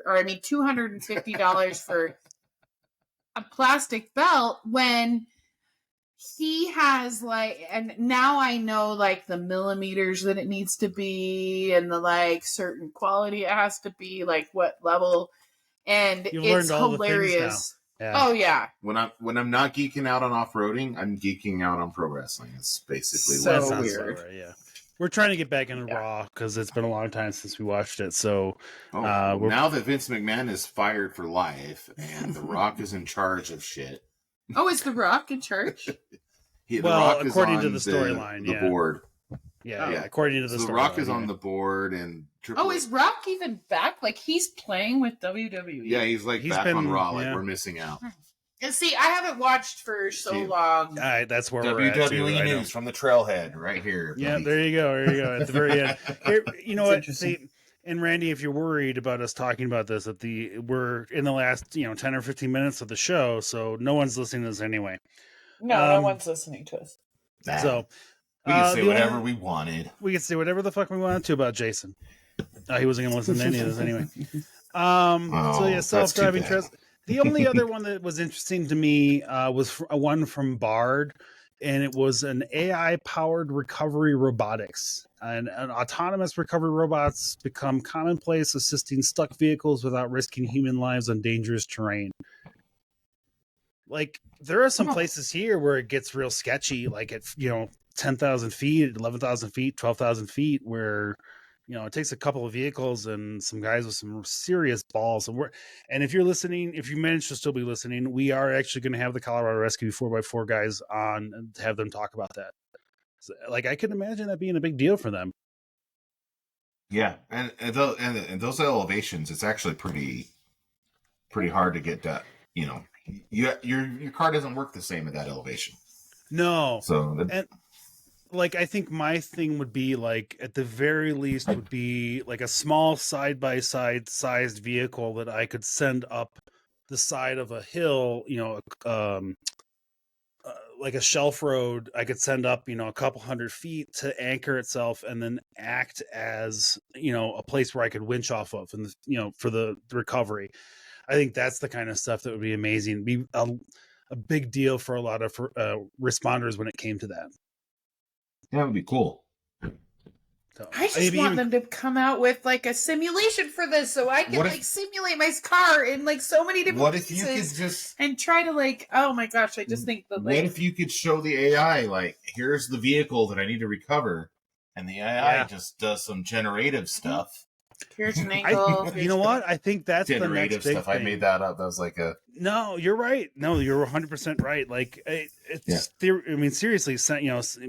$250 for a plastic belt when he has like, and now I know like the millimeters that it needs to be and the like certain quality it has to be, like what level, and You've it's learned all hilarious. the things now. Yeah. Oh yeah. When I'm not geeking out on off-roading, I'm geeking out on pro wrestling. It's basically So That what sounds weird. about right, yeah. We're trying to get back into Raw because it's been a long time since we watched it. So now that Vince McMahon is fired for life and The Rock is in charge of shit. Oh, is The Rock in charge? The well, Rock is according on to the storyline, the board. Yeah, according to the So storyline. The Rock is on the board, and Oh, is Rock even back? Like, he's playing with WWE? Yeah, he's back on Raw. Like, we're missing out. And see, I haven't watched for so long. All right, that's where we're at. WWE News from the Trailhead right here. Yeah, there you go. There you go. At the very end. Here, you know what? See, and Randy, if you're worried about us talking about this, we're in the last 10 or 15 minutes of the show, so no one's listening to this anyway. No one's listening to us. So we can say whatever we wanted. We can say whatever the fuck we wanted to about Jason. He wasn't going to listen to any of this anyway. So yeah, self-driving trails. The only other one that was interesting to me was one from Bard, and it was an AI-powered recovery robotics. And autonomous recovery robots become commonplace, assisting stuck vehicles without risking human lives on dangerous terrain. Like, there are some places here where it gets real sketchy, like at 10,000 feet, 11,000 feet, 12,000 feet, where it takes a couple of vehicles and some guys with some serious balls. And if you're listening, if you manage to still be listening, we are actually going to have the Colorado Rescue 4x4 guys on and have them talk about that. So, like, I can imagine that being a big deal for them. Yeah, and those elevations, it's actually pretty hard to get that. Your car doesn't work the same at that elevation. No. So like, I think my thing would be, like, at the very least would be like a small side-by-side sized vehicle that I could send up the side of a hill, like a shelf road. I could send up, a couple hundred feet to anchor itself and then act as, a place where I could winch off of and, for the recovery. I think that's the kind of stuff that would be amazing. Be a big deal for a lot of responders when it came to that. That would be cool. So, I just want them to come out with like a simulation for this, so I can simulate my car in like so many different pieces. What if you could just and try to like? Oh my gosh! I just think that. Like, what if you could show the AI like, here's the vehicle that I need to recover, and the AI just does some generative stuff. Here's an angle. You know what? I think that's generative the next big stuff. thing. I made that up. That was like a. No, you're right. No, you're 100% right. Like, I mean, seriously,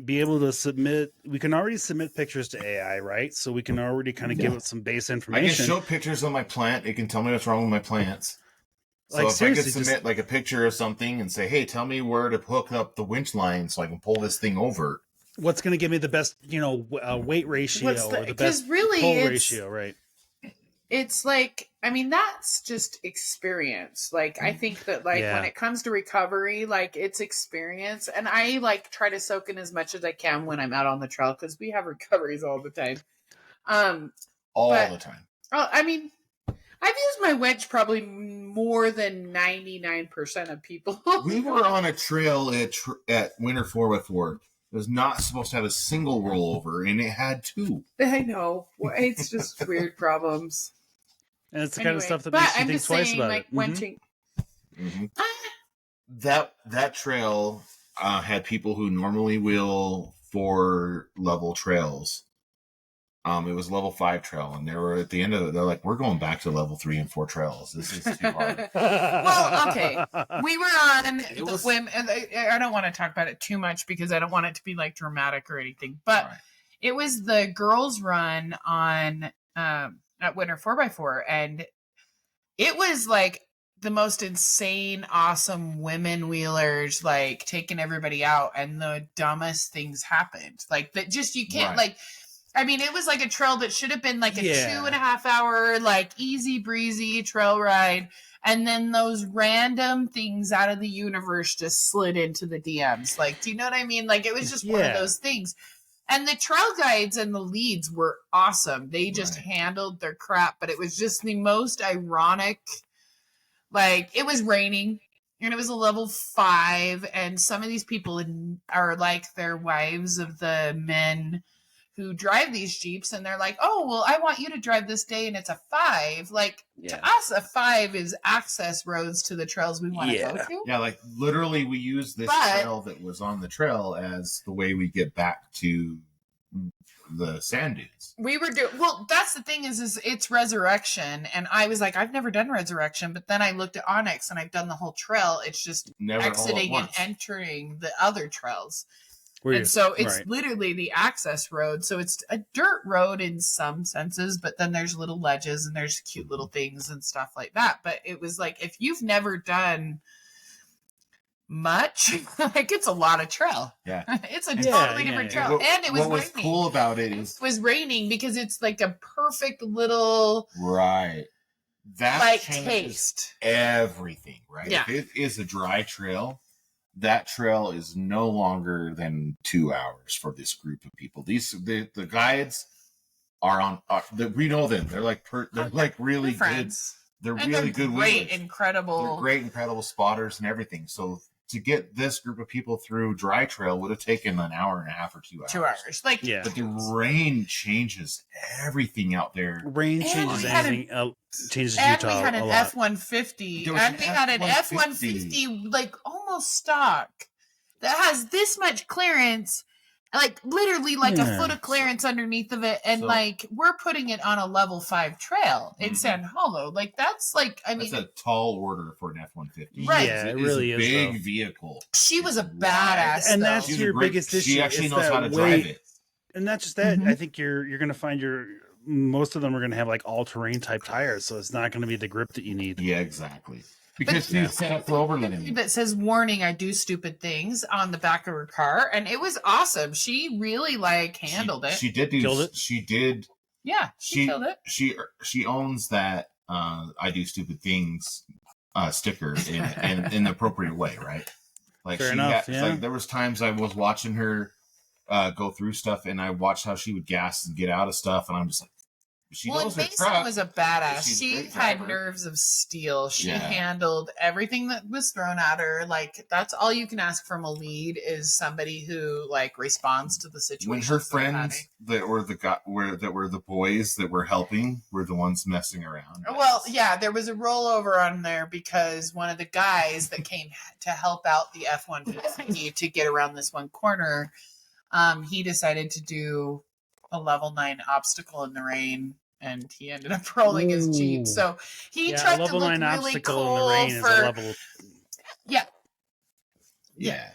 be able to submit. We can already submit pictures to AI, right? So we can already kind of give it some base information. I can show pictures of my plant. It can tell me what's wrong with my plants. So like, if I could submit like a picture of something and say, "Hey, tell me where to hook up the winch line so I can pull this thing over." What's going to give me the best, weight ratio or the best pull ratio, right? It's like, I mean, that's just experience. Like, I think that when it comes to recovery, like, it's experience. And I like try to soak in as much as I can when I'm out on the trail, because we have recoveries all the time. All the time. I mean, I've used my winch probably more than 99% of people. We were on a trail at Winter 4x4. It was not supposed to have a single rollover, and it had two. I know. It's just weird problems. And it's the kind of stuff that makes you think twice about it. Winching. Mm-hmm. That trail had people who normally wheel 4-level trails. It was level 5 trail, and they were at the end of it. They're like, "We're going back to level 3 and 4 trails. This is too hard." Well, okay, we were on the whim, and I don't want to talk about it too much because I don't want it to be like dramatic or anything. But it was the girls' run on at Winter 4x4, and it was like the most insane, awesome women wheelers, like taking everybody out, and the dumbest things happened. Like that, just you can't Right. like. I mean, it was like a trail that should have been like a Yeah. 2.5 hour, like easy breezy trail ride. And then those random things out of the universe just slid into the DMs. Like, do you know what I mean? Like, it was just one of Yeah. those things. And the trail guides and the leads were awesome. They just Right. handled their crap, but it was just the most ironic. Like, it was raining and it was a level 5. And some of these people are like their wives of the men who drive these Jeeps, and they're like, oh, well, I want you to drive this day, and it's a 5. Like, Yeah. to us, a 5 is access roads to the trails we want to go Yeah. to. Yeah, like literally we use this But- trail that was on the trail as the way we get back to the sand dunes. We were doing, well, that's the thing is it's Resurrection, and I was like, I've never done Resurrection, but then I looked at Onyx, and I've done the whole trail. It's just Never all at exiting and once. entering the other trails. Where And so it's right. literally the access road. So it's a dirt road in some senses, but then there's little ledges and there's cute little things and stuff like that. But it was like, if you've never done much, like it's a lot of trail. Yeah. It's a Yeah, totally different yeah. trail. And it was what was raining. cool about it It is was raining because it's like a perfect little right. That like changes taste. everything, right? Yeah. If it is a dry trail, that trail is no longer than 2 hours for this group of people. The guides are we know them. They're like really They're good. friends. They're And really they're good great, wheelers. incredible. They're great, incredible spotters and everything. So to get this group of people through dry trail would have taken an hour and a half or 2 hours. 2 hours. Like, Yeah. But the rain changes everything out there. Rain And changes we had anything. Changes and Utah we had an a lot. F-150, There was and an we had an F-150. F-150, like almost stock, that has this much clearance, like literally like a Yeah. foot of clearance underneath of it, and So- like we're putting it on a level 5 trail in Mhm. Sand Hollow. Like that's like, I mean, That's a tall order for an F-150. Right. Yeah, it is really a is, big though. vehicle. she was a Right. badass, And though. that's She's your a great- biggest issue. She actually is knows how to that drive weight. it. And not just that, Mhm. I think you're going to find most of them are going to have like all terrain type tires, so it's not going to be the grip that you need. Yeah, exactly. Because But- she's set up for overlanding. that says warning, I do stupid things on the back of her car, and it was awesome. She really like handled it. She did Killed it? She did. Yeah, she killed it. She owns that. I do stupid things sticker in the appropriate way, right? Like Fair she enough, had, yeah. like there was times I was watching her go through stuff, and I watched how she would gas and get out of stuff, and I'm just like, she Well, knows her Mason truck. was a badass. She's a She great had driver. nerves of steel. She Yeah. handled everything that was thrown at her. Like that's all you can ask from a lead is somebody who like responds to the situation. When her friends that were the boys that were helping were the ones messing around. Well, yeah, there was a rollover on there because one of the guys that came to help out the F-150 to get around this one corner, he decided to do a level 9 obstacle in the rain, and he ended up rolling his Jeep. Ooh. So he Yeah, tried a level to look 9 really obstacle cool in the rain is for a level. Yeah.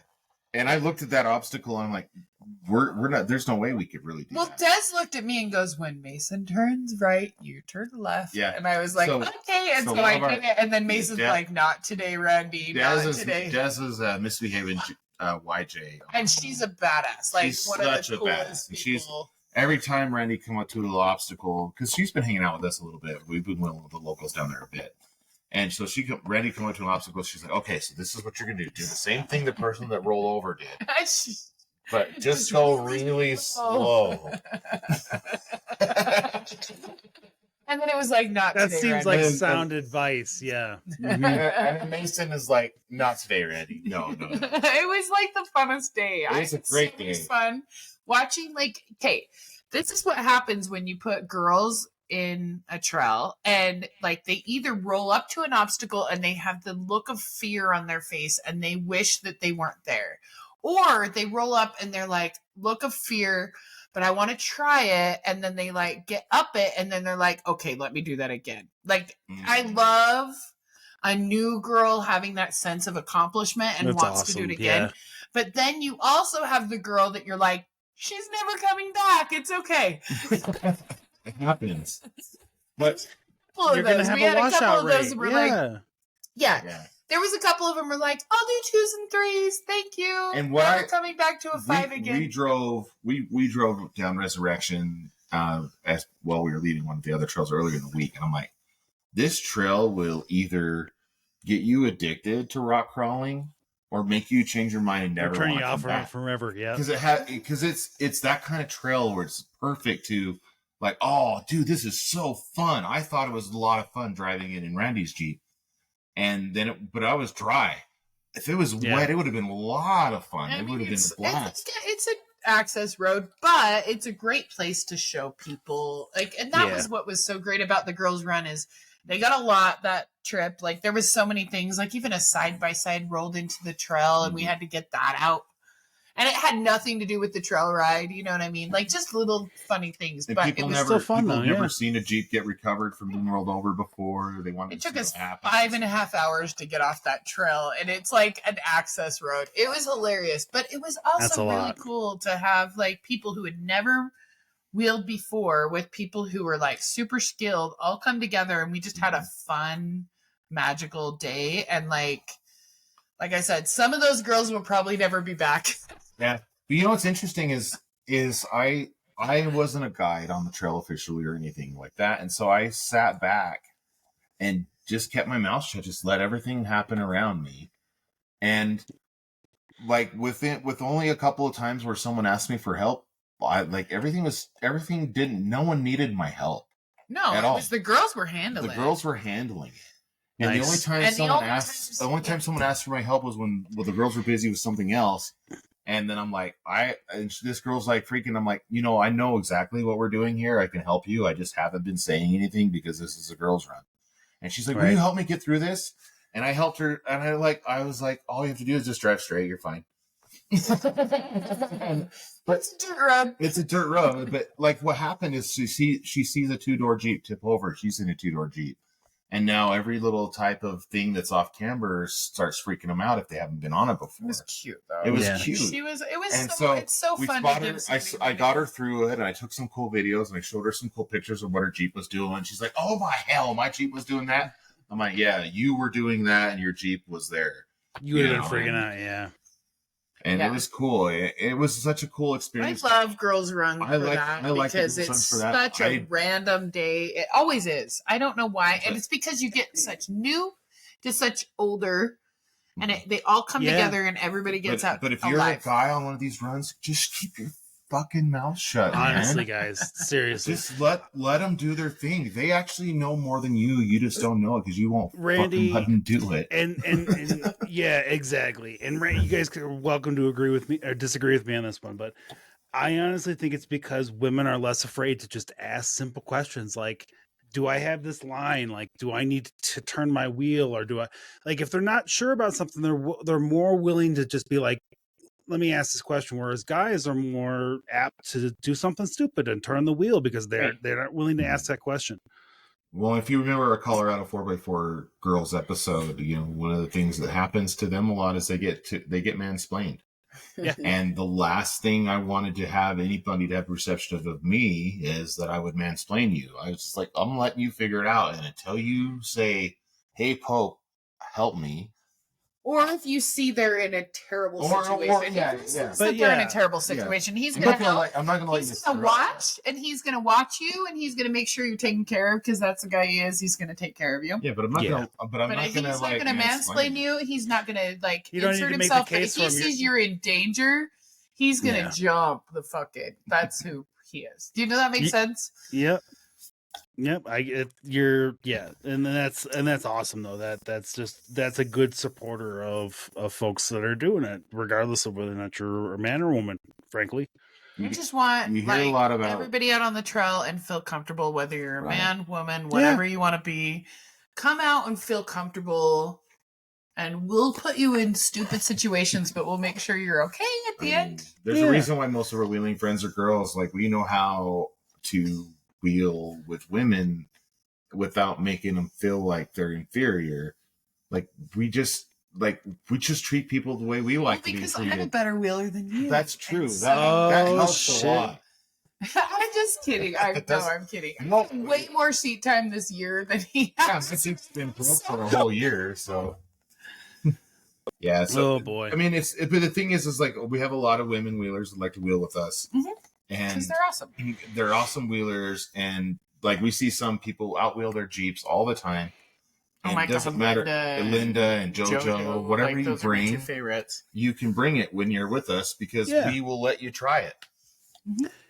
And I looked at that obstacle and I'm like, we're not, there's no way we could really do Well, that. Des looked at me and goes, "When Mason turns right, you turn left." Yeah. And I was like, So- "Okay." And so so, one I of our- did it. And then Mason's Des- like, "Not today, Randy. Not today." Des is misbehaving YJ. And she's a badass. Like She's one such of a the badass. coolest And she's- people. Every time Randy come up to a little obstacle, because she's been hanging out with us a little bit. We've been with the locals down there a bit. And so Randy come up to an obstacle. She's like, "Okay, so this is what you're going to do. Do the same thing the person that rolled over did. She's- But just Just go really really slow." slow." And then it was like, "Not That today, seems Randy." like And- sound advice. Yeah. And then Mason is like, "Not today, Randy. No." It was like the funnest day. It was a great day. Fun watching. Like, okay, this is what happens when you put girls in a trail, and like they either roll up to an obstacle and they have the look of fear on their face and they wish that they weren't there, or they roll up and they're like, look of fear, but I want to try it, and then they like get up it and then they're like, okay, let me do that again. Like, I love a new girl having that sense of accomplishment and That's wants to do awesome, it again. yeah. But then you also have the girl that you're like, she's never coming back. It's okay. It happens. But Couple of You're going to those. have We a had a couple washout of those rate. that were like, Yeah. Yeah. There was a couple of them were like, I'll do 2s and 3s. Thank you. And Never coming back to a 5 again. We drove down Resurrection as well. We were leaving one of the other trails earlier in the week, and I'm like, this trail will either get you addicted to rock crawling or make you change your mind and never turn want you to off come back. forever. Yeah, because it's that kind of trail where it's perfect to like, oh, dude, this is so fun. I thought it was a lot of fun driving it in Randy's Jeep, and then but I was dry. If it was wet, it would have been a lot of fun. It would have been a blast. It's an access road, but it's a great place to show people. Like, and that was what was so great about the girls' run is they got a lot that trip. Like, there was so many things. Like, even a side by side rolled into the trail, and we had to get that out. And it had nothing to do with the trail ride. You know what I mean? Like, just little funny things. And but it was still fun, though. Never seen a Jeep get recovered from being rolled over before. They wanted. It took us 5.5 hours to get off that trail, and it's like an access road. It was hilarious, but it was also really cool to have like people who had never wheeled before with people who were like super skilled all come together, and we just had a fun, magical day. And like I said, some of those girls will probably never be back. Yeah, but you know what's interesting is I wasn't a guide on the trail officially or anything like that, and so I sat back and just kept my mouth shut, just let everything happen around me, and like with only a couple of times where someone asked me for help, no one needed my help. No, at all. The girls were handling. The girls were handling it. And the only time someone asked for my help was when the girls were busy with something else. And then I'm like, this girl's like freaking, I'm like, I know exactly what we're doing here. I can help you. I just haven't been saying anything because this is a girls' run. And she's like, will you help me get through this? And I helped her. And I was like, all you have to do is just drive straight. You're fine. But it's a dirt road. It's a dirt road. But like what happened is she sees a 2-door Jeep tip over. She's in a 2-door Jeep. And now every little type of thing that's off camber starts freaking them out if they haven't been on it before. It was cute though. It was cute. It's so fun. I got her through it, and I took some cool videos, and I showed her some cool pictures of what her Jeep was doing. And she's like, "Oh my hell, my Jeep was doing that." I'm like, "Yeah, you were doing that, and your Jeep was there." You would have been freaking out, yeah. And it was cool. It was such a cool experience. I love Girls Run because it's such a random day. It always is. I don't know why. And it's because you get such new to such older, and they all come together and everybody gets out. But if you're a guy on one of these runs, just keep your fucking mouth shut. Honestly, guys, seriously, just let them do their thing. They actually know more than you. You just don't know it because you won't fucking let them do it. And yeah, exactly. And you guys are welcome to agree with me or disagree with me on this one, but I honestly think it's because women are less afraid to just ask simple questions like, do I have this line? Like, do I need to turn my wheel, or do I like if they're not sure about something, they're more willing to just be like, let me ask this question. Whereas guys are more apt to do something stupid and turn the wheel because they're not willing to ask that question. Well, if you remember our Colorado 4x4 girls episode, one of the things that happens to them a lot is they get mansplained. Yeah. And the last thing I wanted to have anybody to have perception of me is that I would mansplain you. I was just like, I'm letting you figure it out. And until you say, hey, Pope, help me. Or if you see they're in a terrible situation. They're in a terrible situation. He's going to help. I'm not going to let you. He's going to watch, and he's going to watch you, and he's going to make sure you're taken care of because that's the guy he is. He's going to take care of you. Yeah, but I'm not going to. But he's not going to mansplain you. He's not going to insert himself. If he sees you're in danger, he's going to jump the fucking. That's who he is. Do you know that makes sense? Yep. Yep, and that's awesome though. That's a good supporter of folks that are doing it, regardless of whether or not you're a man or woman. Frankly, you just want a lot about everybody out on the trail and feel comfortable, whether you're a man, woman, whatever you want to be. Come out and feel comfortable, and we'll put you in stupid situations, but we'll make sure you're okay at the end. There's a reason why most of our wheeling friends are girls. Like we know how to wheel with women without making them feel like they're inferior. Like we just treat people the way we like to be treated. I'm a better wheeler than you. That's true. That helps a lot. I'm just kidding. I'm kidding. No. Way more seat time this year than he Yeah, has. since it's been booked for a whole year, so yeah. So Oh boy. I mean, but the thing is like we have a lot of women wheelers that like to wheel with us, and Because they're awesome. they're awesome wheelers, and like we see some people outwheel their Jeeps all the time. Oh And my it doesn't God, matter, Linda and JoJo, whatever like, you those are my two bring, favorites. you can bring it when you're with us because we will let you try it.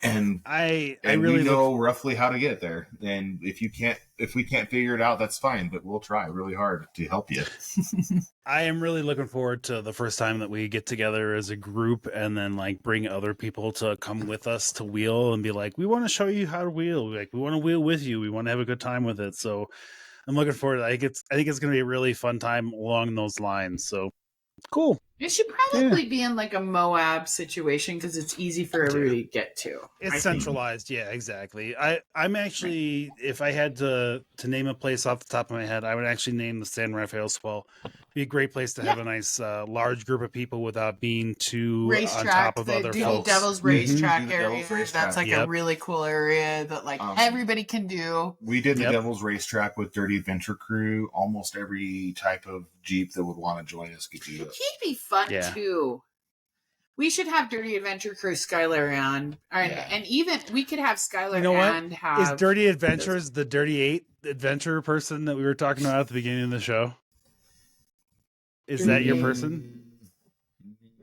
And I really we know roughly how to get it there. And if we can't figure it out, that's fine. But we'll try really hard to help you. I am really looking forward to the first time that we get together as a group and then like bring other people to come with us to wheel and be like, we want to show you how to wheel. Like we want to wheel with you. We want to have a good time with it. So I'm looking forward. I think it's going to be a really fun time along those lines. So cool. It should probably be in like a Moab situation because it's easy for everybody to get to. It's centralized. Yeah, exactly. I'm actually, if I had to name a place off the top of my head, I would actually name the San Rafael Swell. Be a great place to have a nice large group of people without being too on top of other folks. Devil's Racetrack Do the area. Devil's Racetrack. That's like a really cool area that like everybody can do. We did the Devil's Racetrack with Dirty Adventure Crew. Almost every type of Jeep that would want to join us could do it. He'd be fun too. We should have Dirty Adventure Crew Skylar on, and even we could have Skylar and have. Is Dirty Adventures the Dirty 8 adventure person that we were talking about at the beginning of the show? Is that your person?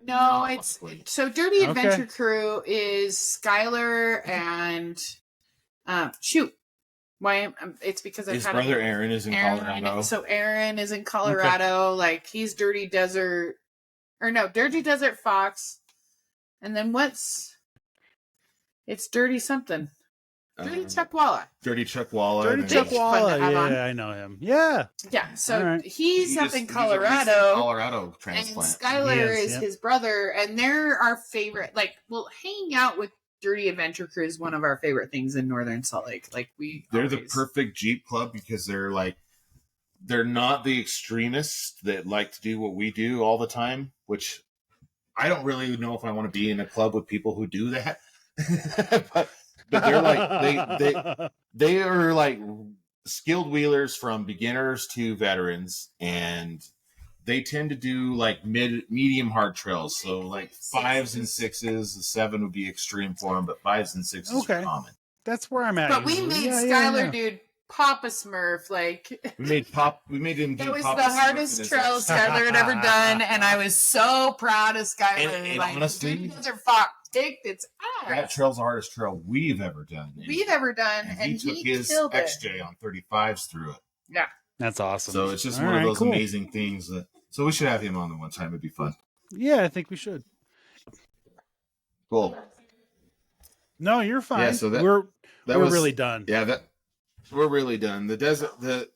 No, it's so Dirty Adventure Crew is Skylar and why? It's because his brother Aaron is in Colorado. So Aaron is in Colorado. Okay. Like he's Dirty Desert, Dirty Desert Fox, and then it's Dirty something. Dirty Chuckwalla. Dirty Chuckwalla. Dirty Chuckwalla. Yeah, I know him. Yeah. Yeah. So he's up in Colorado. Colorado transplant. And Skylar is his brother, and they're our favorite. Like, hanging out with Dirty Adventure Crew is one of our favorite things in Northern Salt Lake. Like they're the perfect Jeep club because they're not the extremists that like to do what we do all the time, which I don't really know if I want to be in a club with people who do that. But they're like they are like skilled wheelers from beginners to veterans, and they tend to do like medium hard trails. So like 5s and 6s, the 7 would be extreme for them, but 5s and 6s are common. That's where I'm at. But we made Skylar, dude, Papa Smurf. Like we made him do. That was the hardest trail Skylar had ever done, and I was so proud of Skylar. And honestly, kicked its ass. That trail's the hardest trail we've ever done. And he took his XJ on 35s through it. Yeah, that's awesome. So it's just one of those amazing things. So we should have him on the one time. It'd be fun. Yeah, I think we should. Cool. No, you're fine. Yeah, so we're really done. Yeah, we're really done. The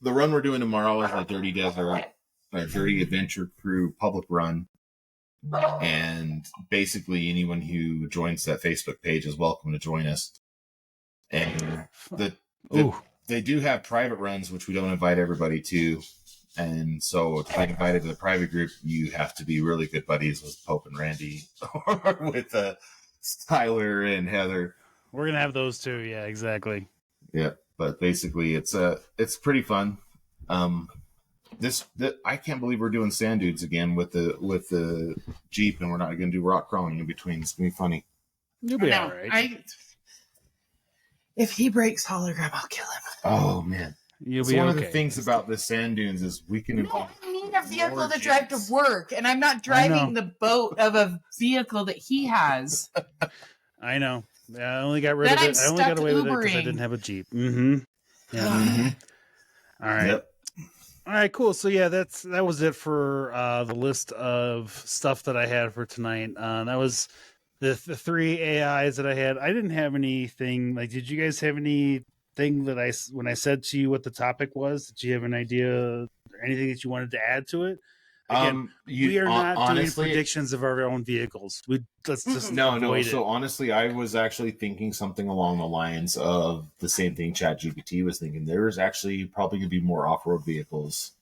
run we're doing tomorrow is a Dirty Desert, a Dirty Adventure Crew public run. And basically anyone who joins that Facebook page is welcome to join us. And they do have private runs, which we don't invite everybody to. And so to get invited to the private group, you have to be really good buddies with Pope and Randy or with Tyler and Heather. We're going to have those too. Yeah, exactly. Yeah. But basically it's pretty fun. I can't believe we're doing sand dunes again with the Jeep, and we're not going to do rock crawling in between. It's going to be funny. You'll be all right. If he breaks hologram, I'll kill him. Oh man, you'll be one of the things about the sand dunes is we can. I need a vehicle to drive to work, and I'm not driving the boat of a vehicle that he has. I know. I only got rid of it. I only got away with it because I didn't have a Jeep. Mm-hmm. Yeah. All right. Yep. All right, cool. So yeah, that was it for the list of stuff that I had for tonight. That was the 3 AIs that I had. I didn't have anything. Like, did you guys have anything that when I said to you what the topic was? Did you have an idea or anything that you wanted to add to it? Again, we are not doing predictions of our own vehicles. Let's just no. So honestly, I was actually thinking something along the lines of the same thing ChatGPT was thinking. There is actually probably going to be more off-road vehicles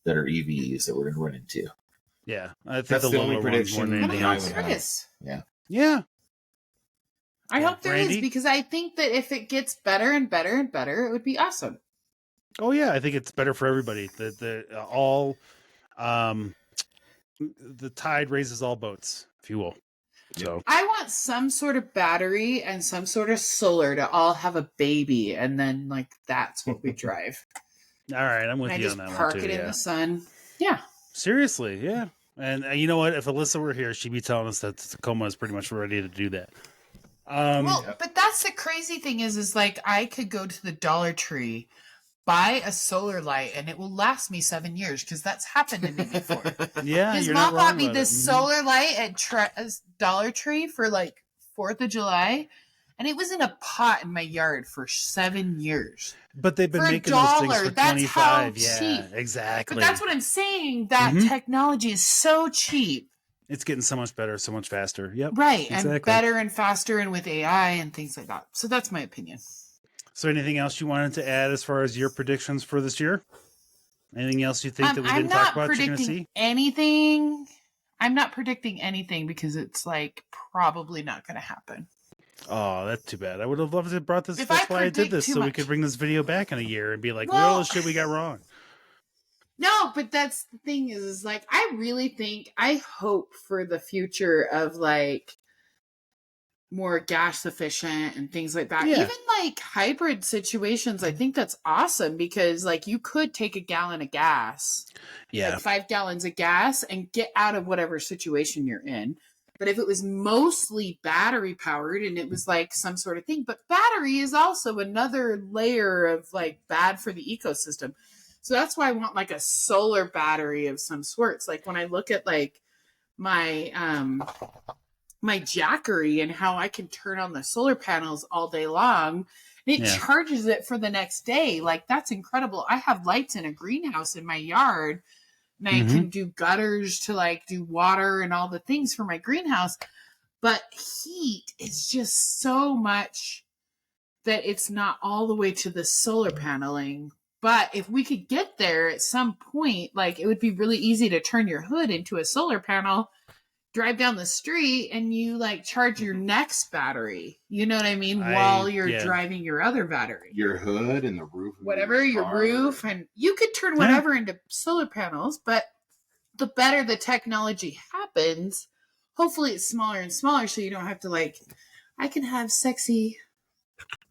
that are EVs that we're going to run into. Yeah, I think that's the only prediction. Yeah. Yeah. Yeah. I hope there is, Randy? because I think that if it gets better and better and better, it would be awesome. Oh yeah, I think it's better for everybody. The tide raises all boats, if you will. So I want some sort of battery and some sort of solar to all have a baby, and then like that's what we drive. all right, I'm with And I you just on that park one too. it in Yeah, the sun. Yeah. seriously, yeah. And you know what? If Alyssa were here, she'd be telling us that Tacoma is pretty much ready to do that. Well, but that's the crazy thing is like I could go to the Dollar Tree, buy a solar light, and it will last me 7 years because that's happened to me before. Yeah, His you're mom not wrong bought me about this it. solar light at Dollar Tree for like 4th of July, and it was in a pot in my yard for 7 years. But they've been For making those things $1, for that's how 25. Yeah, cheap. exactly. But that's what I'm saying. That technology is so cheap. It's getting so much better, so much faster. Yep. Right. Exactly. And better and faster and with AI and things like that. So that's my opinion. So anything else you wanted to add as far as your predictions for this year? Anything else you think that we didn't talk about you're going to see? Anything. I'm not predicting anything because it's like probably not going to happen. Oh, that's too bad. I would have loved to have brought this. If That's I why I did predict this, too so we much- could bring this video back in a year and be like, Well- what all the shit we got wrong? No, but that's the thing is like, I really think, I hope for the future of like more gas efficient and things like that. Yeah. Even like hybrid situations, I think that's awesome because like you could take a gallon of gas, Yeah. like 5 gallons of gas and get out of whatever situation you're in. But if it was mostly battery powered and it was like some sort of thing, but battery is also another layer of like bad for the ecosystem. So that's why I want like a solar battery of some sorts. Like when I look at like my my Jackery and how I can turn on the solar panels all day long, and it charges it for the next day. Like that's incredible. I have lights in a greenhouse in my yard, and I can do gutters to like do water and all the things for my greenhouse. But heat is just so much that it's not all the way to the solar paneling. But if we could get there at some point, like it would be really easy to turn your hood into a solar panel, drive down the street, and you like charge your next battery. You know what I mean? While you're driving your other battery. Your hood and the roof. Whatever, your roof. And you could turn whatever into solar panels, but the better the technology happens, hopefully it's smaller and smaller so you don't have to like, I can have sexy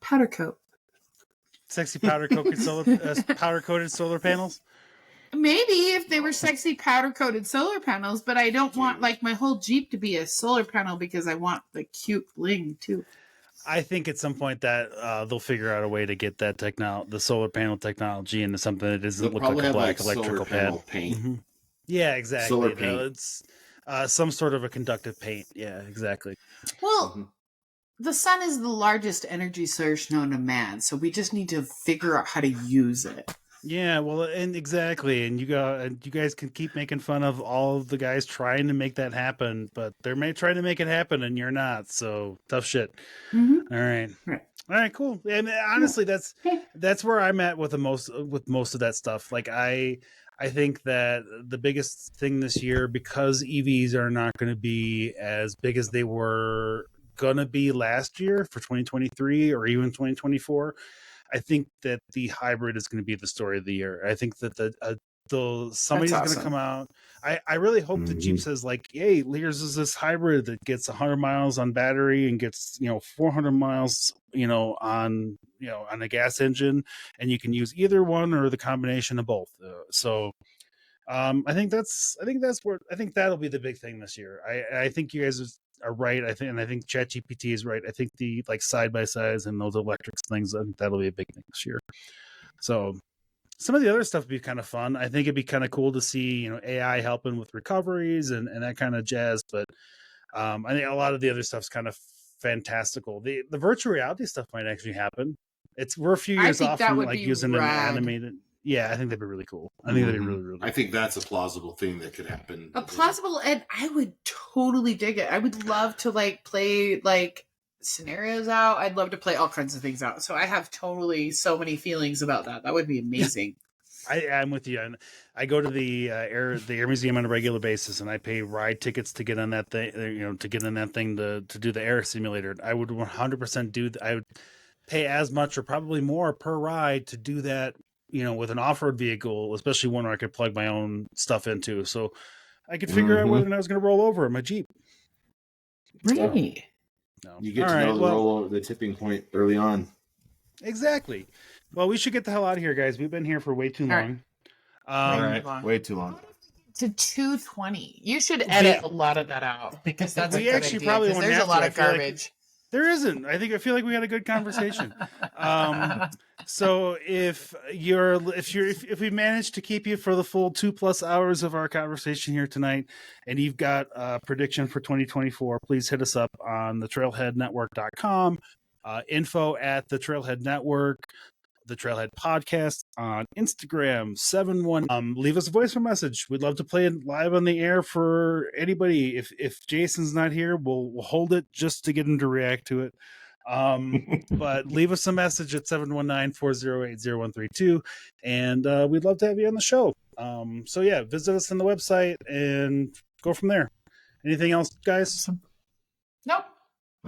powder coat. Sexy powder coated solar panels. Maybe if they were sexy powder coated solar panels, but I don't want like my whole Jeep to be a solar panel because I want the cute bling too. I think at some point that they'll figure out a way to get that the solar panel technology into something that doesn't look like a black electrical pad. Paint. Yeah, exactly. Solar paint. It's some sort of a conductive paint. Yeah, exactly. Well, the sun is the largest energy source known to man, so we just need to figure out how to use it. Yeah, well, and exactly, and you guys can keep making fun of all of the guys trying to make that happen, but they're trying to make it happen, and you're not. So tough shit. All right, all right, cool. And honestly, that's where I'm at with most of that stuff. Like I think that the biggest thing this year, because EVs are not going to be as big as they were going to be last year for 2023 or even 2024. I think that the hybrid is going to be the story of the year. I think that somebody's going to come out. I really hope the Jeep says like, "Hey, here's is this hybrid that gets 100 miles on battery and gets 400 miles on a gas engine, and you can use either one or the combination of both." I think that'll be the big thing this year. I think you guys are right. I think ChatGPT is right. I think the like side by sides and those electrics things, I think that'll be a big thing this year. So some of the other stuff would be kind of fun. I think it'd be kind of cool to see AI helping with recoveries and that kind of jazz. But I think a lot of the other stuff's kind of fantastical. The virtual reality stuff might actually happen. We're a few years off from like using an animated. Yeah, I think that'd be really cool. I think that'd be really, really cool. I think that's a plausible thing that could happen. And I would totally dig it. I would love to like play like scenarios out. I'd love to play all kinds of things out. So I have totally so many feelings about that. That would be amazing. I'm with you. And I go to the air museum on a regular basis, and I pay ride tickets to get on that thing. To get in that thing to do the air simulator. I would 100% do. I would pay as much or probably more per ride to do that. With an off-road vehicle, especially one where I could plug my own stuff into, so I could figure out whether or not I was going to roll over in my Jeep. Really? No. You get to know the tipping point early on. Exactly. Well, we should get the hell out of here, guys. We've been here for way too long. All right. Way too long. To 2:20. You should edit a lot of that out because that's we a good actually idea, probably 'cause won't there's have a lot to. of garbage. There isn't. I feel like we had a good conversation. So if we managed to keep you for the full 2+ hours of our conversation here tonight, and you've got a prediction for 2024, please hit us up on thetrailheadnetwork.com, info at the Trailhead Network, the Trailhead Podcast on Instagram, 71. Leave us a voicemail message. We'd love to play it live on the air for anybody. If Jason's not here, we'll hold it just to get him to react to it. But leave us a message at 719-408-0132, and we'd love to have you on the show. So yeah, visit us on the website and go from there. Anything else, guys? Nope.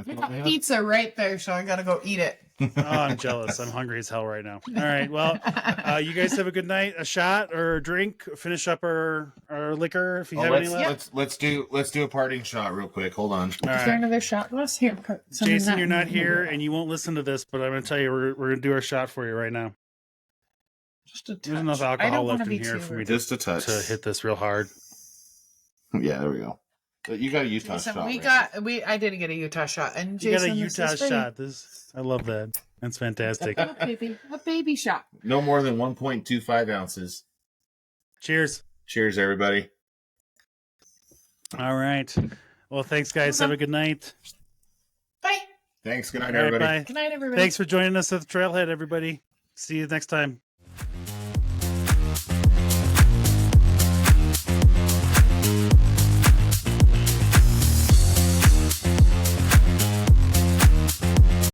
We got pizza right there, so I gotta go eat it. Oh, I'm jealous. I'm hungry as hell right now. All right. Well, you guys have a good night. A shot or a drink. Finish up our liquor if you have any left. Let's do a parting shot real quick. Hold on. Is there another shot glass here? Jason, you're not here, and you won't listen to this, but I'm going to tell you, we're going to do our shot for you right now. Just a touch. There's enough alcohol left in here for me just a touch to hit this real hard. Yeah, there we go. But you got a Utah shot. I didn't get a Utah shot, and Jason, you got a Utah shot. I love that. That's fantastic. A baby shot. No more than 1.25 ounces. Cheers. Cheers, everybody. All right. Well, thanks, guys. Have a good night. Bye. Thanks. Good night, All right, everybody. bye. Good night, everybody. Thanks for joining us at the Trailhead, everybody. See you next time.